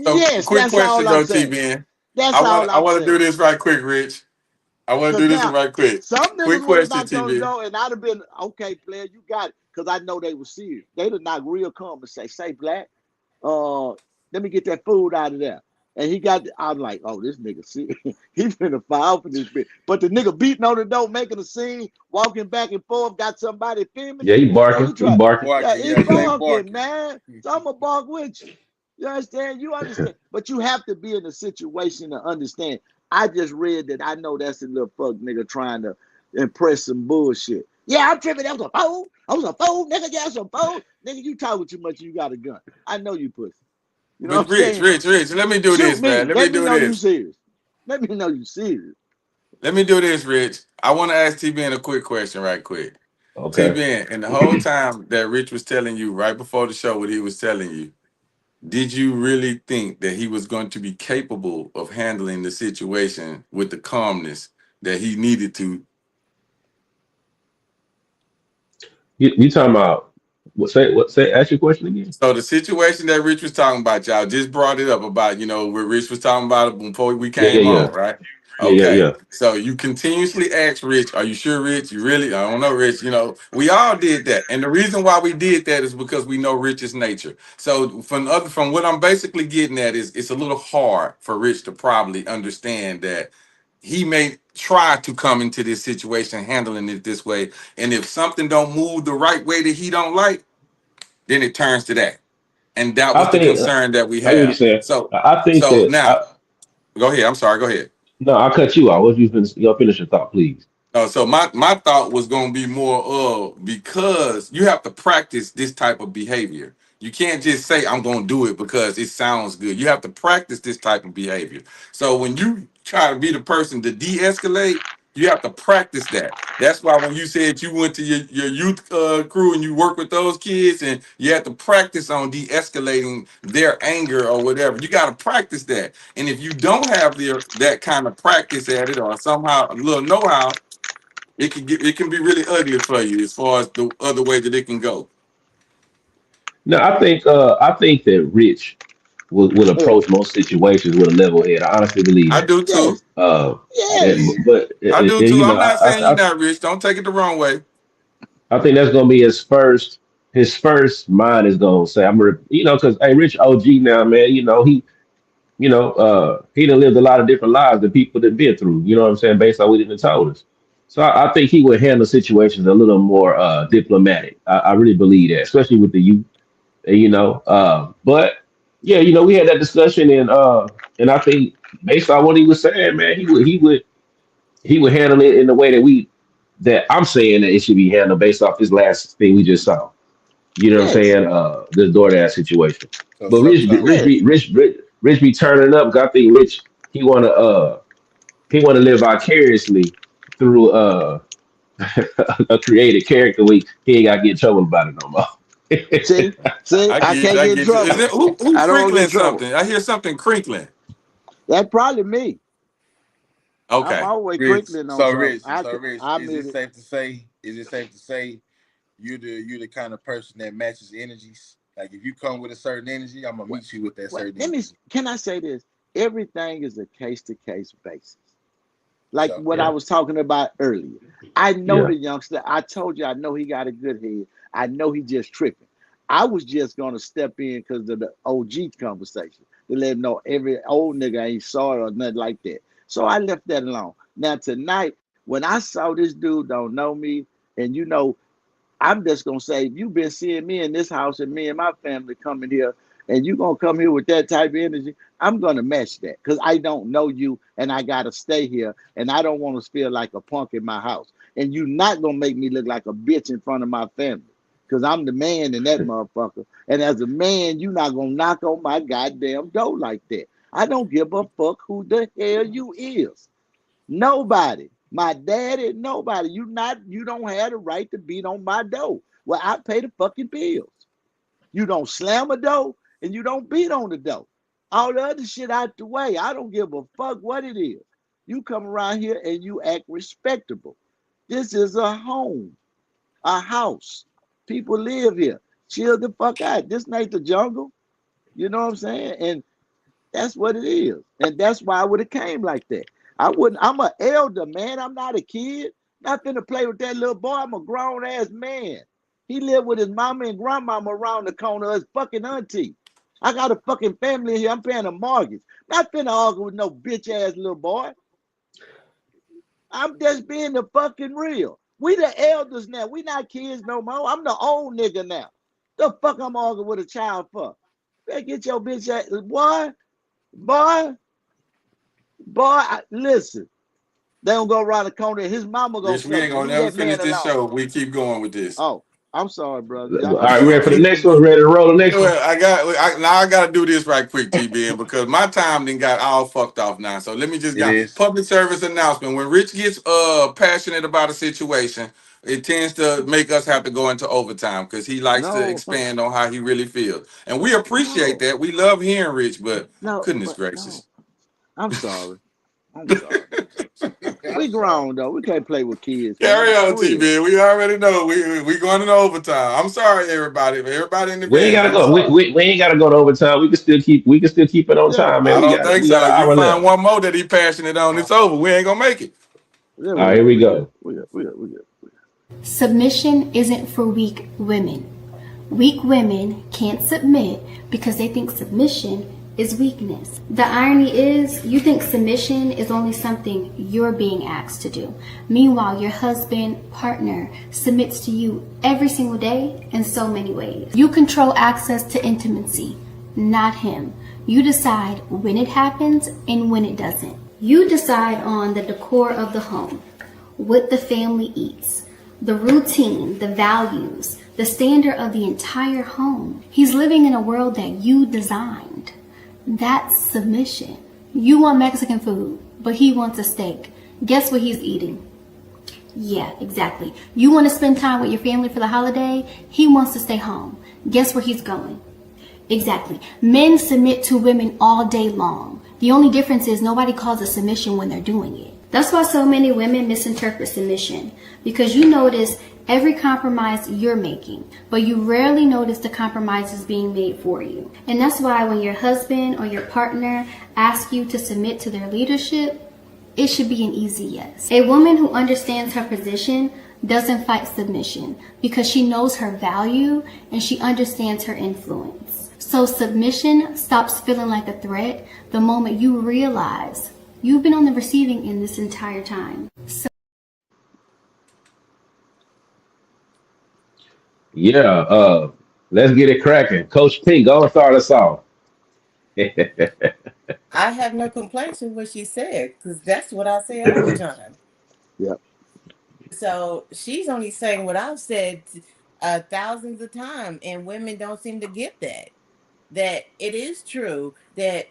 So, yes, quick that's question all I'm though, saying. TBN. That's all I I'm want to do saying. this right quick, Rich. I want to Cause do this now right quick. some Quick niggas would have question, knocked on the TBN. door and I'd have been okay, player, you got it. Cause I know they were serious. They'd have knocked real calm and say Black, uh, let me get that food out of there. And he got, I'm like, oh, this nigga serious. He finna file for this bitch. But the nigga beating on the door, making a scene, walking back and forth, got somebody filming Yeah, him. he So barking, he he tried, barking. yeah, Barking, he yeah, they barking, barking. man. So I'm gonna bark with you. You understand? You understand? But you have to be in a situation to understand. I just read that. I know that's a little fuck nigga trying to impress some bullshit. Yeah, I'm tripping. That was a phone. I was a phone, nigga. Yeah, that's a phone. Nigga, you talking too much. You got a gun. I know you pussy. You know what But I'm Rich, saying? Rich, Rich, let me do Shoot this, me. man. Let me Let me do know you this. serious. Let me know you serious. Let me do this, Rich. I want to ask TBN a quick question, right quick. Okay. TBN, and the whole time that Rich was telling you right before the show what he was telling you, did you really think that he was going to be capable of handling the situation with the calmness that he needed to? You talking about what? Say. Ask your question again. So the situation that Rich was talking about, y'all just brought it up about, where Rich was talking about it before we Yeah, yeah, came yeah, on, right? yeah, yeah, Okay. yeah. So you continuously ask Rich, are you sure, Rich? You really? I don't know, Rich. We all did that. And the reason why we did that is because we know Rich's nature. So from what I'm basically getting at is it's a little hard for Rich to probably understand that he may try to come into this situation handling it this way. And if something don't move the right way that he don't like, then it turns to that, and that I was the think concern that we I get what you're have. saying. So, I think so that now, go ahead. I'm sorry. Go ahead. no, I cut you out. What you finish? You finish your thought, please. So my thought was going to be more of because you have to practice this type of behavior. You can't just say I'm going to do it because it sounds good. You have to practice this type of behavior. So when you try to be the person to de-escalate, You have to practice that. That's why when you said you went to your youth crew and you work with those kids and you have to practice on de-escalating their anger or whatever, you got to practice that. And if you don't have that kind of practice at it or somehow a little know-how, it can be really ugly for you as far as the other way that it can go. No, I think that Rich will approach most situations with a level head. I honestly believe I that. do too. Yes. Yes. I do too. You know, I'm not saying you're not rich. Don't take it the wrong way. I think that's gonna be his first mind is gonna say, you know, because hey, Rich OG now, man, he done lived a lot of different lives that people that been through, you know what I'm saying, based on what he done told us. So I think he would handle situations a little more diplomatic. I really believe that, especially with the youth, but yeah, we had that discussion and I think based on what he was saying, man, he would handle it in the way that I'm saying that it should be handled based off this last thing we just saw. You know what I'm Yes. saying? This DoorDash situation. So But sometimes, Yes. Rich be turning up. 'Cause I think Rich he wanna live vicariously through a created character. He ain't got to get in trouble about it no more. See, I I get you. can't I get in get you. Is trouble. it who I don't want to get crinkling in trouble. something? I hear something crinkling. That's probably me. I'm Okay. always Rich. crinkling on So something. Rich. So Rich. I Is it mute it. safe to say? Is it safe to say you the kind of person that matches energies? Like if you come with a certain energy, I'm gonna What, meet you with that what? certain energy. Can I say this? Everything is a case to case basis. Like So what I Yeah, was talking about earlier. I know yeah. the youngster. I told you I know he got a good head. I know he just tripping. I was just gonna step in because of the OG conversation to let him know every old nigga ain't saw it or nothing like that. So I left that alone. Now tonight, when I saw this dude don't know me, and I'm just gonna say, if you've been seeing me in this house and me and my family coming here, and you gonna come here with that type of energy, I'm gonna match that because I don't know you and I gotta stay here and I don't want to feel like a punk in my house. And you not gonna make me look like a bitch in front of my family because I'm the man in that motherfucker. And as a man, you not gonna knock on my goddamn door like that. I don't give a fuck who the hell you is. Nobody. My daddy, nobody. You don't have the right to beat on my door. Well, I pay the fucking bills. You don't slam a door and you don't beat on the door. All the other shit out the way. I don't give a fuck what it is. You come around here and you act respectable. This is a home, a house. People live here. Chill the fuck out. This ain't the jungle. You know what I'm saying? And that's what it is. And that's why I would have came like that. I'm an elder, man. I'm not a kid. Not finna play with that little boy. I'm a grown ass man. He lived with his mama and grandmama around the corner, his fucking auntie. I got a fucking family here. I'm paying a mortgage. Not finna argue with no bitch ass little boy. I'm just being the fucking real. We the elders now. We not kids no more. I'm the old nigga now. The fuck I'm arguing with a child for? Better get your bitch ass, boy, listen. They don't go around the corner and his mama gonna Rich, we come. ain't gonna Leave never that finish man this alone. show. We keep going with this. Oh, I'm sorry, brother. All I'm right, just ready for the saying. next one? Ready to roll the next one? Well, I gotta do this right quick, TBN, because my time then got all fucked off now. So let me just it get is. public service announcement. When Rich gets passionate about a situation, it tends to make us have to go into overtime because he likes to No, expand on how he really feels. And we appreciate no, that. We love hearing Rich, but no, goodness but no. gracious. I'm sorry. I'm sorry. We I'm sorry. grown though. We can't play with kids, Carry man. on, For real. TBN. We already know we going into overtime. I'm sorry, everybody. Everybody in We ain't advance, gotta I'm go. sorry. We ain't gotta go to overtime. We can still keep it on Yeah, time, man. I We don't got think we got so. an If you hour find left. one more that he passionate on, it's over. We ain't gonna make it. yeah, All right, here we we good. go. We good. Submission isn't for weak women. Weak women can't submit because they think submission is weakness. The irony is, you think submission is only something you're being asked to do. Meanwhile, your husband, partner, submits to you every single day in so many ways. You control access to intimacy, not him. You decide when it happens and when it doesn't. You decide on the decor of the home, what the family eats, the routine, the values, the standard of the entire home. He's living in a world that you designed. That's submission. You want Mexican food, but he wants a steak. Guess what he's eating? Yeah, exactly. You want to spend time with your family for the holiday? He wants to stay home. Guess where he's going? Exactly. Men submit to women all day long. The only difference is nobody calls it submission when they're doing it. That's why so many women misinterpret submission, because you notice every compromise you're making, but you rarely notice the compromises being made for you. And that's why when your husband or your partner asks you to submit to their leadership, it should be an easy yes. A woman who understands her position doesn't fight submission because she knows her value and she understands her influence. So submission stops feeling like a threat the moment you realize you've been on the receiving end this entire time. Yeah, let's get it cracking. Coach P, go and start us off. I have no complaints with what she said because that's what I say all the time. Yep. So she's only saying what I've said thousands of times, and women don't seem to get that. That it is true that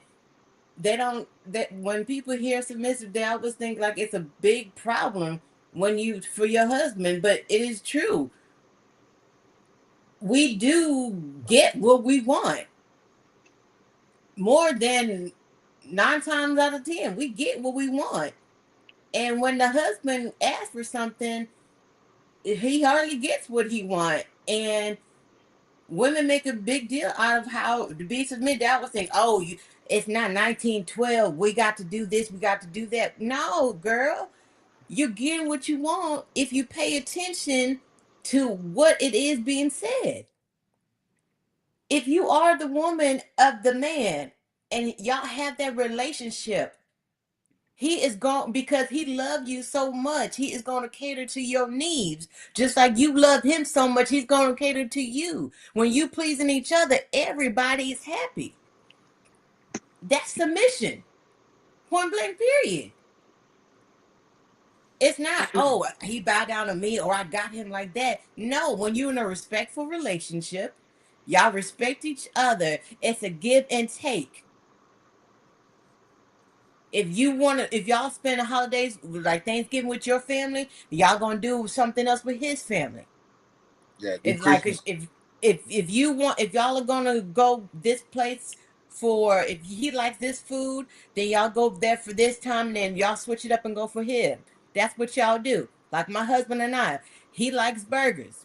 they don't, that when people hear submissive, they always think like it's a big problem when you for your husband, but it is true. We do get what we want more than 9 times out of 10. We get what we want, and when the husband asks for something, he hardly gets what he wants. And women make a big deal out of how to be submitted. I would think, oh, it's not 1912. We got to do this. We got to do that. No, girl, you're getting what you want if you pay attention to what it is being said. If you are the woman of the man and y'all have that relationship, he is going, because he loved you so much, he is going to cater to your needs. Just like you love him so much, he's going to cater to you. When you pleasing each other, everybody is happy. That's submission. Point blank, period. It's not, oh, he bowed down to me or I got him like that. No, when you're in a respectful relationship, y'all respect each other. It's a give and take. If you want to, if y'all spend the holidays like Thanksgiving with your family, y'all gonna do something else with his family. Yeah, do If like Christmas. if you want, if y'all are gonna go this place for, if he likes this food, then y'all go there for this time, and then y'all switch it up and go for him. That's what y'all do. Like my husband and I, he likes burgers.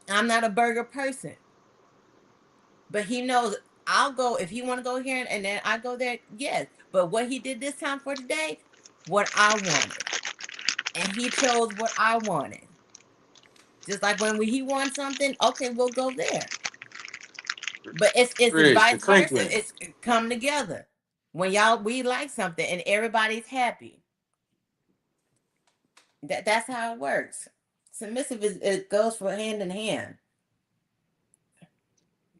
I'm not a burger person, but he knows I'll go if he want to go here and then I go there. Yes, but what he did this time for today, what I wanted, and he chose what I wanted. Just like when he wants something, okay, we'll go there. But it's Rich, the vice versa. crinkling. It's come together when y'all we like something and everybody's happy. That's how it works. Submissive is, it goes for hand in hand.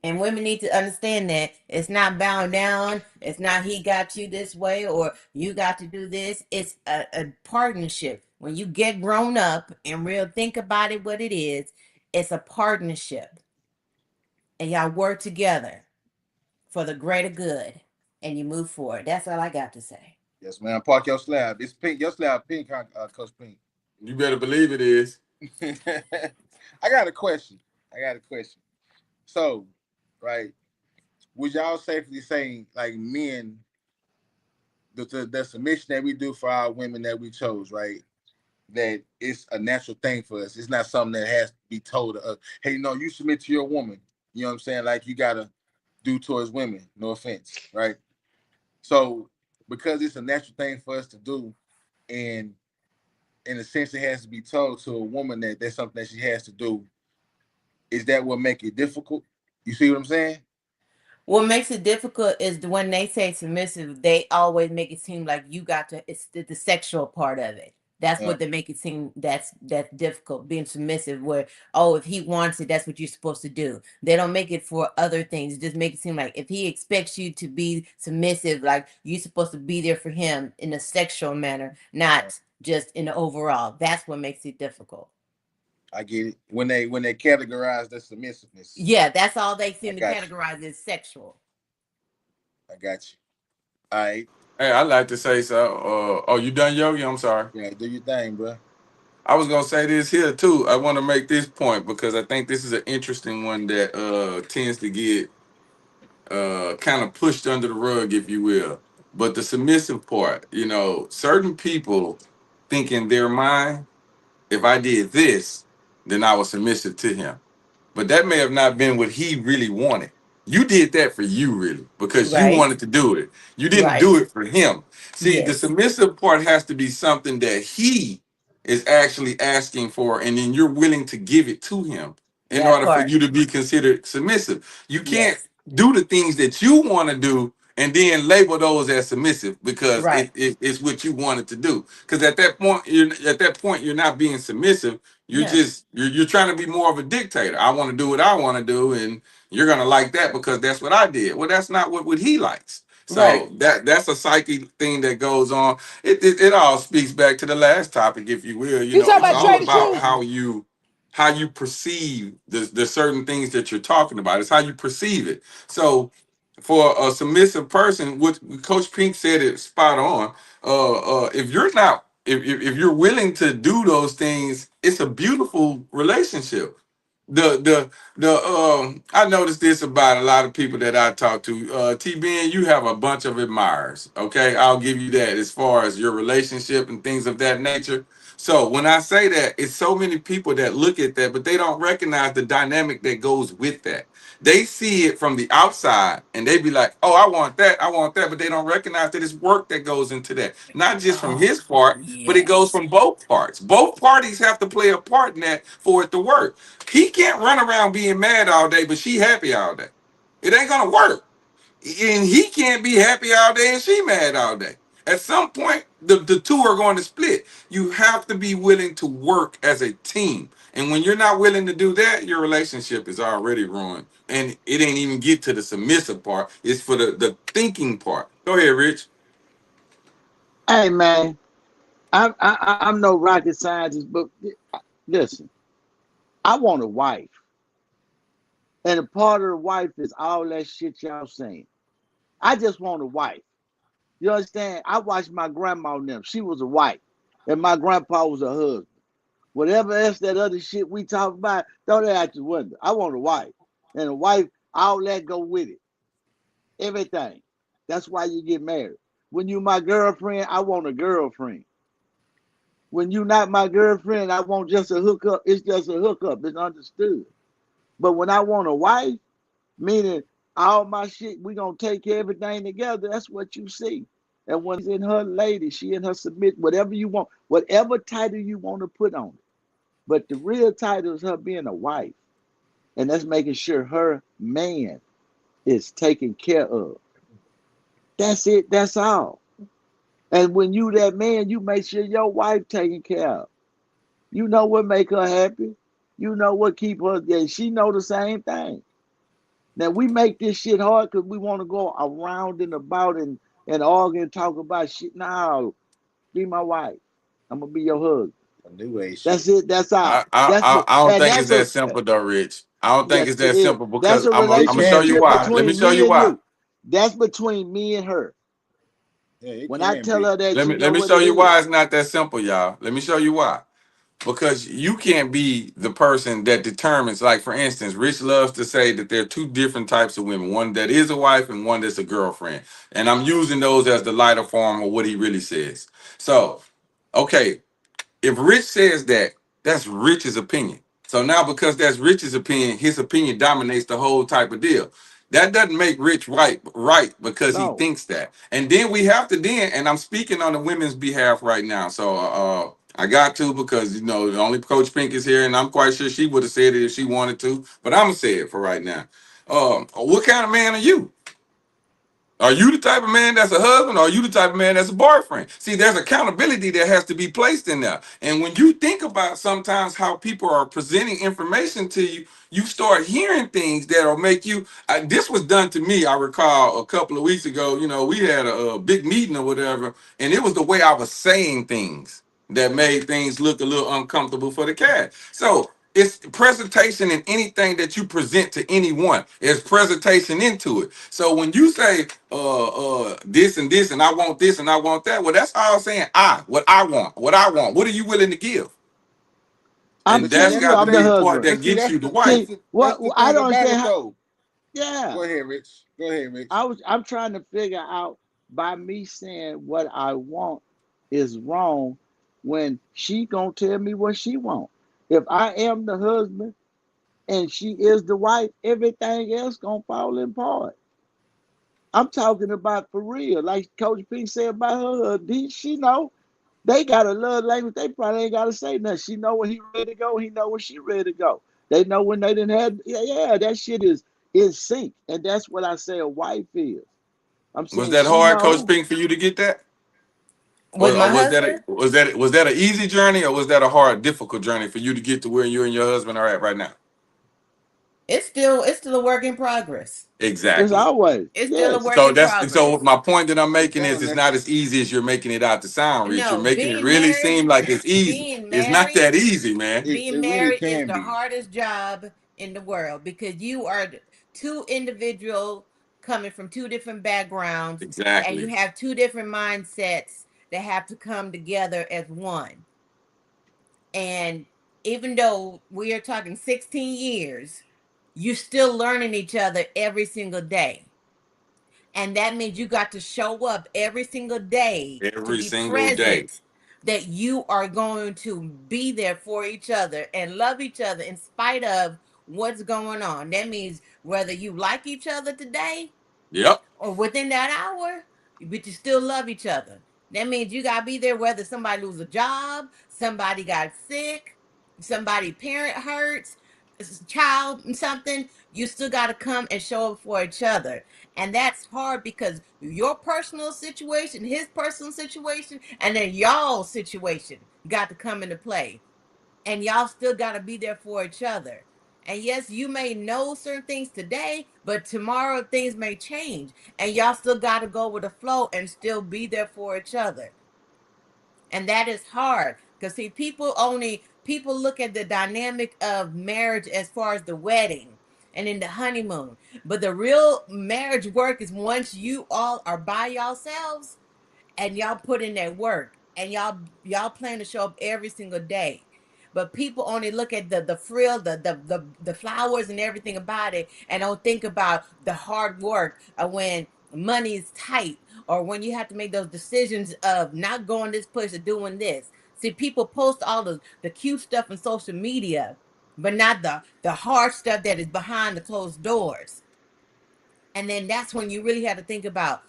And women need to understand that it's not bowing down. It's not he got you this way or you got to do this. It's a partnership. When you get grown up and real think about it, what it is, it's a partnership. And y'all work together for the greater good. And you move forward. That's all I got to say. Yes, man. Park your slab. It's pink. Your slab pink, Coach Pink. You better believe it is. I got a question. So, right, would y'all safely say, like, men, the submission that we do for our women that we chose, right, that it's a natural thing for us. It's not something that has to be told to us. Hey, you submit to your woman. You know what I'm saying? Like, you got to do towards women. No offense, right? So, because it's a natural thing for us to do, and in a sense, it has to be told to a woman that that's something that she has to do. Is that what make it difficult? You see what I'm saying? What makes it difficult is when they say submissive, they always make it seem like you got to, it's the sexual part of it. That's what they make it seem that's difficult, being submissive, where, oh, if he wants it, that's what you're supposed to do. They don't make it for other things. Just make it seem like if he expects you to be submissive, like you're supposed to be there for him in a sexual manner, not just in the overall. That's what makes it difficult. I get it. When they categorize the submissiveness. Yeah, that's all they seem to categorize as sexual. I got you. All right. Hey, I like to say so. Oh, you done, Yogi? I'm sorry. Yeah, do your thing, bro. I was gonna say this here too. I want to make this point because I think this is an interesting one that tends to get kind of pushed under the rug, if you will. But the submissive part, certain people think in their mind, if I did this, then I was submissive to him. But that may have not been what he really wanted. You did that for you, really, because you Right. wanted to do it. You didn't Right. do it for him. See, the Yes. submissive part has to be something that he is actually asking for, and then you're willing to give it to him in That order for part. you to be considered submissive. You can't Yes. do the things that you want to do and then label those as submissive because Right. it's what you wanted to do. Because at that point you're not being submissive. You're Yes. just you're trying to be more of a dictator. I want to do what I want to do, and you're gonna like that because that's what I did. Well, that's not what he likes. Right. So that's a psyche thing that goes on. It all speaks back to the last topic, if you will. You talking It's about all Trae the about Truth? how you perceive the certain things that you're talking about. It's how you perceive it. So for a submissive person, what Coach Pink said it spot on. If you're not, if you're willing to do those things, it's a beautiful relationship. I noticed this about a lot of people that I talk to. TBN, you have a bunch of admirers. Okay, I'll give you that as far as your relationship and things of that nature. So when I say that, it's so many people that look at that, but they don't recognize the dynamic that goes with that. They see it from the outside and they be like, oh, I want that, but they don't recognize that it's work that goes into that. Not just from Oh, his part, but it goes yes. from both parts. Both parties have to play a part in that for it to work. He can't run around being mad all day, but she happy all day. It ain't gonna work. And he can't be happy all day and she mad all day. At some point, the two are going to split. You have to be willing to work as a team. And when you're not willing to do that, your relationship is already ruined. And it ain't even get to the submissive part. It's for the thinking part. Go ahead, Rich. Hey man, I'm no rocket scientist, but listen, I want a wife, and a part of the wife is all that shit y'all saying. I just want a wife. You understand? I watched my grandma and them. She was a wife, and my grandpa was a husband. Whatever else that other shit we talk about, throw that out the window. I want a wife, and a wife, all that go with it. Everything. That's why you get married. When you my girlfriend, I want a girlfriend. When you not my girlfriend, I want just a hookup. It's just a hookup. It's understood. But when I want a wife, meaning all my shit, we gonna take care of everything together. That's what you see. And when she's in her lady, she in her submit, whatever you want, whatever title you want to put on it. But the real title is her being a wife. And that's making sure her man is taken care of. That's it. That's all. And when you that man, you make sure your wife taken care of. You know what make her happy. You know what keep her. Yeah, she know the same thing. Now we make this shit hard because we want to go around and about and argue and talk about shit. No, be my wife. I'm gonna be your husband. A new age That's shit. it. That's I, all. I That's I what, I don't and think it's that's a that simple though, Rich. I don't think yes, it's it that is. simple That's because a I'm gonna show you relationship why. Let me between show you me and why. you. That's between me and her. Yeah, it When I can tell be. her that, Let she me let know me what show it you is. why it's not that simple, y'all. Let me show you why. Because you can't be the person that determines, like for instance, Rich loves to say that there are two different types of women, one that is a wife and one that's a girlfriend. And I'm using those as the lighter form of what he really says. So, okay, if Rich says that, that's Rich's opinion. So now because that's Rich's opinion, his opinion dominates the whole type of deal. That doesn't make Rich right because he No. thinks that. And then we have to and I'm speaking on the women's behalf right now. So I got to because the only Coach Pink is here, and I'm quite sure she would have said it if she wanted to, but I'm gonna say it for right now. What kind of man are you? Are you the type of man that's a husband, or are you the type of man that's a boyfriend? See, there's accountability that has to be placed in there. And when you think about sometimes how people are presenting information to you, you start hearing things that'll make you. This was done to me, I recall, a couple of weeks ago. We had a big meeting or whatever, and it was the way I was saying things that made things look a little uncomfortable for the cat. So It's presentation in anything that you present to anyone. There's presentation into it. So when you say this and this and I want this and I want that, well, that's all saying what I want, what I want. What are you willing to give? I'm And But see, that's telling that's you, got to the I'm be the the thing. part husband. that But see, gets that's you the the wife. that's See, the what that's the I thing don't about understand it how. though. Yeah, Go ahead, Rich. Go ahead, Rich. I'm trying to figure out by me saying what I want is wrong when she gonna tell me what she want. If I am the husband and she is the wife, everything else gonna fall in part. I'm talking about for real, like Coach P said about her. She know they got a love language. They probably ain't gotta say nothing. She know when he ready to go. He know when she ready to go. They know when they didn't have. Yeah. That shit is in sync, and that's what I say a wife is. I'm Was saying that she hard, Coach know. Pink, for you to get that? With my Was that husband, a easy journey, or was that a hard, difficult journey for you to get to where you and your husband are at right now? it's still a work in progress. It's Exactly. always It's still a yes. work in So progress. my point that I'm It making is sound it's that not as easy as you're making it out to sound, Rich. You're No, making it being really married, seem like it's easy. being It's not married, that easy, man. it being really married is can the be. hardest job in the world because you are two individual coming from two different backgrounds and you Exactly. have two different mindsets that have to come together as one. And even though we are talking 16 years, you're still learning each other every single day. And that means you got to show up every single day to Every be single day. present, that you are going to be there for each other and love each other in spite of what's going on. That means whether you like each other today Yep. or within that hour, but you still love each other. That means you gotta be there whether somebody lose a job, somebody got sick, somebody parent hurts, child something. You still gotta come and show up for each other, and that's hard because your personal situation, his personal situation, and then y'all situation got to come into play, and y'all still gotta be there for each other. And yes, you may know certain things today, but tomorrow things may change. And y'all still got to go with the flow and still be there for each other. And that is hard. Because see, people look at the dynamic of marriage as far as the wedding and in the honeymoon. But the real marriage work is once you all are by yourselves and y'all put in that work and y'all plan to show up every single day. But people only look at the frill, the flowers and everything about it, and don't think about the hard work of when money is tight or when you have to make those decisions of not going this place or doing this. See, people post all the cute stuff on social media, but not the hard stuff that is behind the closed doors. And then that's when you really have to think about,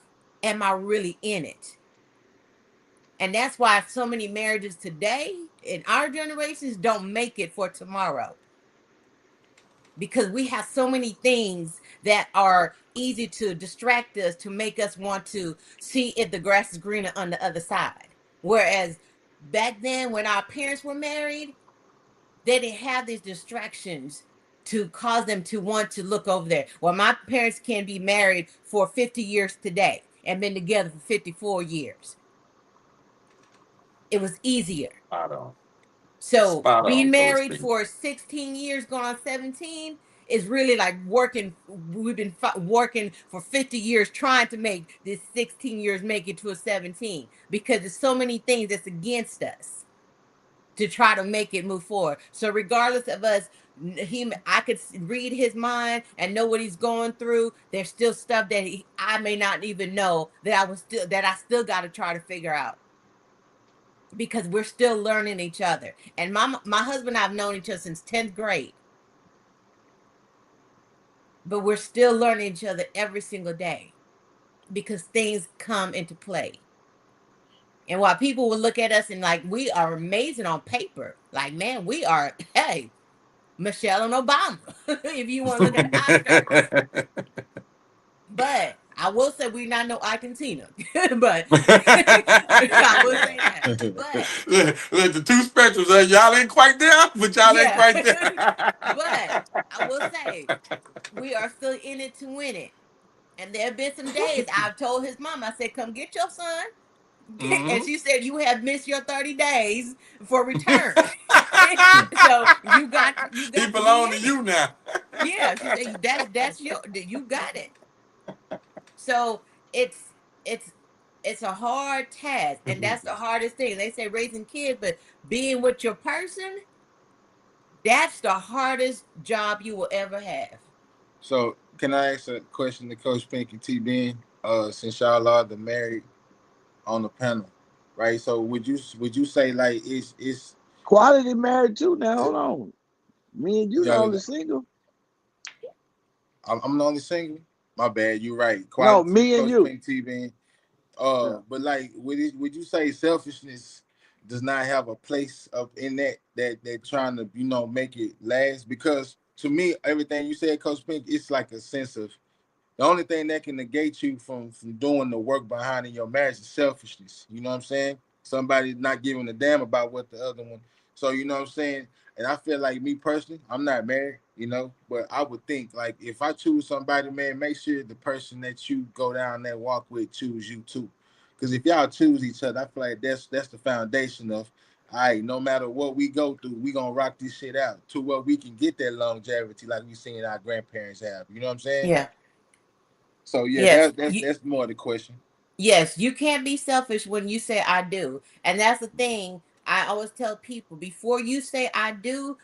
am I really in it? And that's why so many marriages today in our generations don't make it for tomorrow. Because we have so many things that are easy to distract us to make us want to see if the grass is greener on the other side. Whereas back then, when our parents were married, they didn't have these distractions to cause them to want to look over there. Well, my parents can be married for 50 years today and been together for 54 years. It was easier. Spot on. So Spot being on, Coach married Pink. for 16 years, going on 17, is really like working. We've been working for 50 years trying to make this 16 years make it to a 17 because there's so many things that's against us to try to make it move forward. So regardless of us, I could read his mind and know what he's going through. There's still stuff that I may not even know that I still got to try to figure out because we're still learning each other. And my husband and I have known each other since 10th grade. But we're still learning each other every single day because things come into play. And while people will look at us and like we are amazing on paper, like man, we are hey, Michelle and Obama, if you want to look at the Oscars. But I will say we're not no Argentina. But I will say that. But Look, the two spectrums, y'all ain't quite there, but y'all ain't yeah. quite there. But I will say we are still in it to win it. And there have been some days I've told his mom, I said, come get your son. And Mm-hmm. she said, you have missed your 30 days for return. So you He got to be belong to in it. you now. Yeah, she said that's your, you got it. So it's it's it's a hard task, and that's the hardest thing. They say raising kids, but being with your person, that's the hardest job you will ever have. So can I ask a question to Coach Pink and T Ben? Since y'all are the married on the panel, right? So would you say like it's Quality married too. Now hold on. Me and you the y'all? only single. I'm the only single. My bad. You right. No, Quality me and Coach you. Pink T Ben. Yeah. But like, would you say selfishness does not have a place up in that trying to make it last? Because to me, everything you said, Coach Pink, it's like a sense of the only thing that can negate you from doing the work behind in your marriage is selfishness. You know what I'm saying? Somebody not giving a damn about what the other one. So you know what I'm saying? And I feel like me personally, I'm not married, but I would think like if I choose somebody, man, make sure the person that you go down that walk with choose you too. Because if y'all choose each other, I feel like that's the foundation of all right, no matter what we go through, we gonna rock this shit out to where we can get that longevity like we seen our grandparents have. You know what I'm saying? Yeah. So yeah, Yes. that's more the question. Yes, you can't be selfish when you say I do. And that's the thing I always tell people, before you say I do,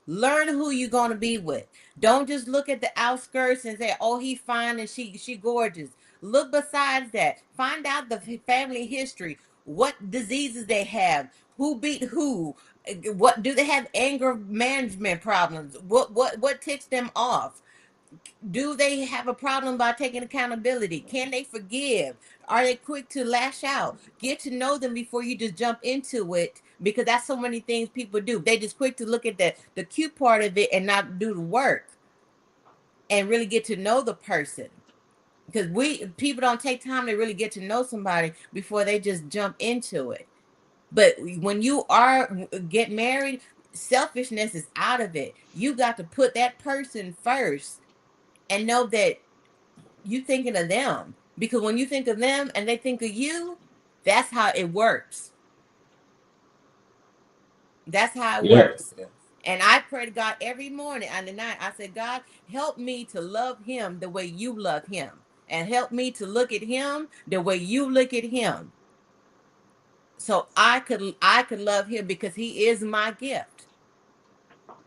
learn who you're going to be with. Don't just look at the outskirts and say, "Oh, he fine and she gorgeous." Look besides that. Find out the family history. What diseases they have, who beat who, what do they have, anger management problems, what ticks them off. Do they have a problem by taking accountability? Can they forgive? Are they quick to lash out? Get to know them before you just jump into it, because that's so many things people do. They just quick to look at the cute part of it and not do the work and really get to know the person. Because people don't take time to really get to know somebody before they just jump into it. But when you get married, selfishness is out of it. You got to put that person first and know that you thinking of them, because when you think of them and they think of you, that's how it works. That's how it Yeah. works. And I pray to God every morning and the night. I said, God, help me to love him the way you love him, and help me to look at him the way you look at him, so I could love him, because he is my gift.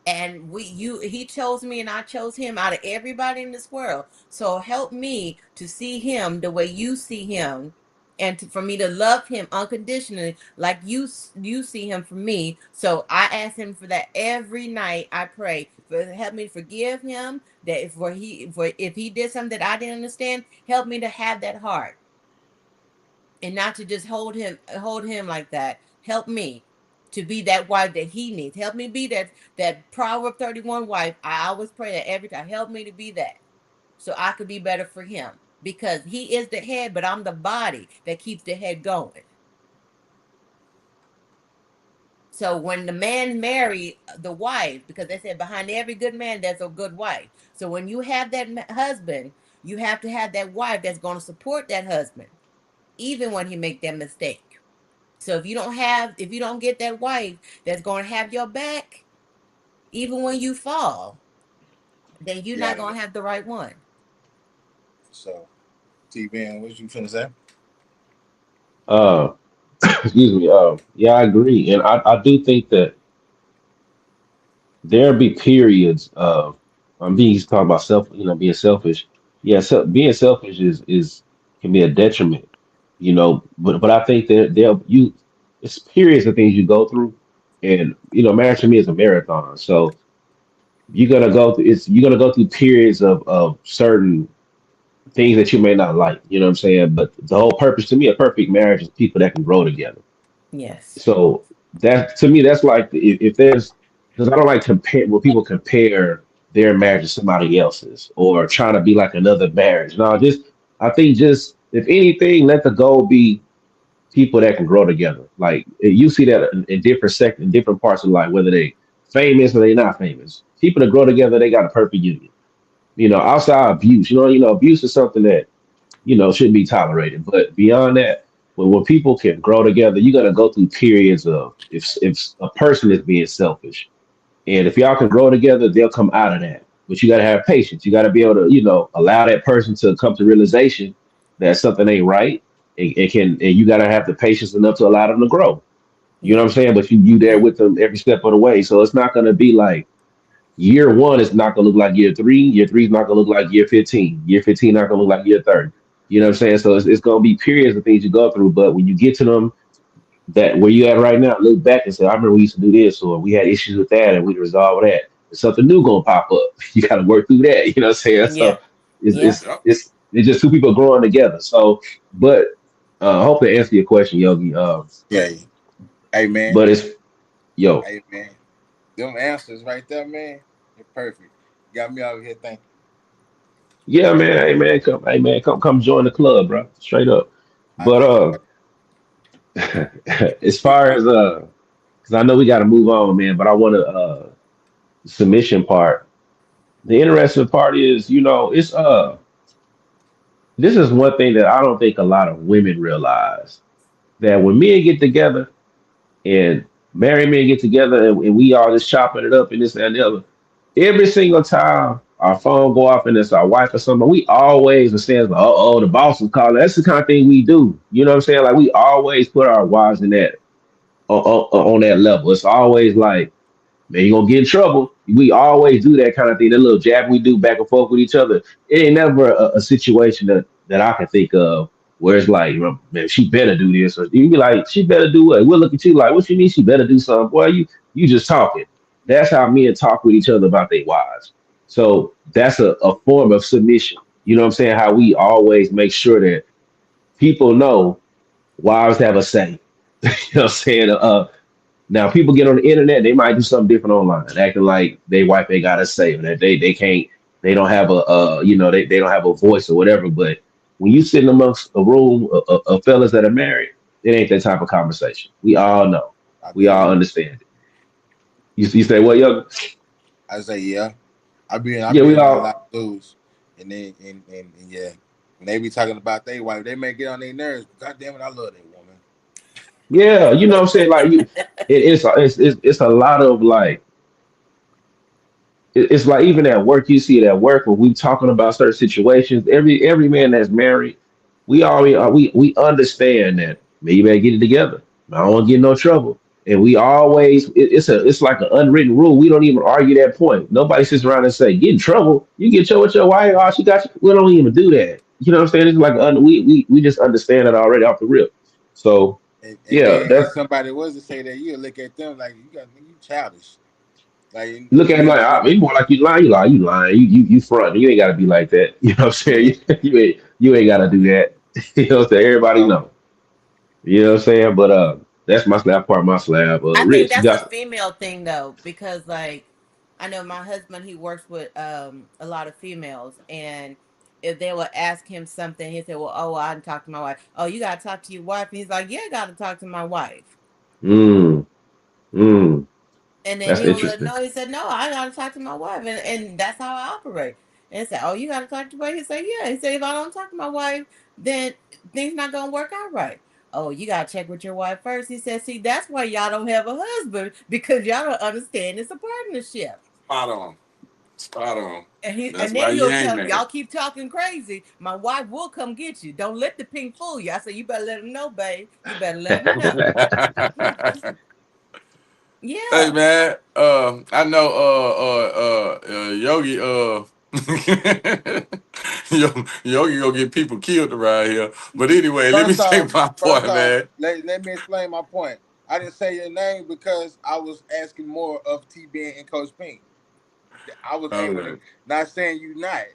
And he chose me and I chose him out of everybody in this world. So help me to see him the way you see him, and for me to love him unconditionally like you see him for me. So I ask him for that every night. I pray for help me to forgive him, that if he did something that I didn't understand, help me to have that heart and not to just hold him like that. Help me to be that wife that he needs. Help me be that Proverb 31 wife. I always pray that every time. Help me to be that, so I could be better for him, because he is the head, but I'm the body that keeps the head going. So when the man married the wife, because they said behind every good man there's a good wife. So when you have that husband, you have to have that wife that's going to support that husband, even when he make that mistake. So if you don't get that wife that's going to have your back, even when you fall, then you're Yeah. not going to have the right one. So T Ben, what you finna say? Uh, excuse me. Yeah, I agree, and I do think that there'll be periods of being talking about being selfish. Yeah, so being selfish is can be a detriment, but I think that it's periods of things you go through, and marriage to me is a marathon. So you're gonna go through periods of certain things that you may not like. You know what I'm saying? But the whole purpose to me, a perfect marriage is people that can grow together. Yes. So that to me, that's like if there's because I don't like compare when people compare their marriage to somebody else's or trying to be like another marriage. No, just I think just if anything, let the goal be people that can grow together. Like you see that in in different parts of life, whether they famous or they not famous. People that grow together, they got a perfect union. Outside abuse, abuse is something that shouldn't be tolerated. But beyond that. when people can grow together, you're gonna go through periods of if a person is being selfish, and if y'all can grow together, they'll come out of that. But you gotta have patience. You gotta be able to, allow that person to come to realization that something ain't right, and you gotta have the patience enough to allow them to grow. You know Yeah. what I'm saying? But you there with them every step of the way. So it's not gonna be like year one is not gonna look like year three. Year three is not gonna look like year 15. Year 15 not gonna look like year 30. You know what I'm saying? So it's gonna be periods of things you go through. But when you get to them that where you at right now, look back and say, I remember we used to do this, or we had issues with that, and we resolved that. There's something new gonna pop up. You got to work through that. You know what I'm saying? Yeah. So it's Yeah. it's it's it's just two people growing together. So, but I hope to answer your question, Yogi. Yeah. Hey man. But it's yo, Hey man. Them answers right there, man. They're perfect. Got me out here thinking. yeah, man. Hey man, come join the club, bro. Straight up. I, But I as far as because I know we got to move on, man. But I want to submission part. The interesting part is, it's this is one thing that I don't think a lot of women realize that when men get together and married men get together and we all just chopping it up and this and the other, every single time our phone go off and it's our wife or something, we always understand like, oh, the boss is calling. That's the kind of thing we do. You know what I'm saying? Like we always put our wives in that on that level. It's always like, man, you're gonna get in trouble. We always do that kind of thing. That little jab we do back and forth with each other. It ain't never a situation that I can think of where it's like, man, she better do this, or you be like, she better do what? We'll look at you like, what you mean she better do something? Boy, you just talking. That's how men talk with each other about their wives. So that's a form of submission. You know what I'm saying? How we always make sure that people know wives have a say. You know what I'm saying? Now people get on the internet, they might do something different online, acting like they wife they got to say, or that they can't, they don't have they don't have a voice or whatever. But when you sitting amongst a room of fellas that are married, it ain't that type of conversation. We all know, I we all did. understand it. You say what, yo? I say yeah. I Yeah, be we around a lot all. of dudes, and then and yeah, when they be talking about their wife, they may get on their nerves. But God damn it, I love that woman. Yeah, you know what I'm saying. Like it's a lot of like it's like even at work, you see it at work when we talking about certain situations. Every man that's married, we already we understand that man, you better get it together. I don't want to get in no trouble. And we always it's like an unwritten rule. We don't even argue that point. Nobody sits around and say, get in trouble. You get trouble with your wife, oh, she got you. We don't even do that. You know what I'm saying? It's like we just understand it already off the rip. So And yeah, then if that's somebody was to say that, you look at them like you childish. Like look at him like you I mean more like you lying, you front. You ain't gotta be like that. You know what I'm saying? You ain't gotta do that. You know what I'm saying? Everybody know. know. You know what I'm saying? But that's my slab part, my slab. I think Rich, you that's a got female thing though, because like I know my husband, he works with a lot of females, and if they would ask him something, he said, well, oh, I didn't talk to my wife. Oh, you gotta talk to your wife. And he's like, yeah, I gotta talk to my wife. mm, mm, And then that's he was like, interesting. no, he said, no, I gotta talk to my wife. And that's how I operate. And he said, oh, you gotta talk to my wife. He said, yeah. He said, if I don't talk to my wife, then things not gonna work out right. Oh, you gotta check with your wife first. He said, see, that's why y'all don't have a husband, because y'all don't understand it's a partnership. Spot on. Spot on. And That's why then you he'll ain't tell him, married. y'all keep talking crazy. My wife will come get you. Don't let the pink fool you. I said, you better let him know, babe. You better let him know. Hey Yeah. man, I know Yogi Yogi gonna get people killed around here. But anyway, let me First off, take my first point, off, man. let me explain my point. I didn't say your name because I was asking more of T Ben and Coach Pink. I was aiming to Okay. not saying you not.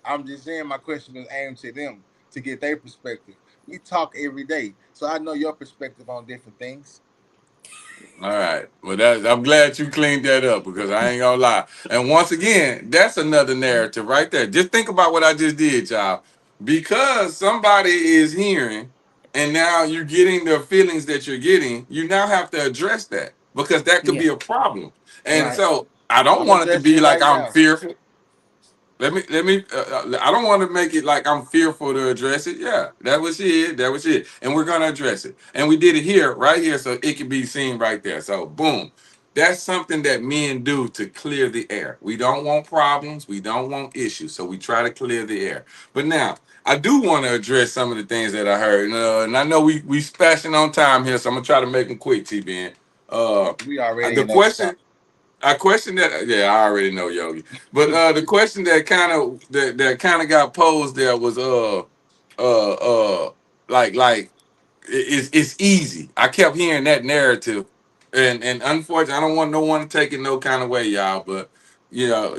I'm just saying my question was aimed to them to get their perspective. We talk every day, so I know your perspective on different things. All right. Well, I'm glad you cleaned that up because I ain't gonna lie. And once again, that's another narrative right there. Just think about what I just did, y'all. Because somebody is hearing, and now you're getting the feelings that you're getting, you now have to address that because that could Yeah. be a problem. And Right. so I don't I'm want it to addressing be it like right I'm now. fearful. let me. I don't want to make it like I'm fearful to address it. Yeah, that was it. That was it. And we're gonna address it. And we did it here, right here, so it can be seen right there. So boom. That's something that men do to clear the air. We don't want problems. We don't want issues. So we try to clear the air. But now, I do want to address some of the things that I heard. And I know we splashing on time here, so I'm going to try to make them quick, T-Ben. We already The in overtime. question, I question that, yeah, I already know, Yogi. But the question that kind of got posed there was like it's easy. I kept hearing that narrative, and unfortunately, I don't want no one to take it no kind of way, y'all. But you know,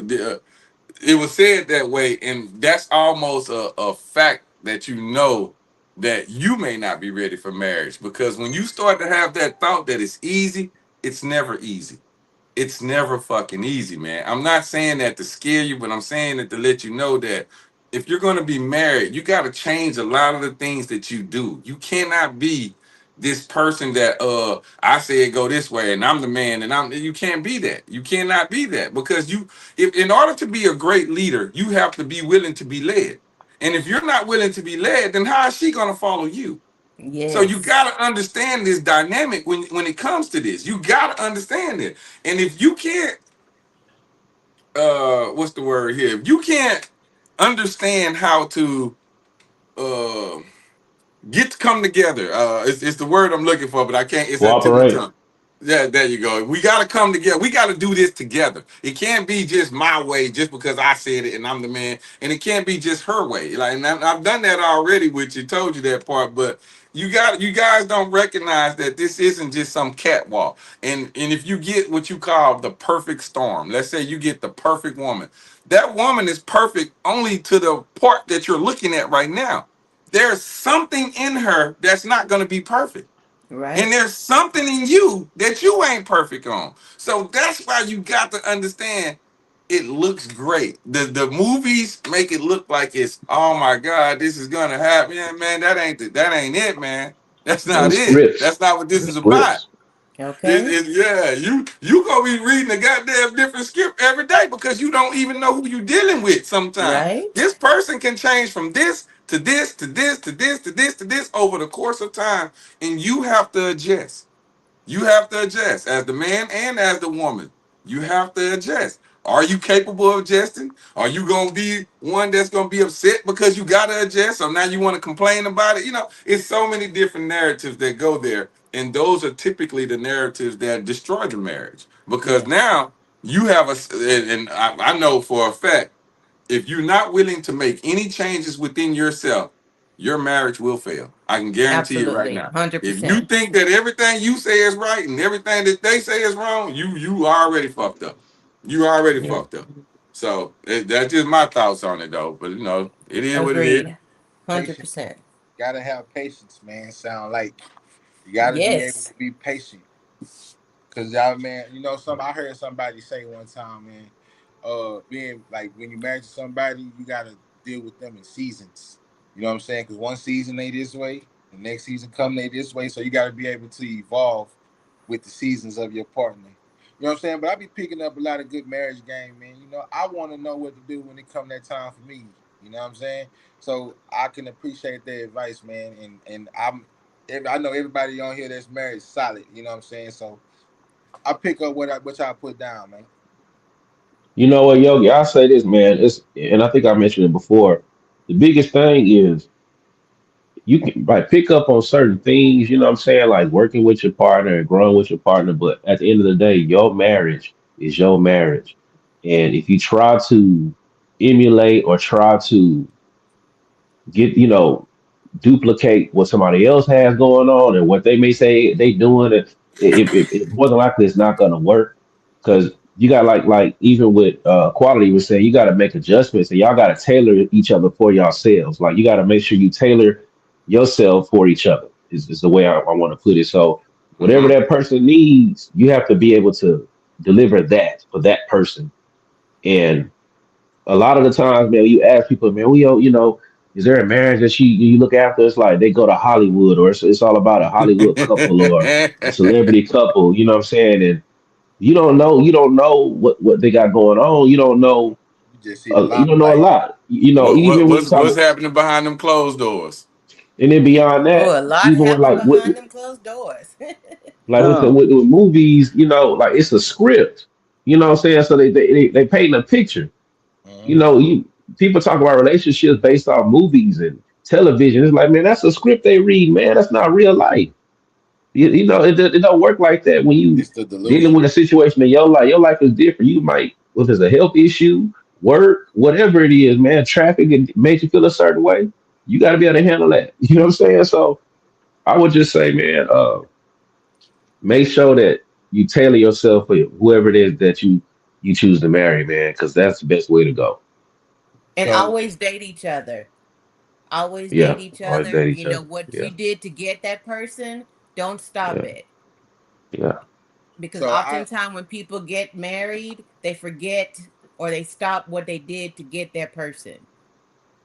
it was said that way, and that's almost a fact that you know that you may not be ready for marriage, because when you start to have that thought that it's easy, it's never easy. It's never fucking easy, man. I'm not saying that to scare you, but I'm saying it to let you know that if you're going to be married, you got to change a lot of the things that you do. You cannot be this person that I say it go this way and I'm the man, and you can't be that. You cannot be that, because if in order to be a great leader, you have to be willing to be led. And if you're not willing to be led, then how is she going to follow you? So you Yes. got to understand this dynamic when it comes to this. You got to understand it. And if you can't, what's the word here? If you can't understand how to uh, get to come together, it's the word I'm looking for, but I can't. It's a tip of the Cooperate. tongue. Yeah, there you go. We got to come together. We got to do this together. It can't be just my way, just because I said it and I'm the man, and it can't be just her way. Like, and I've done that already, which you told you that part, but you guys don't recognize that this isn't just some catwalk. And if you get what you call the perfect storm, let's say you get the perfect woman, that woman is perfect only to the part that you're looking at right now. There's something in her that's not going to be perfect. And Right. there's something in you that you ain't perfect on. So that's why you got to understand it looks great. The movies make it look like it's, oh my God, this is gonna happen. Yeah, man, that ain't it, man. That's Them not it. scripts. That's not what this Them is about. scripts. Okay. Yeah, you gonna be reading a goddamn different script every day, because you don't even know who you dealing with sometimes. Right. This person can change from this to this to this to this to this to this over the course of time, and you have to adjust. You have to adjust as the man and as the woman. You have to adjust. Are you capable of adjusting? Are you gonna be one that's gonna be upset because you gotta adjust? So now you want to complain about it? You know, it's so many different narratives that go there, and those are typically the narratives that destroy the marriage. Because Yeah. now you have and I know for a fact, if you're not willing to make any changes within yourself, your marriage will fail. I can guarantee it right Absolutely. now. If you 100%. think that everything you say is right and everything that they say is wrong, you already fucked up. You already Yeah. fucked up. So that's just my thoughts on it, though. But it is what it is. Agreed. Patient. 100%. Gotta have patience, man. Sound like you gotta be able Yes. to be patient. Cause y'all, man, I heard somebody say one time, man, being like when you marry somebody, you gotta deal with them in seasons. You know what I'm saying? Cause one season they this way, the next season come they this way. So you gotta be able to evolve with the seasons of your partner. You know what I'm saying? But I be picking up a lot of good marriage game, man. I want to know what to do when it come that time for me. You know what I'm saying? So I can appreciate their advice, man. I know everybody on here that's married is solid. You know what I'm saying? So I pick up what y'all put down, man. You know what, Yogi? I'll say this, man. And I think I mentioned it before. The biggest thing is you can like pick up on certain things, you know what I'm saying, like working with your partner and growing with your partner, but at the end of the day, your marriage is your marriage. And if you try to emulate or try to get, duplicate what somebody else has going on and what they may say they doing, it more than likely it's not gonna work, because you got like even with quality was saying, you got to make adjustments and y'all got to tailor each other for yourselves. Like you got to make sure you tailor yourself for each other is the way I want to put it. So whatever Mm-hmm. that person needs, you have to be able to deliver that for that person. And a lot of the times, man, you ask people, man, is there a marriage that you look after? It's like they go to Hollywood, or it's all about a Hollywood couple or a celebrity couple. You know what I'm saying? And you don't know what they got going on. You don't know just see a You lot don't know a like lot. You know, even when you What's talk, happening behind them closed doors? and then beyond Oh, that, a lot even with happen like behind them closed doors. with movies, you know, like it's a script. You know what I'm saying? So they paint a picture. You know, people talk about relationships based off movies and television. It's like, man, that's a script they read, man. That's not real life. You know, it don't work like that when you it's the dealing delusion. with a situation in your life. Your life is different. You might, if it's a health issue, work, whatever it is, man, traffic and makes you feel a certain way. You got to be able to handle that. You know what I'm saying? So I would just say, man, make sure that you tailor yourself for whoever it is that you choose to marry, man, because that's the best way to go. And So always date each other. Always date Yeah, each always other. date You each know other. what Yeah, you did to get that person, don't stop yeah, it. yeah. Because so I oftentimes when people get married, they forget or they stop what they did to get that person.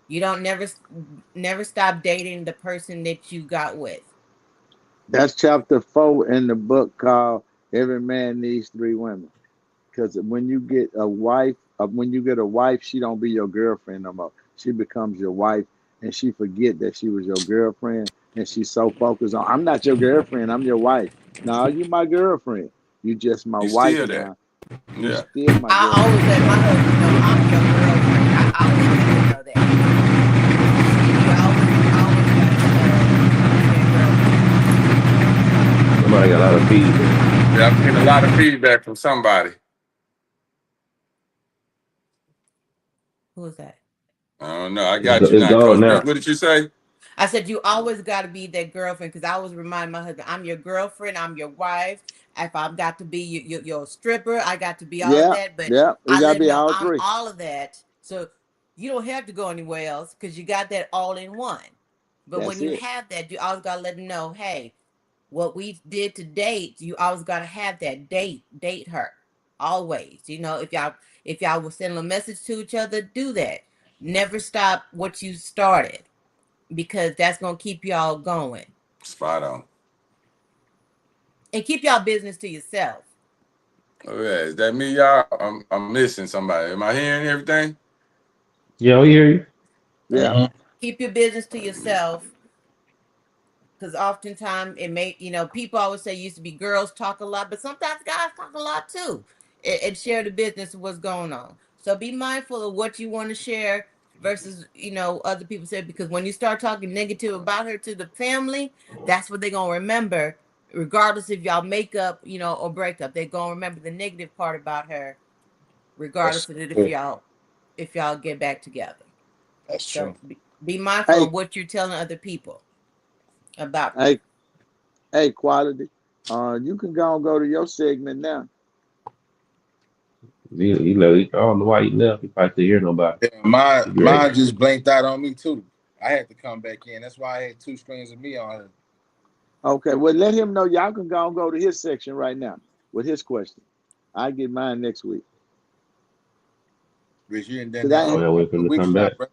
You don't never stop dating the person that you got with. That's chapter 4 in the book called "Every Man Needs Three Women." Because when you get a wife, she don't be your girlfriend no more. She becomes your wife, and she forget that she was your girlfriend, and she's so focused on, I'm not your girlfriend, I'm your wife. No, you my girlfriend. You just my You wife still that. now. You Yeah. still my I always girlfriend. let my husband know I'm your girlfriend. I always let him know that. You always got to be that girlfriend. Somebody got a lot of feedback. Yeah, I'm getting a lot of feedback from somebody. Who was that? I don't know. I It's got you it's now, gone Coach Mitch. now. What did you say? I said you always got to be that girlfriend because I always remind my husband I'm your girlfriend, I'm your wife. If I've got to be your stripper, I got to be all of Yeah, that. But yeah. You I gotta let him be know all I'm three. all of that, so you don't have to go anywhere else because you got that all in one. But when That's you it. have that, you always got to let him know, hey, what we did to date, you always got to have that date her always. You know, if y'all will send a message to each other, do that. Never stop what you started because that's gonna keep y'all going Spot on. and keep y'all business to yourself. Oh, yeah. Is that me, y'all? I'm missing somebody. Am I hearing everything? Yeah, we hear you. Yeah. Keep your business to yourself because oftentimes it may, people always say used to be girls talk a lot, but sometimes guys talk a lot too and share the business of what's going on. So be mindful of what you want to share versus, other people say, because when you start talking negative about her to the family, that's what they're going to remember, regardless if y'all make up, or break up. They're going to remember the negative part about her, that's regardless of it true. if y'all get back together. That's So true. be mindful Hey, of what you're telling other people about them. hey, hey, quality. You can go to your segment now. I don't know why he left. He probably couldn't hear nobody. Yeah, mine, He great. mine just blinked out on me too. I had to come back in. That's why I had two screens of me on it. Okay, well, let him know y'all can go to his section right now with his question. I get mine next week. Rich, you ain't done Cause that Oh I in yeah, a wait for couple him of to weeks come now, back. bro.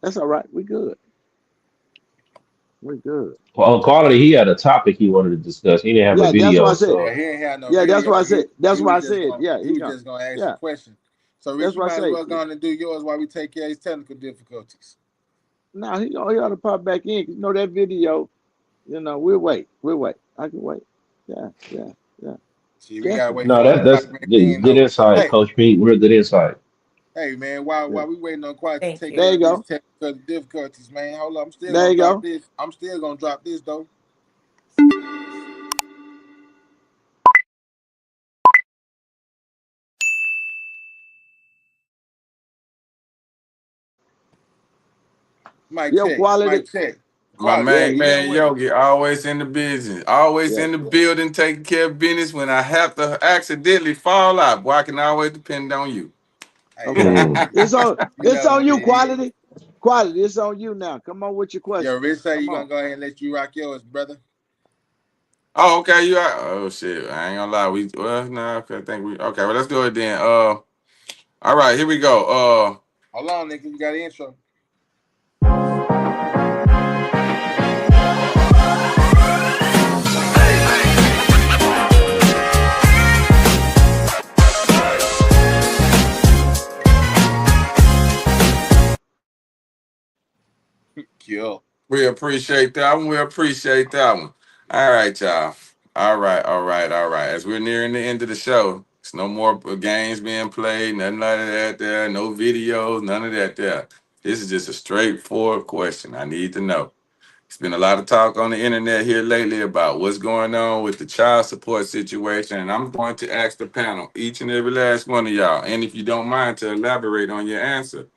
That's all right. We good. We good. Well, on quality, he had a topic he wanted to discuss. He didn't have a Yeah, that's what I video, said. Yeah, so he ain't had no Yeah, that's what video. I He said. That's he why was I just said. gonna Yeah, he he was gone. just gonna ask a Yeah, question. So Rich, that's you why I might as say. well go on and do yours while we take care of his technical difficulties. Now he ought to pop back in. 'Cause that video. We'll wait. We'll wait. I can wait. Yeah, yeah, yeah. See, we gotta wait Definitely. no, for him to that's pop back in good though. insight, Hey, Coach Pete. Real good insight. hey man, while Yeah. we waiting on Quiet to Thank take you. There care you of these go. technical difficulties, man. Hold up, I'm still There gonna you drop go. this. I'm still gonna drop this though. Mic Your check, quality. mic check. My Quality, Yeah, you main in there man with me? Yogi, always in the business, always yeah. in the building, taking care of business. When I have to accidentally fall out, boy, I can always depend on you. Hey, Okay. man, Mm. you It's know on what you, it is. quality. Quality. It's on you now. Come on with your Yo, question. Rich say Come you on. gonna go ahead and let you rock yours, brother. Oh, okay, you are. Oh shit, I ain't gonna lie. No, okay, I think we okay. Well, let's do it then. All right, here we go. Hold on, nigga, you got an intro. you. We appreciate that one. We appreciate that one. All right, y'all. All right. As we're nearing the end of the show, it's no more games being played, nothing like that there, no videos, none of that there. This is just a straightforward question. I need to know. It's been a lot of talk on the internet here lately about what's going on with the child support situation, and I'm going to ask the panel, each and every last one of y'all, and if you don't mind to elaborate on your answer.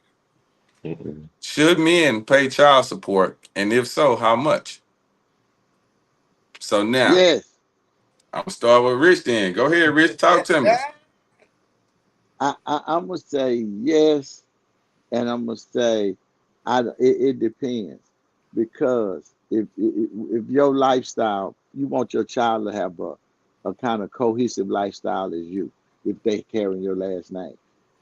Should men pay child support, and if so, how much? So now, Yes. I'm gonna start with Rich then. Go ahead, Rich, talk to me. I'm gonna say yes, and I'm gonna say it depends, because if your lifestyle, you want your child to have a kind of cohesive lifestyle as you, if they carry your last name.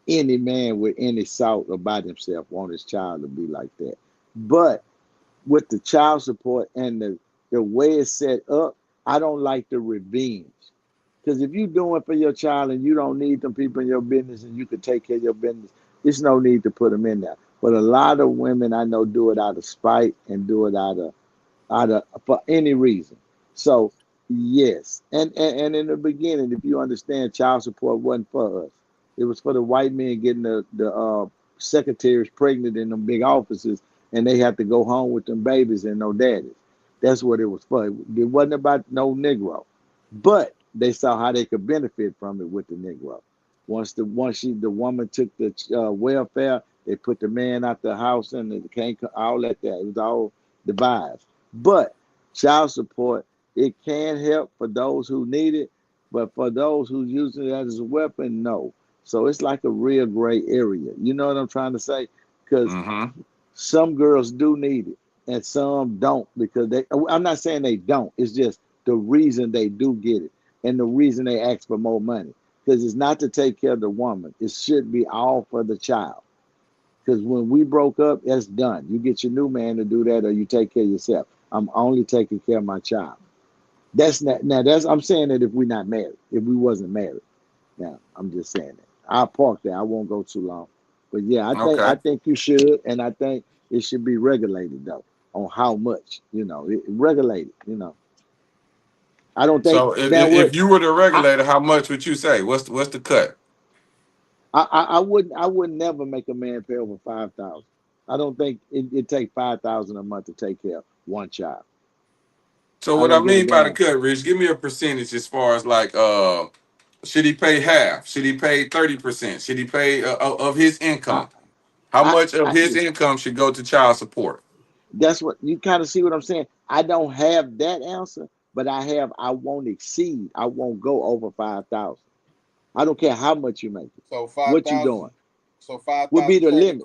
Any man with any thought about himself want his child to be like that. But with the child support and the way it's set up, I don't like the revenge. Because if you're doing for your child and you don't need them people in your business and you can take care of your business, there's no need to put them in there. But a lot of women I know do it out of spite and do it out of for any reason. So yes, and in the beginning, if you understand, child support wasn't for us. It was for the white men getting the secretaries pregnant in them big offices, and they had to go home with them babies and no daddies. That's what it was for. It wasn't about no Negro, but they saw how they could benefit from it with the Negro. The woman took the welfare, they put the man out the house and it can't all that there. It was all devised. But child support, it can help for those who need it, but for those who using it as a weapon, no. So it's like a real gray area. You know what I'm trying to say? Because Mm-hmm. some girls do need it and some don't, because I'm not saying they don't. It's just the reason they do get it and the reason they ask for more money. Because it's not to take care of the woman. It should be all for the child. Because when we broke up, that's done. You get your new man to do that, or you take care of yourself. I'm only taking care of my child. That's not now. That's I'm saying that if we're not married, if we wasn't married. Now I'm just saying that. I'll park there. I won't go too long. But yeah, I Okay. think you should, and I think it should be regulated though on how much. Regulated. I don't think So if, now if what if you were the I regulator, how much would you say? What's the cut? I would never make a man pay over 5,000. I don't think it take 5,000 a month to take care of one child. So I what I don't give a mean by the damn. cut, Rich, give me a percentage as far as like should he pay half? Should he pay 30%? Should he pay of his I income? How I, much of I his income should go to child support? That's what you kind of see what I'm saying. I don't have that answer, but I won't exceed. I won't go over 5,000. I don't care how much you make it. So five What you doing thousand. So five would be thousand the straight limit.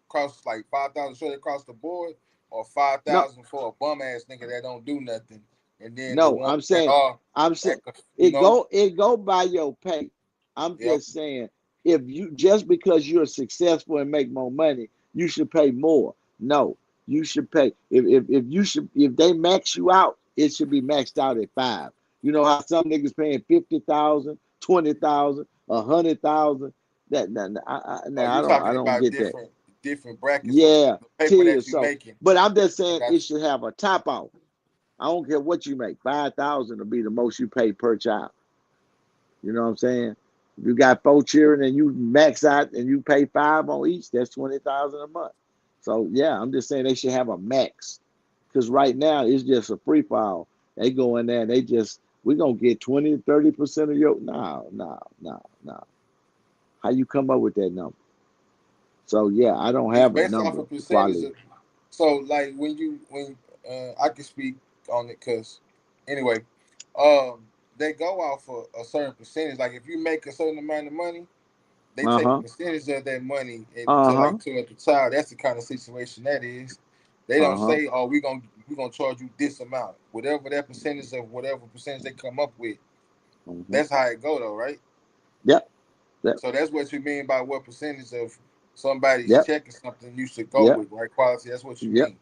across like 5,000 straight across the board, or five No, thousand for a bum ass nigga that don't do nothing, and then the no, ones I'm that saying, are I'm saying that could, it go by your pay. I'm yep. just saying, if you just because you're successful and make more money, you should pay more. No, you should pay. If they max you out, it should be maxed out at 5. You know how some niggas paying 50,000, 20,000, 100,000. Oh, Now you I talking don't about get that. different brackets of Yeah, the paper tier. that you So, making. but I'm just I saying got it should have a top off. I don't care what you make. 5,000 will be the most you pay per child. You know what I'm saying? If you got 4 children and you max out and you pay 5 on each, that's 20,000 a month. So yeah, I'm just saying they should have a max. Because right now it's just a free fall. They go in there and we're gonna get 20 to 30% of your no. How you come up with that number? So yeah, I don't It's have a based off number a percentage quality. of. So like when I can speak on it because anyway, they go off a certain percentage. Like if you make a certain amount of money, they take a Uh-huh. percentage of that money to Uh-huh. like to at the child. That's the kind of situation that is. They don't Uh-huh. say, "Oh, we gonna charge you this amount." Whatever that percentage of whatever percentage they come up with, Hmm. that's how it go though, right? Yep. Yep. So that's what you mean by what percentage of somebody's Yep. check is something you should go Yep. with, right? Quality. That's what you Yep. mean.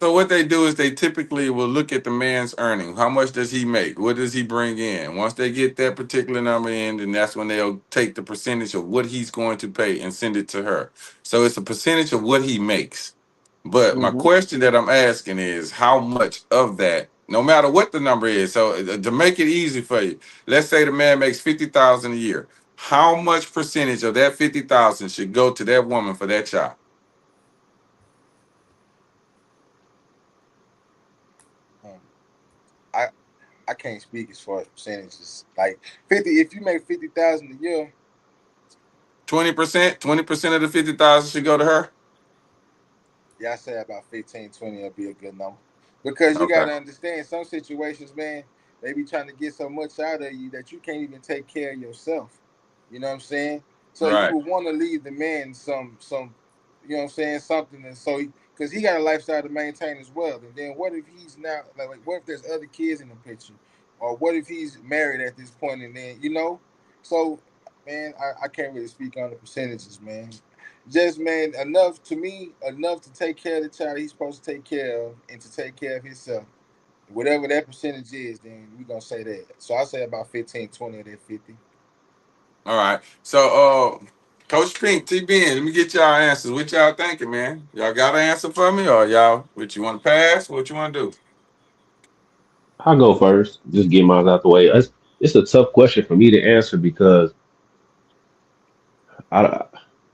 So what they do is they typically will look at the man's earning. How much does he make? What does he bring in? Once they get that particular number in, then that's when they'll take the percentage of what he's going to pay and send it to her. So it's a percentage of what he makes. But my Mm-hmm. question that I'm asking is how much of that, no matter what the number is, so to make it easy for you, let's say the man makes 50,000 a year. How much percentage of that 50,000 should go to that woman for that child? Hmm. I I can't speak as far as percentages. Like 50, if you make 50,000 a year, 20%? 20% of the 50,000 should go to her? yeah, I say about 15, 20 will be a good number. Because you Okay. gotta understand some situations, man, they be trying to get so much out of you that you can't even take care of yourself. You know what I'm saying? So you Right. would want to leave the man some you know what I'm saying, something, and so because he got a lifestyle to maintain as well. And then what if he's now like what if there's other kids in the picture? Or what if he's married at this point and then, So man, I can't really speak on the percentages, man. Just man, enough to me, enough to take care of the child he's supposed to take care of and to take care of himself. Whatever that percentage is, then we're gonna say that. So I say about 15, 20 of that 50. All right. So, Coach Pink, TBN, let me get y'all answers. What y'all thinking, man? Y'all got an answer for me, or y'all, what you want to pass? What you want to do? I'll go first. Just get mine out the way. It's a tough question for me to answer because I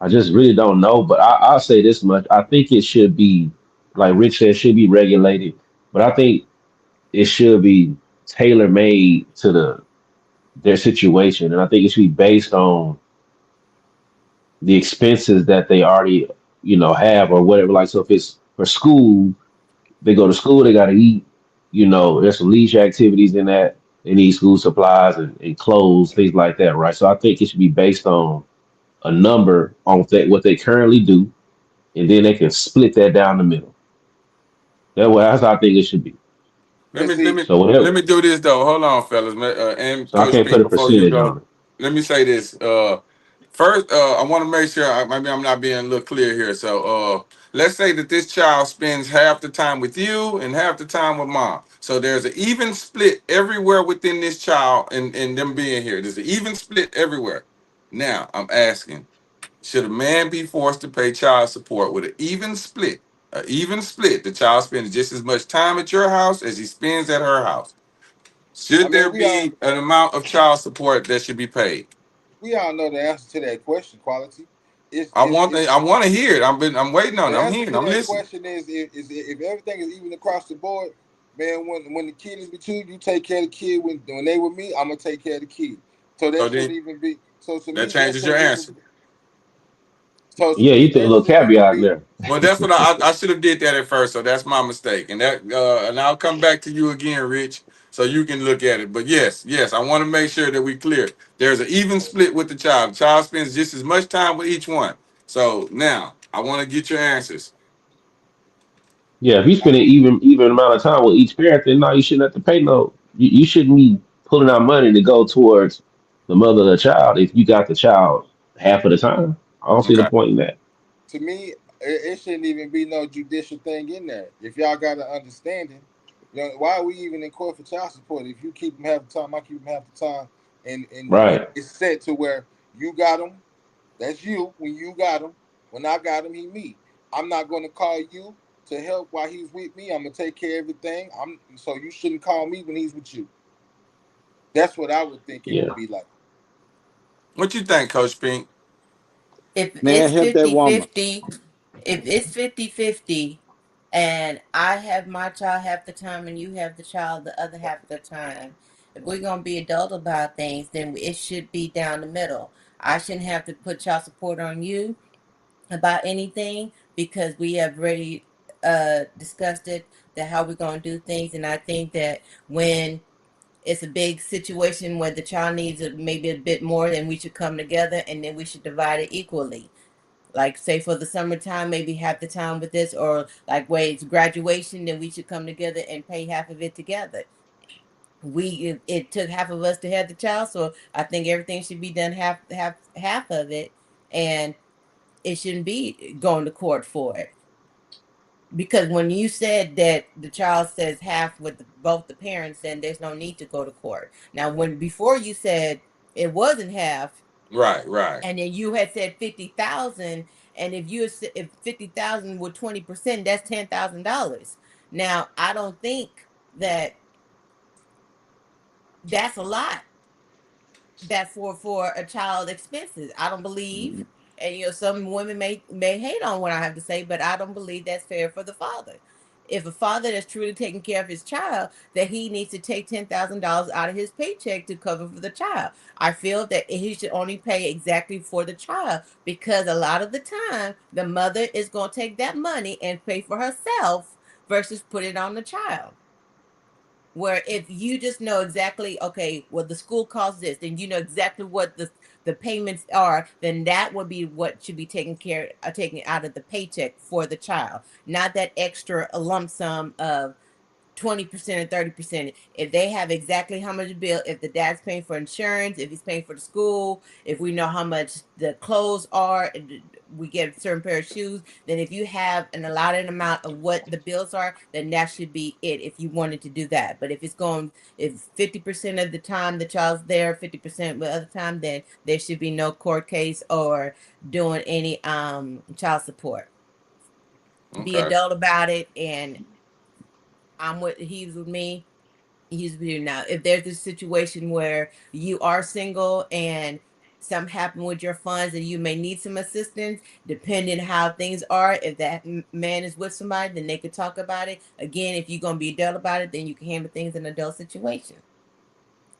I just really don't know. But I'll say this much: I think it should be, like Rich said, should be regulated. But I think it should be tailor made to their situation, and I think it should be based on the expenses that they already have or whatever. Like, so if it's for school, they go to school, they got to eat. There's some leisure activities in that. They need school supplies and clothes, things like that, right? So I think it should be based on a number on what they currently do, and then they can split that down the middle. That's how I think it should be. Let But me let see, me So let whatever. me do this though. Hold on, fellas, and So I Coach can't put Pink. a Before you percentage go, on it. let me say this. First, I want to make sure maybe I'm not being a little clear here. So, let's say that this child spends half the time with you and half the time with mom. So there's an even split everywhere within this child and them being here. There's an even split everywhere. Now, I'm asking. Should a man be forced to pay child support with an even split? An even split. The child spends just as much time at your house as he spends at her house. I Should mean, there be an amount of child support that should be paid? we all know the answer to that question. Quality. It's I is want is I want to hear it. I'm waiting on it. The I'm answer hearing. to I'm that listening. question is if everything is even across the board, man. When the kid is with you, you take care of the kid. When they with me, I'm gonna take care of the kid. So that So shouldn't then even be. So to that me, that changes your shouldn't even. answer. So to Yeah, me, you threw a that little shouldn't even caveat in be. there. Well, that's what I should have did that at first. So that's my mistake. And I'll come back to you again, Rich, so you can look at it. But yes, I want to make sure that we clear. There's an even split with the child. The child spends just as much time with each one. So now I want to get your answers. Yeah, if you spend an even amount of time with each parent, then no, you shouldn't have to pay no. You shouldn't be pulling out money to go towards the mother of the child if you got the child half of the time. I don't see the Okay. point in that. To me, it shouldn't even be no judicial thing in there. If y'all got an understanding, why are we even in court for child support? If you keep them half the time, I keep them half the time, and Right. it's set to where you got them. That's you when you got him. When I got him, he me. I'm not gonna call you to help while he's with me. I'm gonna take care of everything. So you shouldn't call me when he's with you. That's what I would think it would Yeah. be like. What you think, Coach Pink? If Man, it's help that woman. 50-50, if it's 50-50, and I have my child half the time and you have the child the other half of the time, if we're going to be adult about things, then it should be down the middle. I shouldn't have to put child support on you about anything because we have already discussed it, that how we're going to do things. And I think that when it's a big situation where the child needs maybe a bit more, then we should come together and then we should divide it equally. Like say for the summertime, maybe half the time with this, or like where it's graduation, then we should come together and pay half of it together. It took half of us to have the child, so I think everything should be done half of it, and it shouldn't be going to court for it. Because when you said that the child says half with both the parents, then there's no need to go to court. Now, when before you said it wasn't half, Right. and then you had said 50,000, And if 50,000 with 20%, that's $10,000. Now, I don't think that that's a lot. That for a child expenses. I don't believe, and some women may hate on what I have to say, but I don't believe that's fair for the father. If a father that's truly taking care of his child, that he needs to take $10,000 out of his paycheck to cover for the child. I feel that he should only pay exactly for the child, because a lot of the time the mother is going to take that money and pay for herself versus put it on the child. Where if you just know exactly, okay, well, the school costs this, then you know exactly what the payments are, then that would be what should be taken out of the paycheck for the child, not that extra lump sum of 20% or 30%. If they have exactly how much bill, if the dad's paying for insurance, if he's paying for the school, if we know how much the clothes are, we get a certain pair of shoes, then if you have an allotted amount of what the bills are, then that should be it if you wanted to do that. But if 50% of the time the child's there, 50% the other time, then there should be no court case or doing any child support. Be adult about it, and he's with me. He's with you now. If there's a situation where you are single and something happened with your funds and you may need some assistance, depending how things are, if that man is with somebody, then they could talk about it. Again, if you're gonna be adult about it, then you can handle things in an adult situation.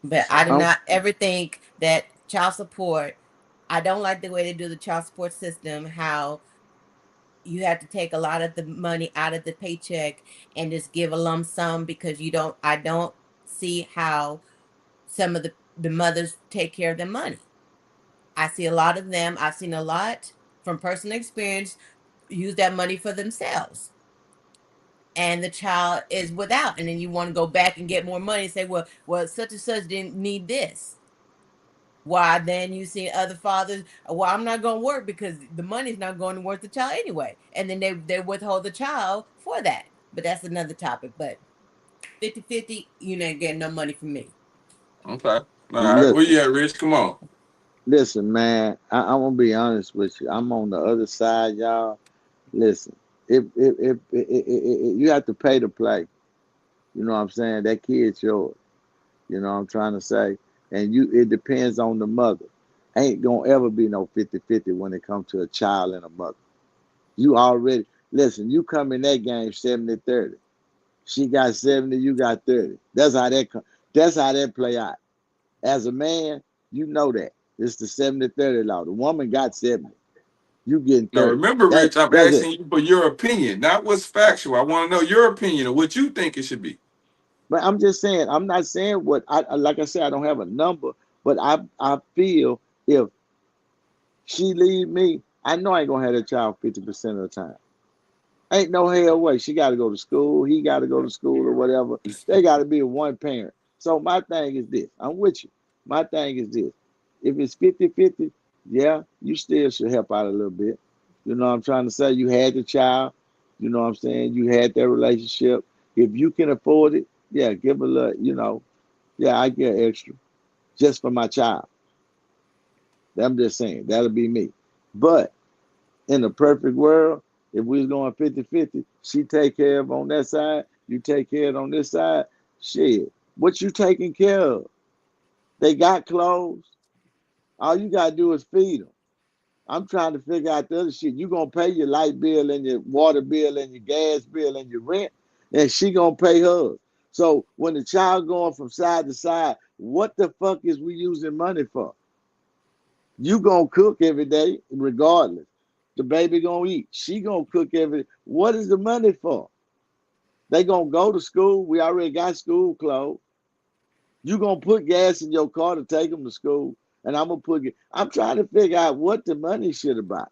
But I do not ever think that child support. I don't like the way they do the child support system. How you have to take a lot of the money out of the paycheck and just give a lump sum, because I don't see how some of the mothers take care of their money. I see a lot of them. I've seen a lot from personal experience use that money for themselves. And the child is without. And then you want to go back and get more money and say, well, such and such didn't need this. Why then you see other fathers, well, I'm not going to work because the money's not going to work the child anyway. And then they withhold the child for that. But that's another topic. But 50-50, you ain't getting no money from me. Okay. All right. Where you at, Rich? Come on. Listen, man, I'm gonna be honest with you. I'm on the other side, y'all. Listen, if you have to pay to play, you know what I'm saying? That kid's yours. You know what I'm trying to say? And it depends on the mother. Ain't gonna ever be no 50-50 when it comes to a child and a mother. You already, listen, you come in that game 70-30. She got 70, you got 30. That's how that play out. As a man, you know that. It's the 70-30 law. The woman got 70. You getting 30. Now remember, Rich, I'm asking you for your opinion, not what's factual. I want to know your opinion of what you think it should be. But I'm just saying, I'm not saying what like I said, I don't have a number, but I feel if she leave me, I know I ain't gonna have that child 50% of the time. Ain't no hell way. She gotta go to school, he gotta go to school or whatever. They gotta be a one parent. So my thing is this. I'm with you. My thing is this. If it's 50-50, yeah, you still should help out a little bit. You know what I'm trying to say? You had the child, you know what I'm saying? You had that relationship. If you can afford it, yeah, give a little, yeah, I get extra just for my child. I'm just saying, that'll be me. But in a perfect world, if we was going 50-50, she take care of on that side, you take care of on this side, shit, what you taking care of? They got clothes. All you got to do is feed them. I'm trying to figure out the other shit. You going to pay your light bill and your water bill and your gas bill and your rent, and she going to pay hers. So when the child going from side to side, what the fuck is we using money for? You going to cook every day regardless. The baby going to eat. She going to cook every day. What is the money for? They going to go to school. We already got school clothes. You going to put gas in your car to take them to school. And I'm trying to figure out what the money should about.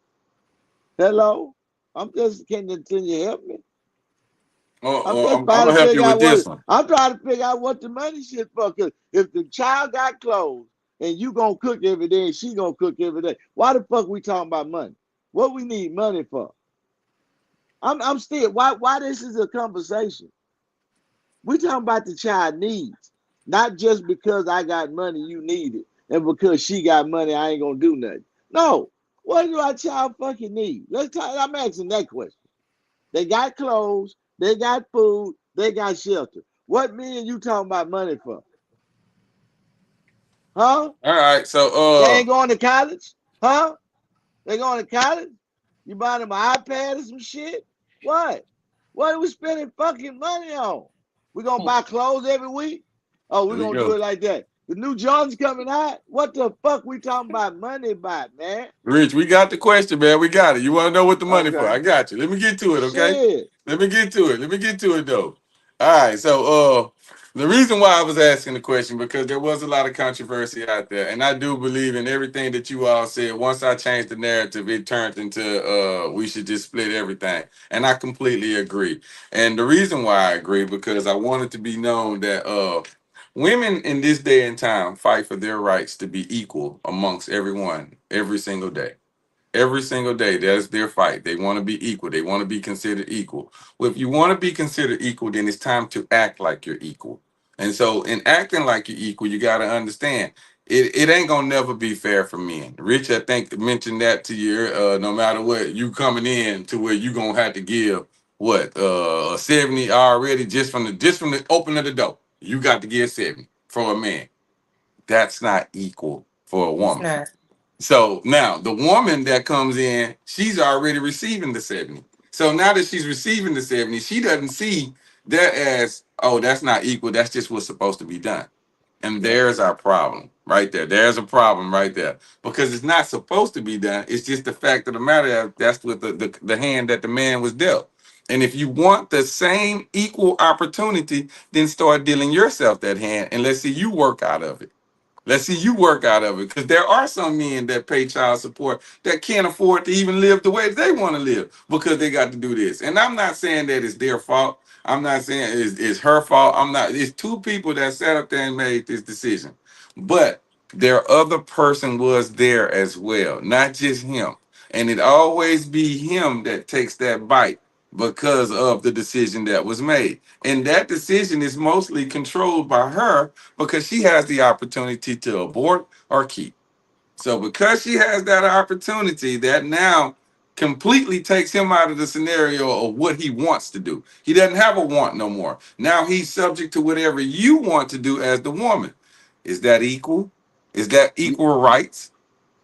Hello? Can you help me? I'm gonna help you with this one. I'm trying to figure out what the money should for. Because if the child got clothes and you gonna cook every day and she gonna cook every day, why the fuck we talking about money? What we need money for? I'm still why this is a conversation. We talking about the child needs, not just because I got money you need it, and because she got money I ain't gonna do nothing. No, What do our child fucking need? Let's talk. I'm asking that question. They got clothes, they got food, they got shelter. What me and you talking about money for? Huh? All right, They so ain't going to college? Huh? They going to college? You buying them an iPad or some shit? What? What are we spending fucking money on? We gonna buy clothes every week? Oh, we're there you gonna do go. it like that. The new Jordans coming out? What the fuck we talking about money about, man? Rich, we got the question, man. We got it. You want to know what the money for? Okay. I got you. Let me get to it, okay? Shit. Let me get to it. Let me get to it though. All right. So the reason why I was asking the question because there was a lot of controversy out there. And I do believe in everything that you all said. Once I changed the narrative, it turned into we should just split everything. And I completely agree. And the reason why I agree, because I want it to be known that women in this day and time fight for their rights to be equal amongst everyone every single day. Every single day, that's their fight. They want to be equal. They want to be considered equal. Well, if you want to be considered equal, then it's time to act like you're equal. And so, in acting like you're equal, you got to understand it ain't gonna never be fair for men. Rich, I think mentioned that to you. No matter what, you coming in to where you gonna have to give what 70 already just from the opening of the door. You got to give 70 for a man. That's not equal for a It's woman. not. So now the woman that comes in, she's already receiving the 70. So now that she's receiving the 70, she doesn't see that as, oh, that's not equal. That's just what's supposed to be done. And Yeah. there's our problem right there. There's a problem right there. Because it's not supposed to be done. It's just the fact of the matter that that's what the hand that the man was dealt. And if you want the same equal opportunity, then start dealing yourself that hand and let's see you work out of it. Let's see you work out of it. Because there are some men that pay child support that can't afford to even live the way they want to live because they got to do this. And I'm not saying that it's their fault. I'm not saying it's her fault. I'm not. It's two people that sat up there and made this decision. But their other person was there as well, not just him. And it always be him that takes that bite because of the decision that was made. And that decision is mostly controlled by her because she has the opportunity to abort or keep. So because she has that opportunity, that now completely takes him out of the scenario of what he wants to do. He doesn't have a want no more. Now he's subject to whatever you want to do as the woman. Is that equal? Is that equal rights?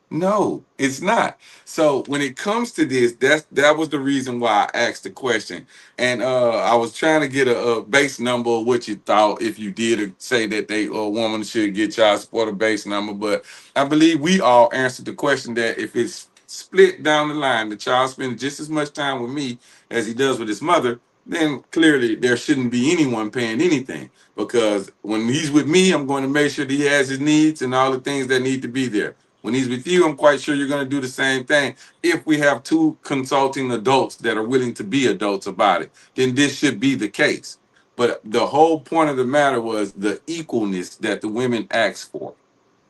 No, it's not. So when it comes to this, that was the reason why I asked the question. And I was trying to get a base number of what you thought if you did say that they a woman should get child support a base number. But I believe we all answered the question that if it's split down the line, the child spends just as much time with me as he does with his mother, then clearly there shouldn't be anyone paying anything. Because when he's with me, I'm going to make sure that he has his needs and all the things that need to be there. When he's with you, I'm quite sure you're going to do the same thing. If we have two consulting adults that are willing to be adults about it, then this should be the case. But the whole point of the matter was the equalness that the women asked for.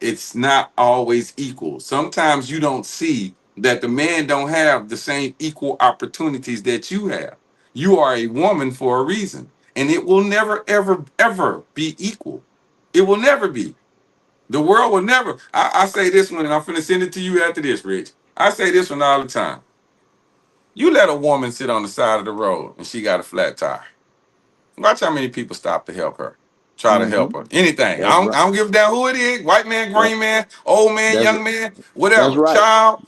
It's not always equal. Sometimes you don't see that the man don't have the same equal opportunities that you have. You are a woman for a reason, and it will never, ever, ever be equal. It will never be. The world will never. I say this one, and I'm finna send it to you after this, Rich. I say this one all the time. You let a woman sit on the side of the road and she got a flat tire. Watch how many people stop to help her, try to Mm-hmm. help her. Anything. That's right. I don't give a damn who it is. White man, That, green man, old man, that's young man, that's whatever, right. child,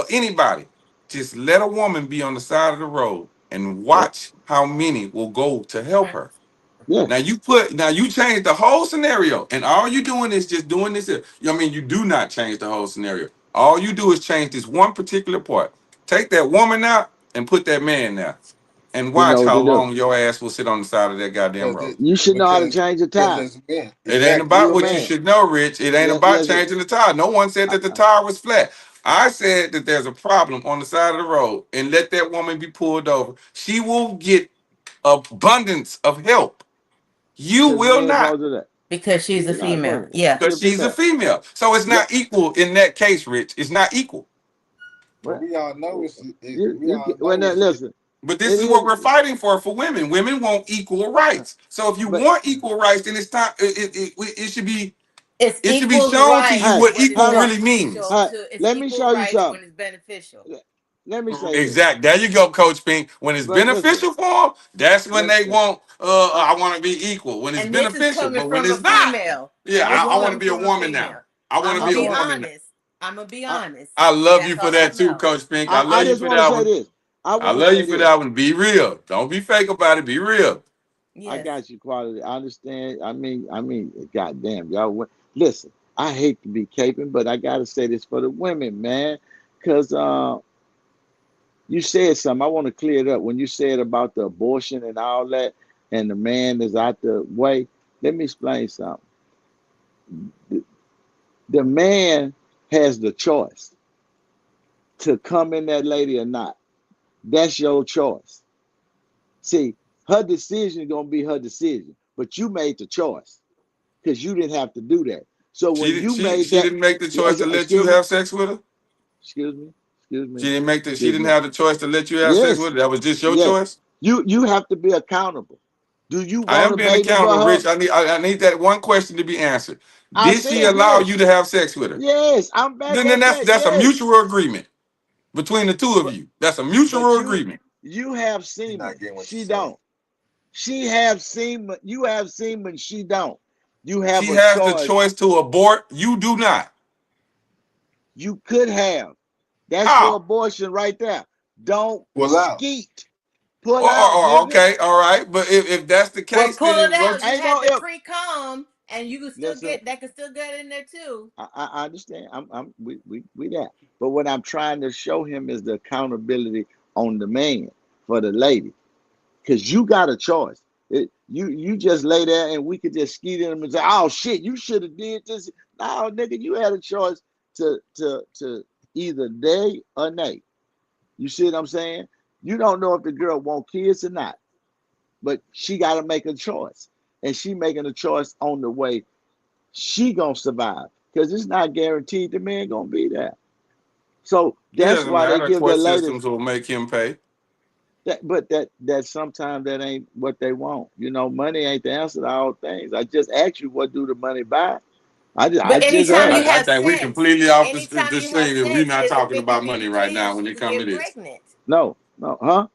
anybody. Just let a woman be on the side of the road and Yep. watch how many will go to help her. Yeah. Now you change the whole scenario, and all you doing is just doing this. I mean, you do not change the whole scenario. All you do is change this one particular part. Take that woman out and put that man there, and He watch know what how to do. long your ass will sit on the side of that goddamn Because road. You should know how to because change a because tire. as men, It ain't exactly You about a as what you man. men. should know, Rich. It ain't Yeah, about yes, changing the tire. No one said I, that the tire was flat. I said that there's a problem on the side of the road, and let that woman be pulled over. She will get abundance of help. You because the will man not. supposed to do that. Because she's She a not supposed female. to. Yeah. She a Because she's a female. female. So it's Yeah. not equal in that case, Rich. It's not equal. But Well, we all know we you all well know now listen. But this It is what is, we're fighting for women. Women want equal rights. So if you but want equal rights, then it's time. It should be It's It should be equal shown to you rights Hey, what when it's equal hold on. really means. beneficial Hey, to it's let me equal show you rights something. when it's beneficial. Let me say this. Exact. There you go, Coach Pink. When it's But listen, beneficial for them, that's when they listen. want. Uh, I want to be equal. When it's And this is beneficial, coming but when from a it's not, female. yeah, And this is I want to coming be a from a woman now. female. I want I'm to gonna be a be okay. woman now. honest. I'm gonna be I, honest. I And love you that's for all I that too, know. Coach Pink. I I love you just for want to that say one. this. I I want to love say you for this. that one. Be real. Don't be fake about it. Be real. I Yes. got you, quality. I understand. Goddamn, y'all. Listen, I hate to be caping, but I gotta say this for the women, man, because you said something. I want to clear it up. When you said about the abortion and all that, and the man is out the way, let me explain something. The, the man has the choice to come in that lady or not. That's your choice. See, her decision is gonna be her decision, but you made the choice because you didn't have to do that. So when you made She that, didn't make the choice to let you excuse me, have sex with her. excuse me, excuse She me, didn't make the. She excuse didn't me. have the choice to let you have sex Yes, with her. That was just your yes. choice. You have to be accountable. Do you I want am a being baby for accountable, her? Rich. I need that one question to be answered. I Did she said allow yes. you to have sex with her? Yes, I'm back Then at that's that. that's a Yes. mutual agreement between the two of But you. That's a but mutual agreement. you have You're not semen. getting what you're She saying. don't. She have semen. You have semen. She don't. You have She a has the choice. choice to abort. You do not. You could have. That's for How? abortion right there. Don't Pull out. skeet. Pull out, nigga. Okay, all right. But if that's the Well, case, pull it then go. out. You Ain't had no to if. pre-com, and you can still Listen, get that. Can still get in there too. I understand. We that. But what I'm trying to show him is the accountability on the man for the lady, because you got a choice. You just lay there and we could just skeet in him and say, "Oh shit, you should have did this." No, nigga, you had a choice to either day or nay. You see what I'm saying? You don't know if the girl want kids or not, but she got to make a choice, and she making a choice on the way she gonna survive because it's not guaranteed the man gonna be there. So It that's doesn't why they matter. give the Court ladies systems will make him pay. that. But that sometimes that ain't what they want. You know, money ain't the answer to all things. I just asked you, what do the money buy? I But just anytime you asked. I have think we sex, completely off anytime the you have scene if we're sex, not it's a talking about money 50-50 right now chance when you it could comes to get this. pregnant. No, no, huh?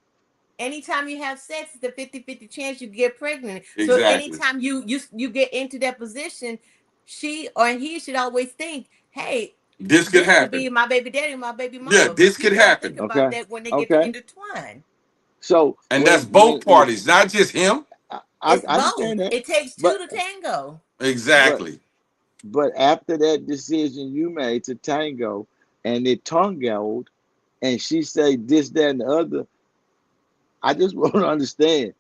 Anytime you have sex, it's a 50-50 chance you get pregnant. So Exactly. anytime you get into that position, she or he should always think, hey, This could this could be happen. my baby daddy, my baby Yeah, mama. But this could people don't think happen. about Okay, that when they get to okay. intertwine. So And that's both parties, not just him. It's I both. understand that, It takes two but to tango. but Exactly. but after that decision you made to tango, and it tangoed, and she say this, that, and the other, I just want to understand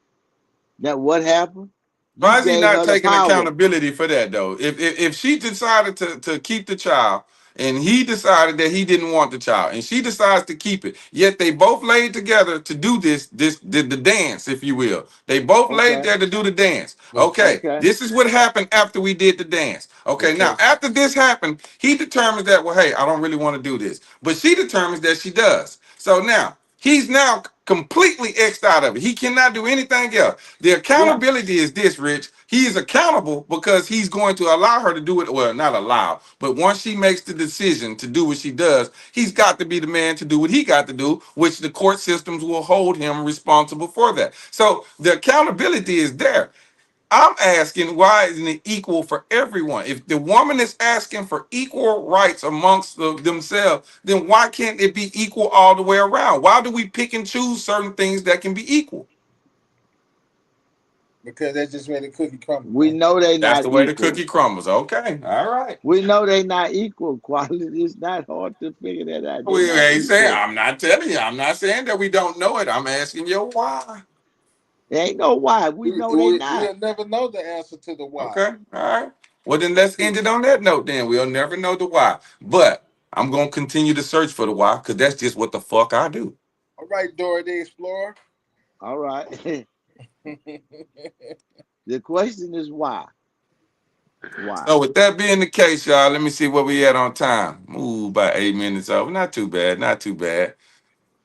that what happened. You Why is he gave not her the taking power. accountability for that though? If she decided to keep the child and he decided that he didn't want the child and she decides to keep it, yet they both laid together to do the dance, if you will. They both laid Okay, there to do the dance. But Okay, okay, this is what happened after we did the dance. Okay, now coach, after this happened, he determines that, well, hey, I don't really want to do this. But she determines that she does. So now he's now completely X'd out of it. He cannot do anything else. The yeah, accountability is this, Rich. He is accountable because he's going to allow her to do it. Well, not allow, but once she makes the decision to do what she does, he's got to be the man to do what he got to do, which the court systems will hold him responsible for that. So the accountability is there. I'm asking, why isn't it equal for everyone? If the woman is asking for equal rights amongst themselves, then why can't it be equal all the way around? Why do we pick and choose certain things that can be equal? because that's just where the cookie crumble, we man. know they That's not the way the equal. cookie crumbles. Okay, all right. We know they not equal. Quality is not hard to figure that out. They're We not ain't saying, equal. I'm not telling you. I'm not saying that we don't know it. I'm asking you why. There ain't no why. We know they not. We'll never know the answer to the why. Okay, all right. Well, then let's end it on that note. Then we'll never know the why. But I'm gonna continue to search for the why because that's just what the fuck I do. All right, Dora the Explorer. All right. The question is why. Why? So with that being the case, y'all, let me see what we at on time. Ooh, about 8 minutes over. Not too bad, not too bad.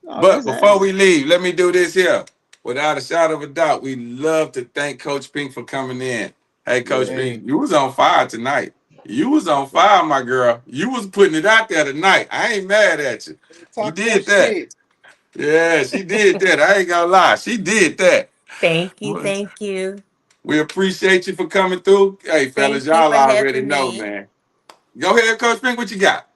Oh, But that's before average. we leave, let me do this here. Without a shadow of a doubt, we love to thank Coach Pink for coming in. Hey, Coach Yeah. Pink, Man, you was on fire tonight. You was on fire, my girl. You was putting it out there tonight. I ain't mad at you. You Talk your did that. shit. Yeah, she did that. I ain't gonna lie. She did that. Thank you. Thank you. We appreciate you for coming through. Hey, fellas, Thank you y'all for already having know, me. man. Go ahead, Coach Pink. What you got?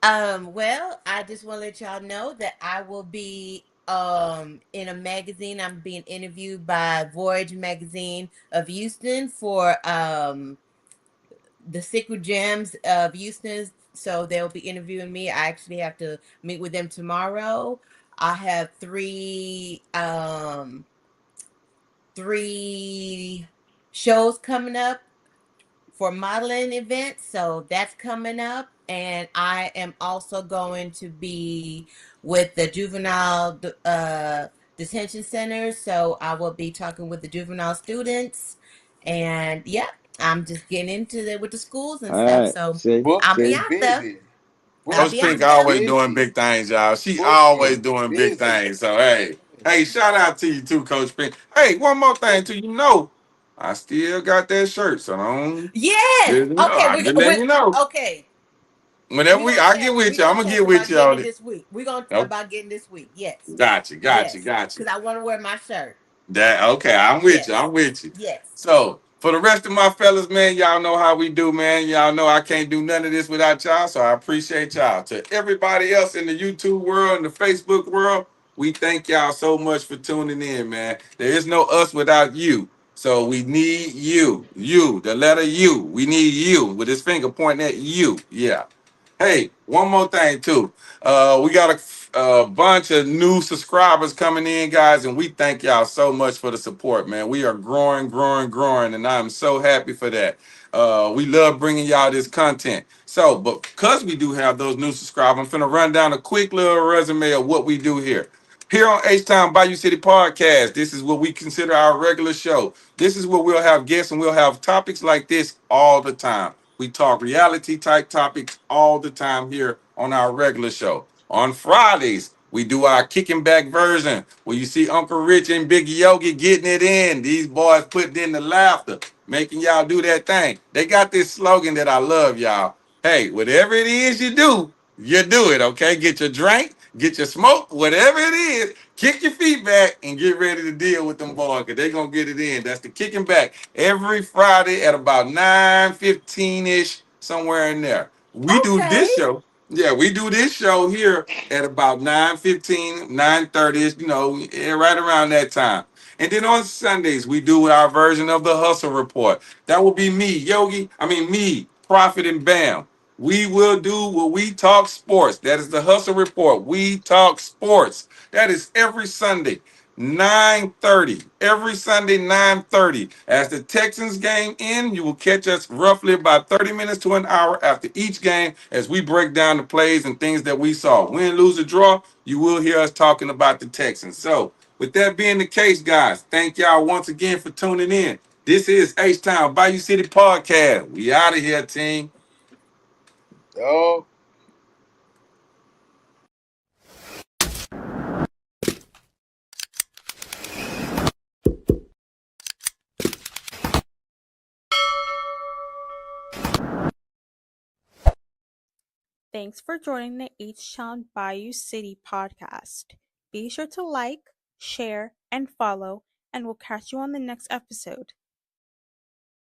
Well, I just want to let y'all know that I will be in a magazine. I'm being interviewed by Voyage Magazine of Houston for the Secret Gems of Houston. So they'll be interviewing me. I actually have to meet with them tomorrow. I have three shows coming up for modeling events, so that's coming up. And I am also going to be with the juvenile detention center, so I will be talking with the juvenile students. And yeah, I'm just getting into it with the schools and All stuff, right. so See, I'll be see. out there. Busy. I'll Coach be Pink out there. always doing Busy. big things, y'all. She always Booking. doing big Busy. things. So hey, shout out to you too, Coach Pink. Hey, one more thing too. You know, I still got that shirt, so don't. Yes. Just know. Okay. I'm just letting you know. Okay. Whenever I get We with you, I'm gonna gonna chat get with about you getting on it it. this week. We're gonna Nope. about getting this week. Yes. Gotcha. Yes. Because I want to wear my shirt. That okay, I'm with you. Yes. I'm with you. Yes. So for the rest of my fellas, man, y'all know how we do, man. Y'all know I can't do none of this without y'all. So I appreciate y'all. To everybody else in the YouTube world and the Facebook world, we thank y'all so much for tuning in, man. There is no us without you. So we need you. You, the letter U. We need you with his finger pointing at you. Yeah. Hey, one more thing too. We got a bunch of new subscribers coming in, guys, and we thank y'all so much for the support, man. We are growing, growing, growing, and I'm so happy for that. We love bringing y'all this content. So, but because we do have those new subscribers, I'm finna run down a quick little resume of what we do here. Here on H-Town Bayou City Podcast, this is what we consider our regular show. This is where we'll have guests and we'll have topics like this all the time. We talk reality type topics all the time here on our regular show. On Fridays, we do our kicking back version where you see Uncle Rich and Big Yogi getting it in. These boys putting in the laughter, making y'all do that thing. They got this slogan that I love, y'all. Hey, whatever it is you do it, okay? Get your drink, get your smoke, whatever it is, kick your feet back and get ready to deal with them boys because they're going to get it in. That's the kicking back every Friday at about 9:15-ish, somewhere in there. We do Okay. this show. Yeah, we do this show here at about 9:15, 9:30, right around that time. And then on Sundays, we do our version of the Hustle Report. That will be me, Prophet, and Bam. We will do what we talk sports. That is the Hustle Report. We talk sports. That is every Sunday, 9:30. Every Sunday, 9:30. As the Texans game in, you will catch us roughly about 30 minutes to an hour after each game as we break down the plays and things that we saw. Win, lose, or draw, you will hear us talking about the Texans. So, with that being the case, guys, thank y'all once again for tuning in. This is H-Town Bayou City Podcast. We out of here, team. Yo. Thanks for joining the H-Town Bayou City podcast. Be sure to like, share, and follow, and we'll catch you on the next episode.